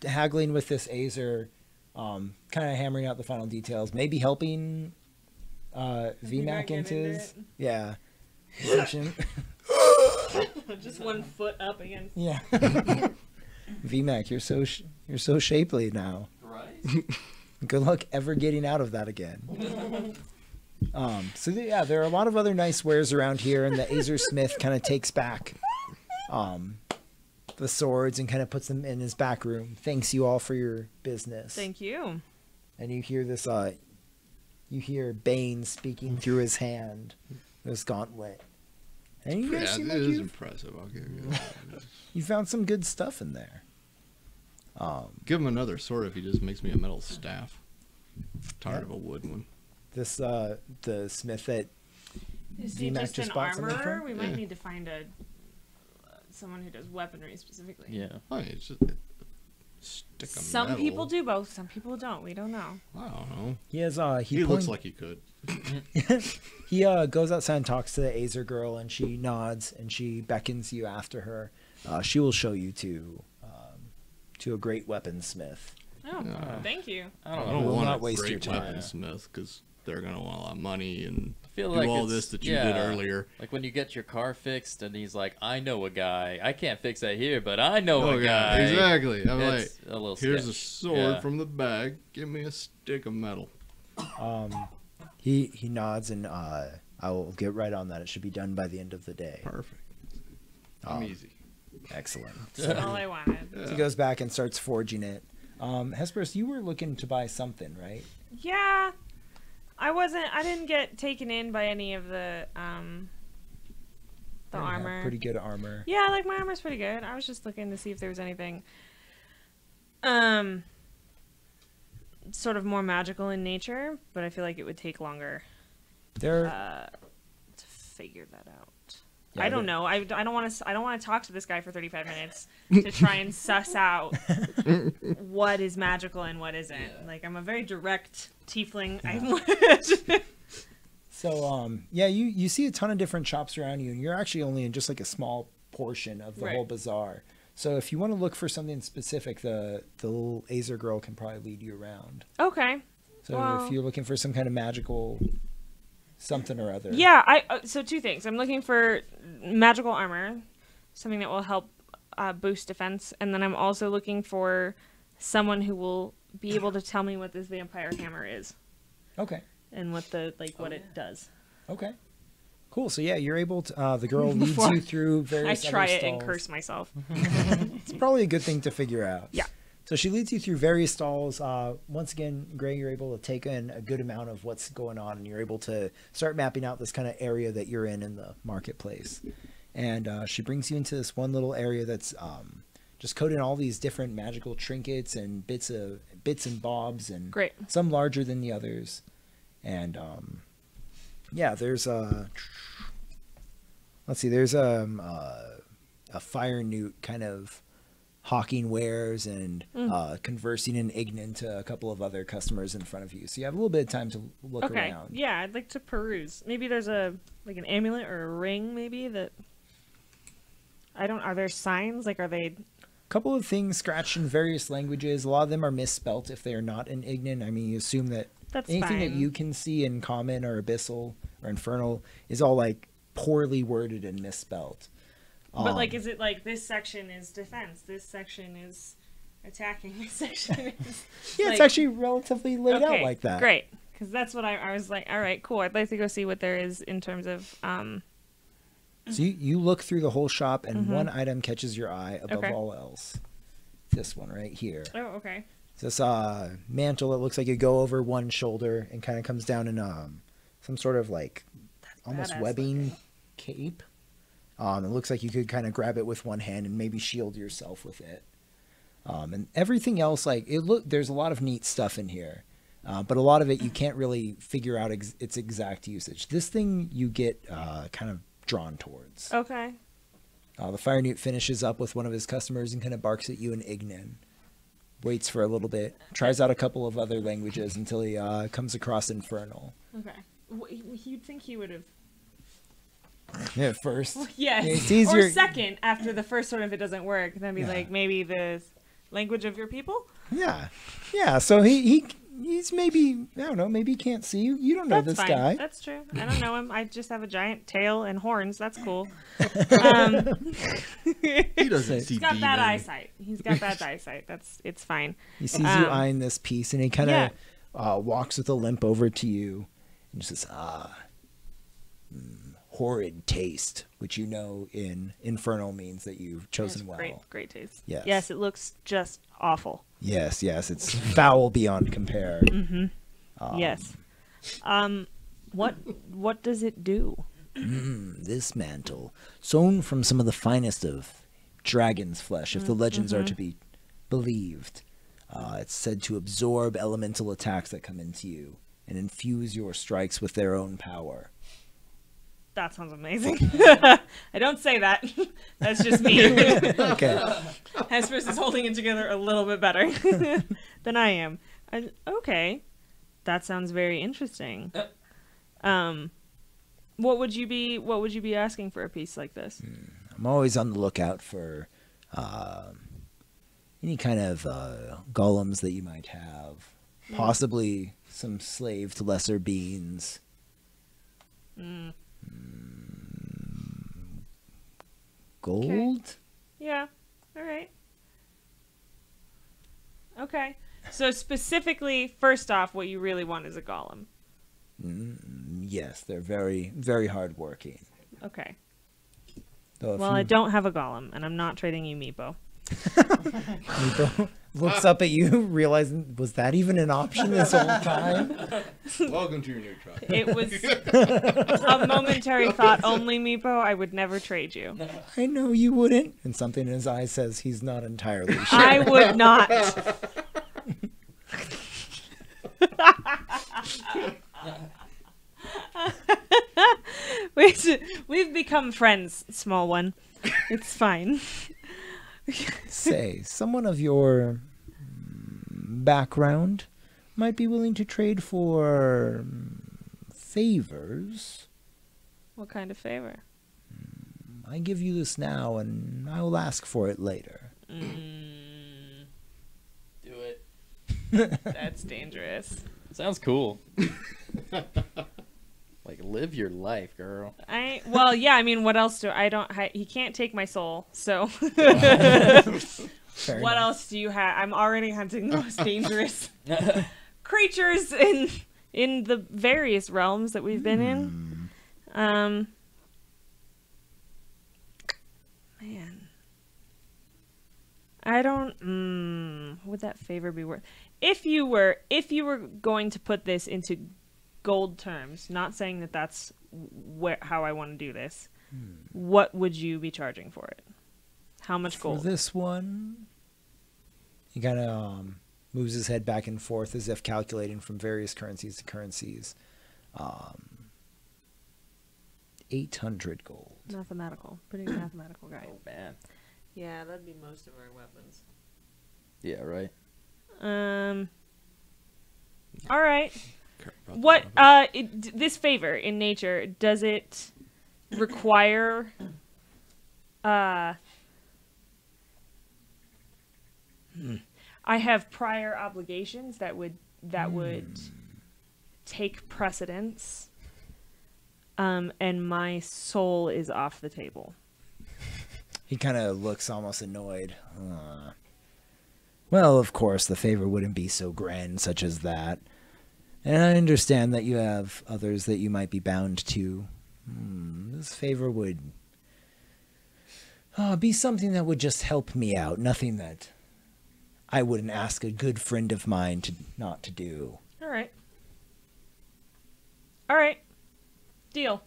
haggling with this Azer, kind of hammering out the final details. Maybe helping VMAC get into into his... it? Yeah. Ascension. Just 1 foot up against. Yeah. VMAC, you're so shapely now. Right? Good luck ever getting out of that again. There are a lot of other nice wares around here, and the Azer Smith kind of takes back the swords and kind of puts them in his back room. Thanks you all for your business. Thank you. And you hear this, you hear Bane speaking through his hand, this gauntlet. And you guys Yeah, seem it like is you impressive. I'll give you that. you found some good stuff in there. Give him another sword if he just makes me a metal staff. Tired Yeah. of a wood one. This the smith that Is he VMAC just just an bought something armorer? from? We might Yeah. need to find someone who does weaponry specifically. Yeah. I mean, it's just stick of Some metal. people do both. Some people don't. We don't know. I don't know. he has He looks like he could. he goes outside and talks to the Azer girl, and she nods and she beckons you after her. She will show you to a great weaponsmith. Oh, Yeah. thank you. I I don't don't know. will want not a waste great your time. weaponsmith because they're gonna want a lot of money and I feel do like all it's- this that you did yeah. earlier. Like when you get your car fixed and he's like, I know a guy. I can't fix that here, but I know a guy. exactly. I'm like, It's a little here's a sketch. sword Yeah. from the bag. Give me a stick of metal. He nods, and I will get right on that. It should be done by the end of the day. Perfect. I'm Um, easy. Excellent. That's all I wanted. So he goes back and starts forging it. Hesperus, you were looking to buy something, right? Yeah, I didn't get taken in by any of the You have armor. pretty good armor. Yeah, like my armor's pretty good. I was just looking to see if there was anything sort of more magical in nature, but I feel like it would take longer There, to figure that out. Yeah, I don't there- know. I don't want to talk to this guy for 35 minutes to try and suss out what is magical and what isn't. Yeah. Like I'm a very direct tiefling. So, you see a ton of different shops around you, and you're actually only in just like a small portion of the Right. whole bazaar. So if you want to look for something specific, the little Azer girl can probably lead you around. Okay. So Well- if you're looking for some kind of magical something or other. Yeah, so two things. I'm looking for magical armor, something that will help boost defense, and then I'm also looking for someone who will be able to tell me what this vampire hammer is Okay. and what what it does. Okay. Cool. So yeah, you're able to. The girl leads Before you through I various. try other it and stalls. curse myself. It's probably a good thing to figure out. Yeah. So she leads you through various stalls. Once again, Gray, you're able to take in a good amount of what's going on, and you're able to start mapping out this kind of area that you're in the marketplace. And she brings you into this one little area that's just coated in all these different magical trinkets and bits and bobs, and Great. some larger than the others. And there's there's a fire newt kind of hawking wares and conversing in Ignan to a couple of other customers in front of you. So you have a little bit of time to look Okay. around. Yeah, I'd like to peruse. Maybe there's an amulet or a ring maybe that Are there signs? Like, are they? Couple of things scratched in various languages. A lot of them are misspelt if they are not in Ignan. I mean, you assume that That's anything that fine. you can see in Common or Abyssal or Infernal is all like poorly worded and misspelt. But like, is it like this section is defense? This section is attacking. This section is. Yeah, it's actually relatively laid out like that. Great, because that's what I was like. All right, cool. I'd like to go see what there is in terms of. So you look through the whole shop, and one item catches your eye above all else. This one right here. Oh, okay. It's this mantle that looks like you go over one shoulder and kind of comes down in some sort of like almost badass webbing looking. cape. It looks like you could kind of grab it with one hand and maybe shield yourself with it. And everything else, like there's a lot of neat stuff in here, but a lot of it you can't really figure out its exact usage. This thing you get kind of drawn towards. Okay. The fire newt finishes up with one of his customers and kind of barks at you in Ignan. Waits for a little bit, tries out a couple of other languages until he comes across Infernal. Okay. You'd think he would have. Yeah, first. Yes. It's Or easier. second, after the first one, if it doesn't work, then be like, maybe the language of your people? Yeah. Yeah, so he's maybe, I don't know, maybe he can't see you. You don't know That's this fine. guy. That's true. I don't know him. I just have a giant tail and horns. That's cool. He doesn't see He's got bad demon. eyesight. He's got bad eyesight. It's fine. He sees you eyeing this piece, and he kind of walks with a limp over to you and says, horrid taste, which you know in Infernal means that you've chosen It's well. great taste. Yes. Yes, it looks just awful. Yes, it's foul beyond compare. Yes. What does it do? This mantle, sewn from some of the finest of dragon's flesh, if the legends are to be believed. It's said to absorb elemental attacks that come into you and infuse your strikes with their own power. That sounds amazing. I don't say that. That's just me. Okay. Hesperus is holding it together a little bit better than I am. Okay, that sounds very interesting. What would you be asking for a piece like this? I'm always on the lookout for any kind of golems that you might have. Possibly some slaved lesser beings. Gold? Okay. Yeah. All right. Okay. So specifically, first off, what you really want is a golem. Yes, they're very, very hardworking. Okay. Though if Well, you- I don't have a golem, and I'm not trading you Meepo. Meepo looks up at you, realizing, was that even an option this whole time? Welcome to your new truck. It was a momentary thought only, Meepo. I would never trade you. I know you wouldn't. And something in his eye says he's not entirely sure. I would not. We've become friends, small one. It's fine. Say, someone of your background might be willing to trade for favors. What kind of favor? I give you this now, and I will ask for it later. Do it. That's dangerous. Sounds cool. Like, live your life, girl. Well, yeah. I mean, what else he can't take my soul. So, Fair what enough. else do you have? I'm already hunting the most dangerous creatures in the various realms that we've been in. Man, I don't. What would that favor be worth? If you were going to put this into gold terms, not saying that that's how I want to do this, what would you be charging for it? How much gold? For this one, he kind of moves his head back and forth as if calculating from various currencies to currencies. 800 gold. Mathematical. Pretty mathematical guy. Oh, man. Yeah, that'd be most of our weapons. Yeah, right. All right. What this favor in nature, does it require I have prior obligations that would take precedence. And my soul is off the table. He kind of looks almost annoyed. Well, of course, the favor wouldn't be so grand such as that. And I understand that you have others that you might be bound to. This favor would be something that would just help me out. Nothing that I wouldn't ask a good friend of mine not to do. All right. All right. Deal.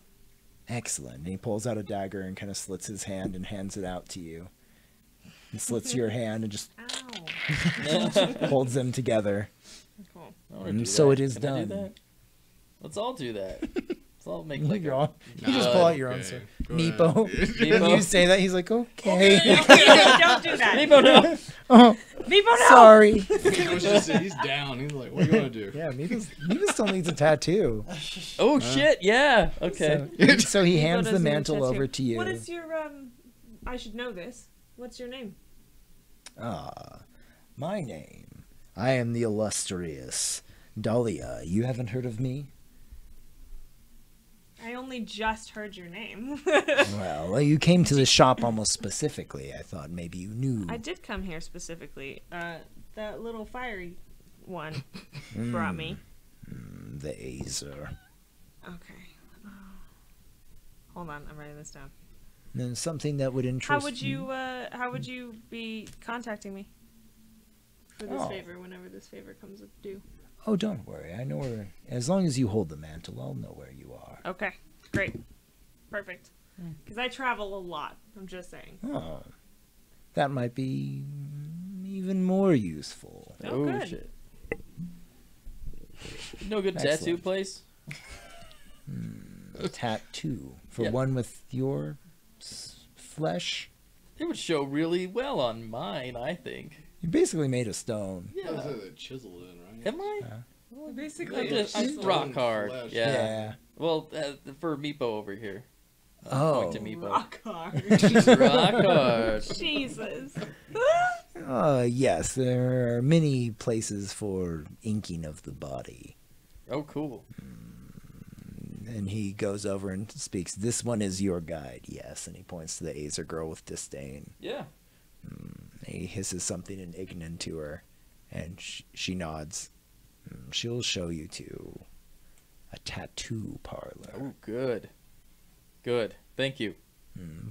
Excellent. And he pulls out a dagger and kind of slits his hand and hands it out to you. He slits your hand and just Ow. holds them together. Cool. I wanna And do so that. it is Can I do done. that? Let's all do that. Let's all make like You're a... on. You just pull out your own Okay. sword. Go ahead. Meepo. When Meepo. you say that, he's like, okay. Don't do that. Meepo, no! Oh, Meepo, no! sorry. He's down. He's like, what are you gonna do? Yeah, Meepo still needs a tattoo. Oh shit! Yeah. Okay. So he hands Meepo the doesn't need a mantle tattoo. over to you. What is your I should know this. What's your name? My name. I am the illustrious Dahlia. You haven't heard of me? I only just heard your name. Well, you came to the shop almost specifically. I thought maybe you knew. I did come here specifically. That little fiery one brought me. The Azer. Okay. Hold on, I'm writing this down. And something that would interest How would you be contacting me for this Oh. favor whenever this favor comes due? Oh, don't worry. I know where. As long as you hold the mantle, I'll know where you are. Okay, great, perfect. Because I travel a lot. I'm just saying. Oh, that might be even more useful. Oh, good. Shit. No good Excellent. tattoo place. A tattoo for Yeah. one with your flesh. It would show really well on mine, I think. You basically made a stone. Yeah. That's like chiseled in, right? Am I? Basically, I'm Stone rock hard. flesh. Yeah. Well, for Meepo over here. Oh. Point to Meepo. rock hard. Rock hard. Jesus. Yes, there are many places for inking of the body. Oh, cool. And he goes over and speaks. This one is your guide, yes. And he points to the Azer girl with disdain. Yeah. He hisses something in Ignan to her, and she nods. She'll show you to a tattoo parlor. Oh, good. Good. Thank you.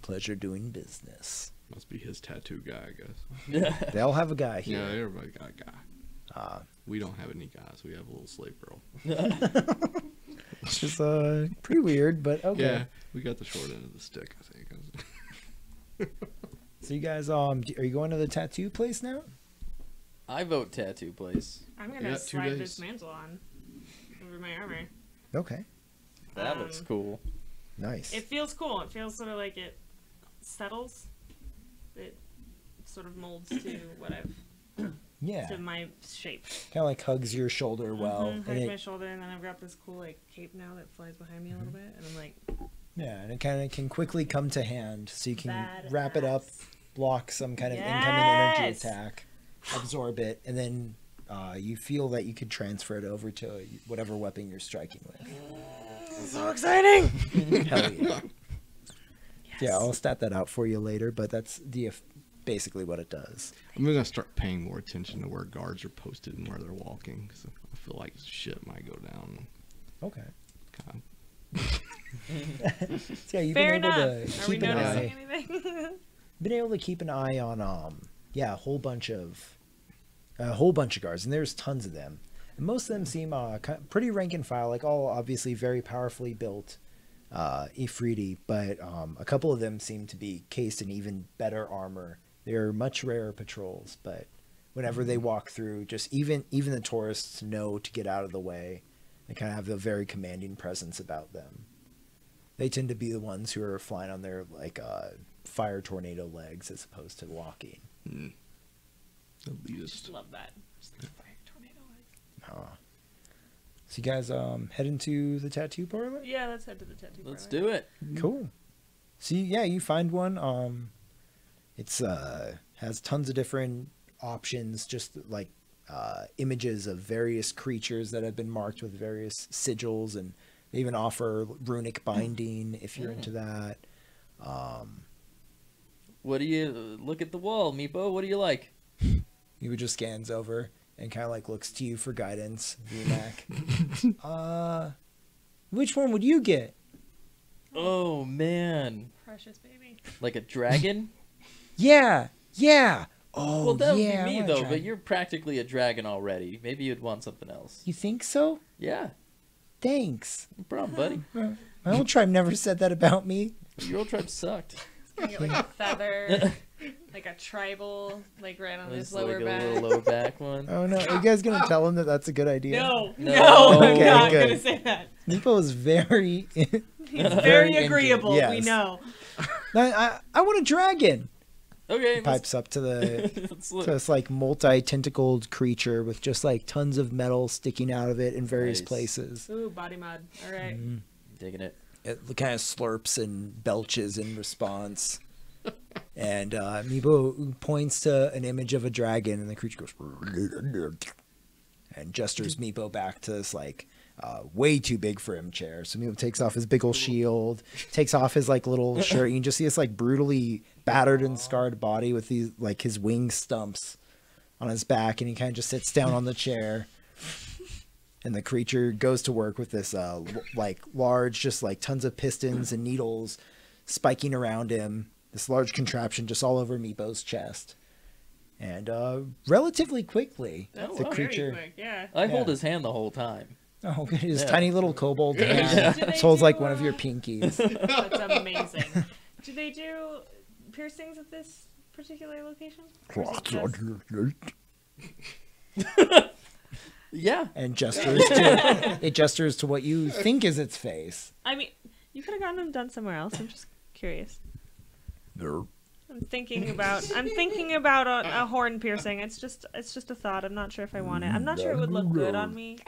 Pleasure doing business. Must be his tattoo guy, I guess. Yeah. They'll have a guy Yeah, here. everybody got a guy. We don't have any guys. We have a little slave girl. Which is pretty weird, but okay. Yeah, we got the short end of the stick, I think. So you guys, are you going to the tattoo place now? I vote tattoo place. I'm Yeah, gonna 2 slide days. this mantle on over my armor. Okay, That looks cool. nice. It feels cool. It feels sort of like it settles. It sort of molds to what I've Yeah, to my shape. kind of like hugs your shoulder well. Mhm, and hugs it- my shoulder, and then I've got this cool like cape now that flies behind me a little bit, and I'm like, Yeah, and it kind of can quickly come to hand, so you can wrap it up, badass. block some kind of incoming energy Yes! attack, absorb it, and then you feel that you could transfer it over to whatever weapon you're striking with. So exciting! Hell yeah. Yeah, I'll stat that out for you later, but that's basically what it does. I'm gonna start paying more attention to where guards are posted and where they're walking, because I feel like shit might go down. Okay. Kind So yeah, you've Fair been able enough. to Are we keep an noticing eye. anything? Been able to keep an eye on a whole bunch of guards, and there's tons of them, and most of them seem pretty rank and file, like all obviously very powerfully built Ifriti, but a couple of them seem to be cased in even better armor. They're much rarer patrols, but whenever they walk through, just even the tourists know to get out of the way. They kind of have a very commanding presence about them. They tend to be the ones who are flying on their like fire tornado legs as opposed to walking. elitist. Love that. Just like fire tornado legs. So you guys head into the tattoo parlor? Yeah, let's head to the tattoo Let's parlor. do it. Cool. So you find one. It's has tons of different options, just like images of various creatures that have been marked with various sigils, and they even offer runic binding if you're into that. What do you look at the wall, Meepo? What do you like? He would just scans over and kind of like looks to you for guidance, VMAC. Which one would you get? Oh man, Precious baby. like a dragon? Yeah. Oh, Well, that would yeah, be I me want a though. dragon. But you're practically a dragon already. Maybe you'd want something else. You think so? Yeah, Thanks. no problem, buddy. My old tribe never said that about me. Your old tribe sucked. Gonna get like a feather, like a tribal, like right on his Just lower like a back. little low back one. Oh no, are you guys gonna tell him that that's a good idea? No, No. I'm Okay, not good. gonna say that. Nico is very. He's Very very into- agreeable. yes. We know. I want a dragon. Okay, Pipes up to the let's to look. this like multi-tentacled creature with just like tons of metal sticking out of it in various Nice. places. Ooh, body mod. All right. Digging it. It kind of slurps and belches in response. And Meebo points to an image of a dragon, and the creature goes and gestures Meebo back to this like way too big for him chair. So Meebo takes off his big old shield, takes off his like little shirt. You can just see this like brutally battered and scarred body with these like his wing stumps on his back, and he kind of just sits down on the chair. And the creature goes to work with this like large, just like tons of pistons and needles spiking around him. This large contraption just all over Meepo's chest. And relatively quickly, That's the very creature. quick. Yeah. I hold Yeah. his hand the whole time. Oh, his Yeah. tiny little kobold Do hand. they This holds like do, one of your pinkies. That's amazing. Do they do piercings at this particular location? Or is it just- Yeah. And gestures to it gestures to what you think is its face. I mean, you could have gotten them done somewhere else. I'm just curious. I'm thinking about a horn piercing. It's just a thought. I'm not sure if I want it. I'm not sure it would look good on me.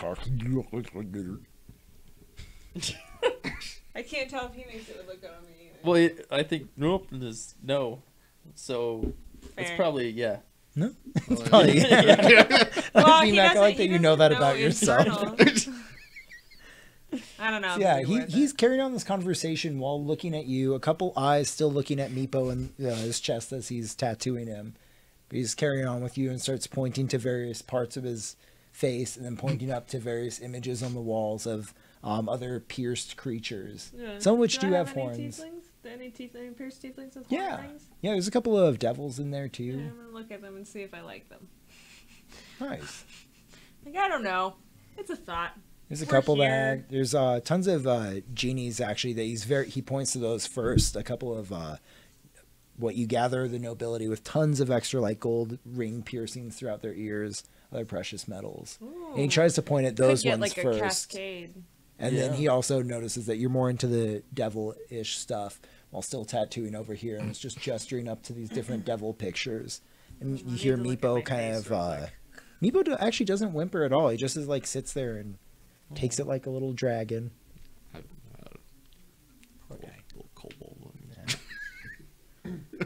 I can't tell if he thinks it would look good on me either. Well, I think no. So it's Fair. probably yeah. No, it's probably. Well, he VMAC, I doesn't- like he that you know doesn't that about yourself. internal. I don't know. Yeah, if it's a good word, he's carrying on this conversation while looking at you. A couple eyes still looking at Meepo and his chest as he's tattooing him. But he's carrying on with you and starts pointing to various parts of his face and then pointing up to various images on the walls of other pierced creatures. but- Yeah. Some of which do I have any horns. tieflings? Any pierced tieflings with Yeah. horn rings? Yeah, there's a couple of devils in there Yeah, too. I'm gonna look at them and see if I like them. Nice. Like, I don't know. It's a thought. There's a We're couple here. that there's tons of genies actually that he points to those first. A couple of what you gather the nobility with tons of extra like gold ring piercings throughout their ears, other precious metals. And he tries to point at those Could get ones like first. a cascade. And then Yeah. he also notices that you're more into the devil-ish stuff while still tattooing over here, and it's just gesturing up to these different devil pictures. And you need hear to look at Meepo my kind face of real quick. Meepo actually doesn't whimper at all. He just is like sits there and takes it like a little dragon. Little kobold.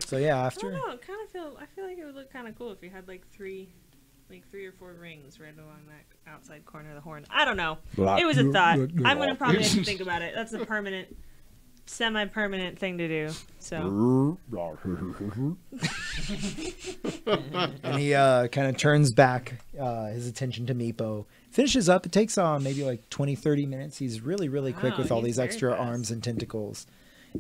So yeah, I after don't know. I feel like it would look kind of cool if you had like three or four rings right along that outside corner of the horn. I don't know. It was a thought. I'm gonna probably have to think about it. That's a permanent, semi-permanent thing to do. So and he kind of turns back his attention to Meepo. Finishes up. It takes maybe like 20-30 minutes. He's really quick Wow, with all he's these very extra fast. arms and tentacles.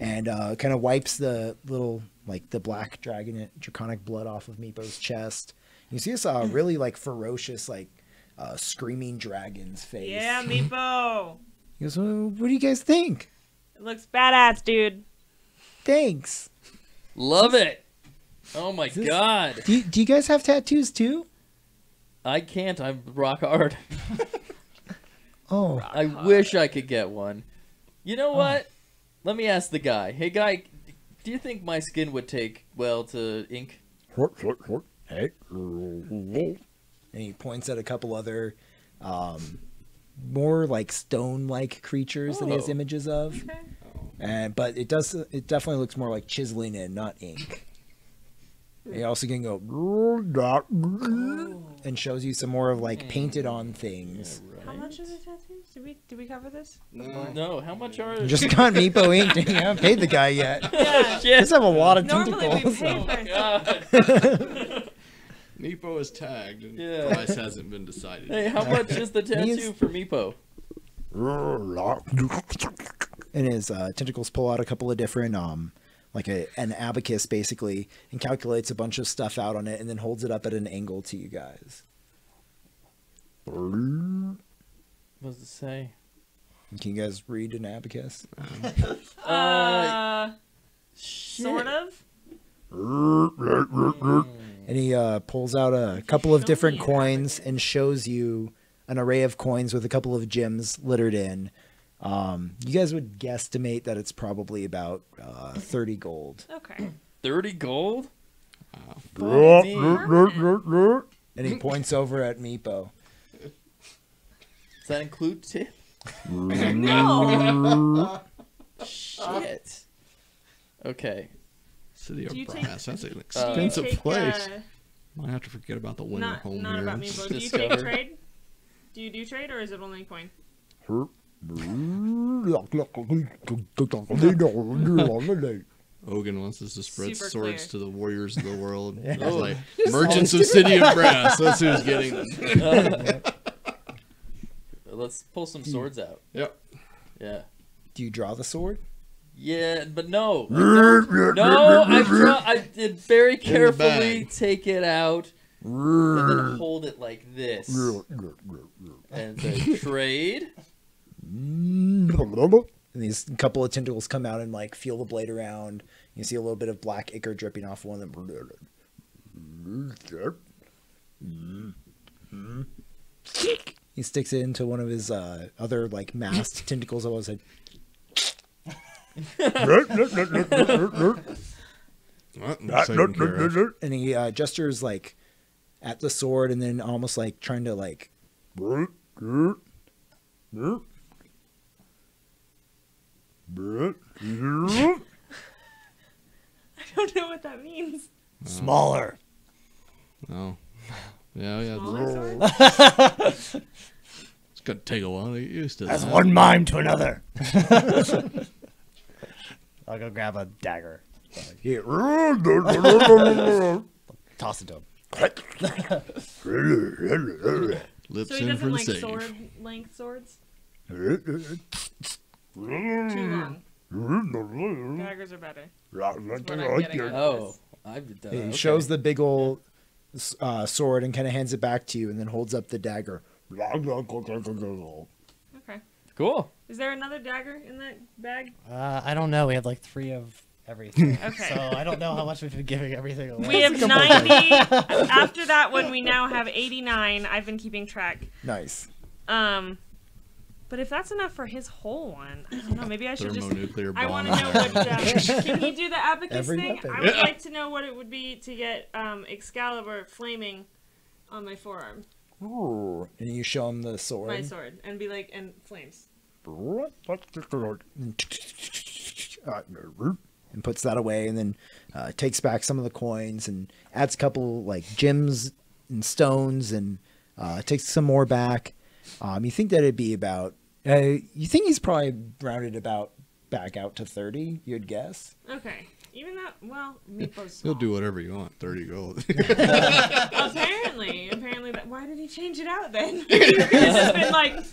And kind of wipes the little like the black draconic blood off of Meepo's chest. You see this really like ferocious like screaming dragon's face. yeah, Meepo. He goes, well, what do you guys think? It looks badass, dude. Thanks. Love it. Oh my this- god. Do you guys have tattoos too? I can't. I'm rock hard. Oh, I wish I could get one. You know what? Let me ask the guy. Hey, guy, do you think my skin would take well to ink? and he points at a couple other more like stone-like creatures that he has Oh. images of. Okay. But it definitely looks more like chiseling in, not ink. He also can go and shows you some more of like painted on things. How much are the tattoos? Did we cover this? No, how much are Just got Meepo inked and you haven't paid the guy yet. Yeah. Just have a lot of Normally we tentacles. pay for God. Meepo is tagged, and Yeah. price hasn't been decided. Hey, how much is the tattoo for Meepo? And his tentacles pull out a couple of different like an abacus basically, and calculates a bunch of stuff out on it, and then holds it up at an angle to you guys. What does it say? Can you guys read an abacus? Sort of. And he pulls out a couple of Show different me an coins and shows you an array of coins with a couple of gems littered in. You guys would guesstimate that it's probably about 30 gold. Okay. 30 gold? And he points over at Meepo. Does that include tip? No. Shit. Okay. City Do you of take- Brass. That's an Do you expensive take, place. Might have to forget about the winter not home not here. about me, but do you take Discover. trade? Do you do trade or is it only coin? Ogun wants us to spread Super swords clear. to the warriors of the world. Yeah. It's like merchants of City of Brass. That's who's getting them. Let's pull some swords out. Yep. Yeah. Do you draw the sword? Yeah, but no. I did very carefully bag. take it out and then hold it like this. And say, trade. And these couple of tentacles come out and like feel the blade around. You see a little bit of black ichor dripping off one of them. He sticks it into one of his other like masked tentacles. I was like, Well, that's taken care of. and he gestures like at the sword, and then almost like trying to like. I don't know what that means. Smaller. Oh. Yeah. Smaller sword? It's gonna take a while to get used to That's that. one mime to another. I'll go grab a dagger. Here. Toss it to him. Lips So he in doesn't for the like save. sword length swords? Too long. Daggers are better. That's what I'm getting out of Oh. this. He Okay. shows the big old sword and kind of hands it back to you, and then holds up the dagger. Okay. Cool. Is there another dagger in that bag? I don't know. We have like 3 of everything. Okay. So I don't know how much we've been giving everything away. We have 90. After that one, we now have 89. I've been keeping track. Nice. But if that's enough for his whole one, I don't know. Maybe I should just. Thermonuclear bomb. I want to know what. Can he do the abacus Every thing? weapon. I would like to know what it would be to get Excalibur flaming on my forearm, And you show him the sword. my sword, and be like, and flames. And puts that away, and then takes back some of the coins and adds a couple like gems and stones, and takes some more back. You think that it'd be about. You think he's probably rounded about back out to 30. You'd guess. Okay. Even that. Well, Meepo's He'll small. do whatever you want. 30 gold. Apparently, that. Why did he change it out then? He's just been like.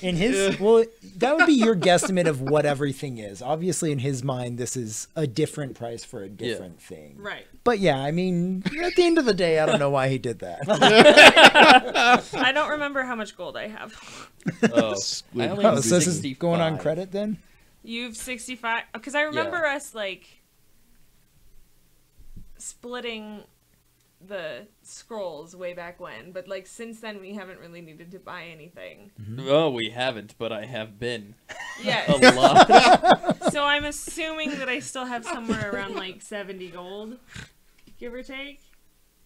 In his well, that would be your guesstimate of what everything is. Obviously, in his mind, this is a different price for a different thing. Right. But yeah, I mean, at the end of the day, I don't know why he did that. I don't remember how much gold I have. Oh. I only Oh, have so this is 65. going on credit then? You've 65. Because I remember us like splitting the scrolls way back when, but like since then we haven't really needed to buy anything. Oh, we haven't, but I have been. Yes. A lot. So I'm assuming that I still have somewhere around like 70 gold, give or take.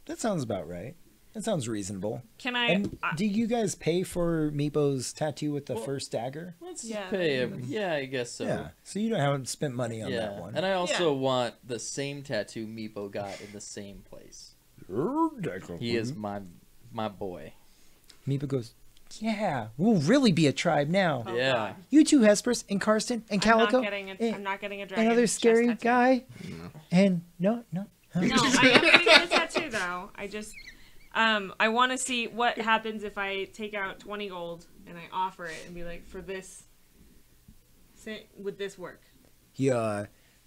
That sounds about right. That sounds reasonable. Can I? And do you guys pay for Meepo's tattoo with the first dagger? Let's Yeah. just pay every. Yeah, I guess so. Yeah. So you haven't spent money on Yeah, that one. and I also want the same tattoo Meepo got in the same place. He is my boy. Meepo goes, yeah, we'll really be a tribe now. Oh, Yeah. God. You two, Hesperus and Karsten and Calico. I'm not getting a dragon. Another chest scary tattoo. guy. No. And no. No, I am getting a tattoo though. I just, I want to see what happens if I take out 20 gold and I offer it and be like, for this, would this work?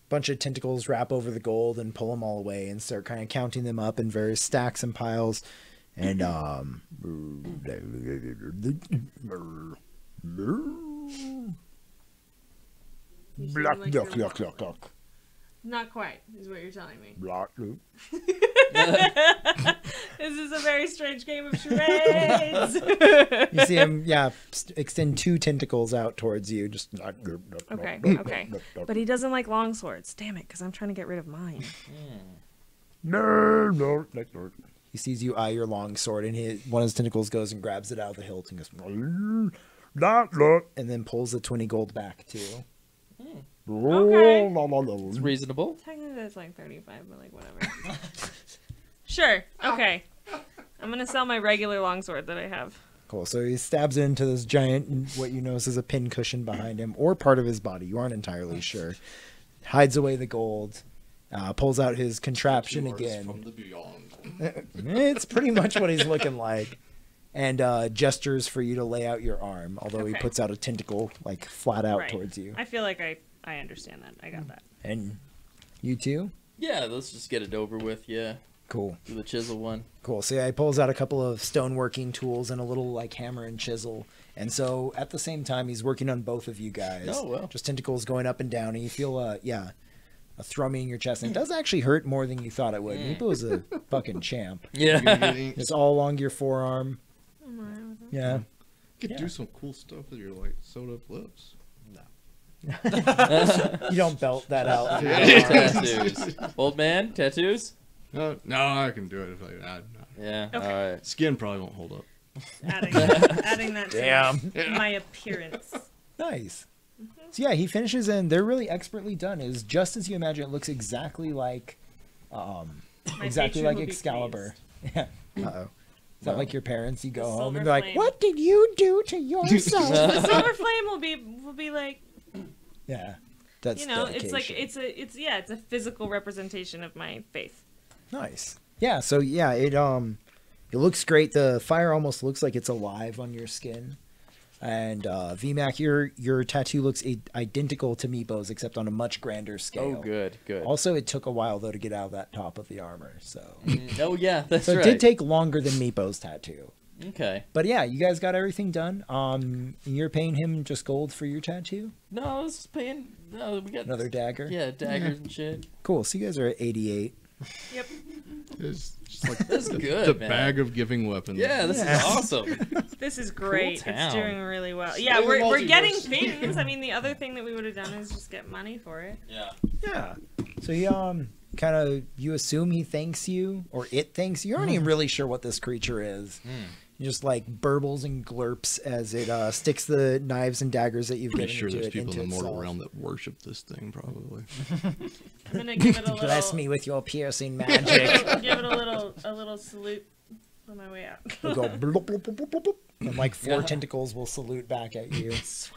Bunch of tentacles wrap over the gold and pull them all away and start kind of counting them up in various stacks and piles. And Not quite, is what you're telling me. Block. This is a very strange game of charades. You see him, extend 2 tentacles out towards you. Just Okay. But he doesn't like long swords. Damn it, because I'm trying to get rid of mine. No. He sees you eye your long sword, and one of his tentacles goes and grabs it out of the hilt and goes, and then pulls the 20 gold back too. Okay. It's reasonable. Technically, that's like 35, but like whatever. Sure. Okay. I'm gonna sell my regular longsword that I have. Cool. So he stabs into this giant, what you notice is a pin cushion behind him, or part of his body. You aren't entirely sure. Hides away the gold. Pulls out his contraption again. From the beyond. It's pretty much what he's looking like. And gestures for you to lay out your arm, although he Okay. puts out a tentacle like flat out Right. towards you. I feel like I understand that. I got that. And you too? Yeah, let's just get it over with. Yeah, Cool. do the chisel one. Cool. So yeah, he pulls out a couple of stoneworking tools and a little like hammer and chisel. And so at the same time, he's working on both of you guys. Oh, well. Just tentacles going up and down, and you feel a thrumming in your chest. And it does actually hurt more than you thought it would. Meepo is a fucking champ. Yeah. It's all along your forearm. Yeah. You could Yeah. do some cool stuff with your like sewed up lips. You don't belt that out. Tattoos. Old man, tattoos? No, I can do it if I. Yeah. Okay. All right. Skin probably won't hold up. Adding that Damn. to my appearance. Nice. So yeah, he finishes and they're really expertly done. Is just as you imagine. It looks exactly like, My exactly patron like will be Excalibur. Yeah. Uh-oh. Is that like your parents? You go The home and silver be like, flame. "What did you do to yourself?" The silver flame will be like, Yeah. That's it's like dedication. it's a physical representation of my faith. Nice. Yeah. So yeah, it looks great. The fire almost looks like it's alive on your skin. And VMAC, your tattoo looks identical to Meepo's, except on a much grander scale. Oh, good. Also, it took a while though to get out of that top of the armor. So, Oh, yeah, that's so right. it did take longer than Meepo's tattoo. Okay. But yeah, you guys got everything done. You're paying him just gold for your tattoo. No, I was paying. No, we got Another dagger. Yeah, daggers and shit. Cool. So you guys are at 88. Yep. It's just like That's good, the man. bag of giving weapons. Yeah, this is awesome. This is great. It's town. doing really well. Yeah, Really we're getting multiverse. things. I mean, the other thing that we would have done is just get money for it. Yeah. Yeah. So he kind of you assume he thanks you or it thanks you. You're not even really sure what this creature is. He just like burbles and glurps as it sticks the knives and daggers that you've Pretty given sure to there's it people into in the mortal itself. realm that worship this thing, probably. I'm gonna give it a little. Bless me with your piercing magic. Give it a little salute on my way out. It'll go bloop, bloop, bloop, bloop, bloop, and like 4 tentacles will salute back at you. Sweet.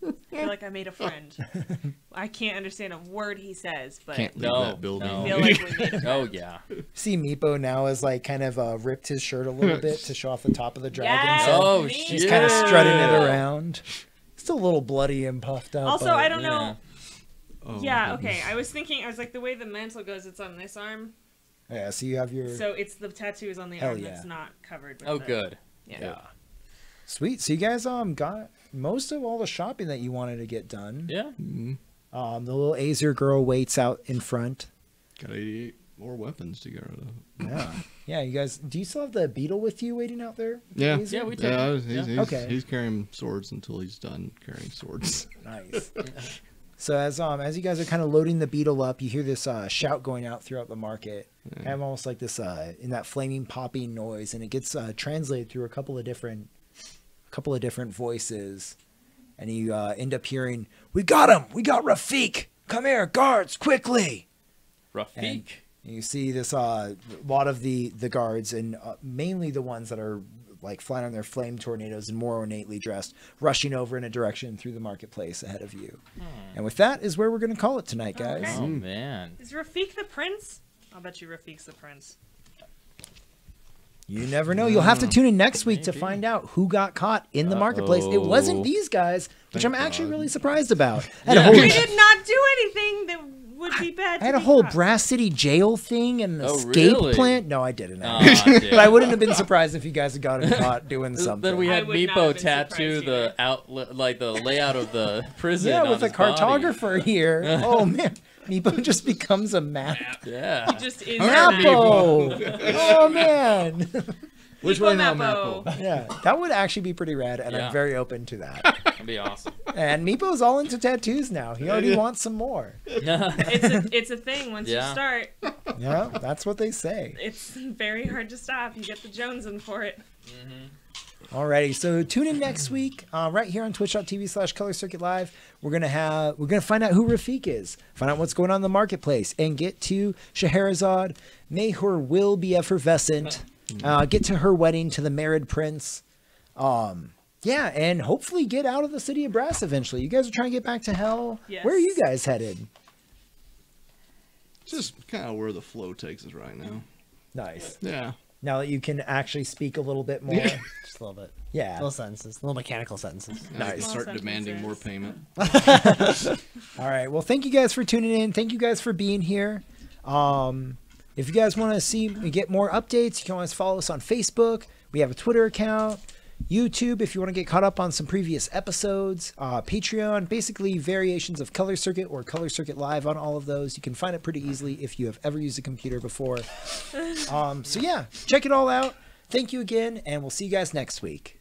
I feel like I made a friend. I can't understand a word he says, but Can't leave No, that building. no. I feel like we made a friend. Oh, yeah. See Meepo now has like kind of ripped his shirt a little bit to show off the top of the dragon's Yes, head. Oh, me shit. He's kind of strutting it Yeah. around. Still a little bloody and puffed up. Also, but- I don't Yeah. know. Oh, Yeah, my okay. I was like the way the mantle goes, it's on this arm, Yeah, so you have your so it's the tattoo is on the Hell arm yeah. that's not covered. With Oh, the- good. Yeah. yeah. Sweet. So you guys got most of all the shopping that you wanted to get done. Yeah. Mhm. The little Azer girl waits out in front. Got 88 more weapons to get rid of. Yeah. Yeah, you guys, do you still have the beetle with you waiting out there? with the Yeah. Azer? Yeah, we take Yeah, it. he's, Yeah. Okay. he's carrying swords until he's done carrying swords. Nice. So as you guys are kind of loading the beetle up, you hear this shout going out throughout the market, kind of almost like this in that flaming popping noise, and it gets translated through a couple of different voices, and you end up hearing, "We got him! We got Rafik! Come here, guards, quickly!" Rafik. And you see this lot of the guards, and mainly the ones that are like flying on their flame tornadoes and more ornately dressed, rushing over in a direction through the marketplace ahead of you. And with that is where we're going to call it tonight, guys. Okay. Oh man. Is Rafik the prince? I'll bet you Rafik's the prince. You never know. You'll have to tune in next week to Maybe. find out who got caught in the marketplace. It wasn't these guys, which Thank I'm actually God. really surprised about. I had a Yeah. whole, They did not do anything that would be bad. I had to a be whole caught. Brass City jail thing and an Oh, escape really? plan. No, I didn't. Aw, But I dude. wouldn't have been surprised if you guys had gotten caught doing something. Then we I had would not Meepo have been tattoo surprised the out like the layout of the prison. Yeah, on with a his body. cartographer here. Oh man, Meepo just becomes a map. Yeah. He just is Mapo! Oh man. Which Meepo way now, Mapo. Mapo? Yeah, that would actually be pretty rad, and Yeah. I'm very open to that. That'd be awesome. And Meepo's all into tattoos now. He already wants some more. It's a thing. Once Yeah. you start, Yeah, that's what they say. it's very hard to stop. You get the Jonesing for it. Alrighty, so tune in next week, right here on twitch.tv/Color Circuit Live. We're gonna find out who Rafik is, find out what's going on in the marketplace, and get to Scheherazade. May her will be effervescent. Get to her wedding to the married prince. Yeah, and hopefully get out of the city of Brass eventually. You guys are trying to get back to hell. Yes. Where are you guys headed? Just kind of where the flow takes us right now. Nice. Yeah. Now that you can actually speak a little bit more. Yeah. Just a little bit. Yeah. Little sentences. Little mechanical sentences. I can Nice. start Small demanding more sentences. payment. All right. Well, thank you guys for tuning in. Thank you guys for being here. If you guys want to see and get more updates, you can always follow us on Facebook. We have a Twitter account, YouTube if you want to get caught up on some previous episodes, Patreon, basically variations of Color Circuit or Color Circuit Live on all of those. You can find it pretty easily if you have ever used a computer before. So yeah, check it all out. Thank you again, and we'll see you guys next week.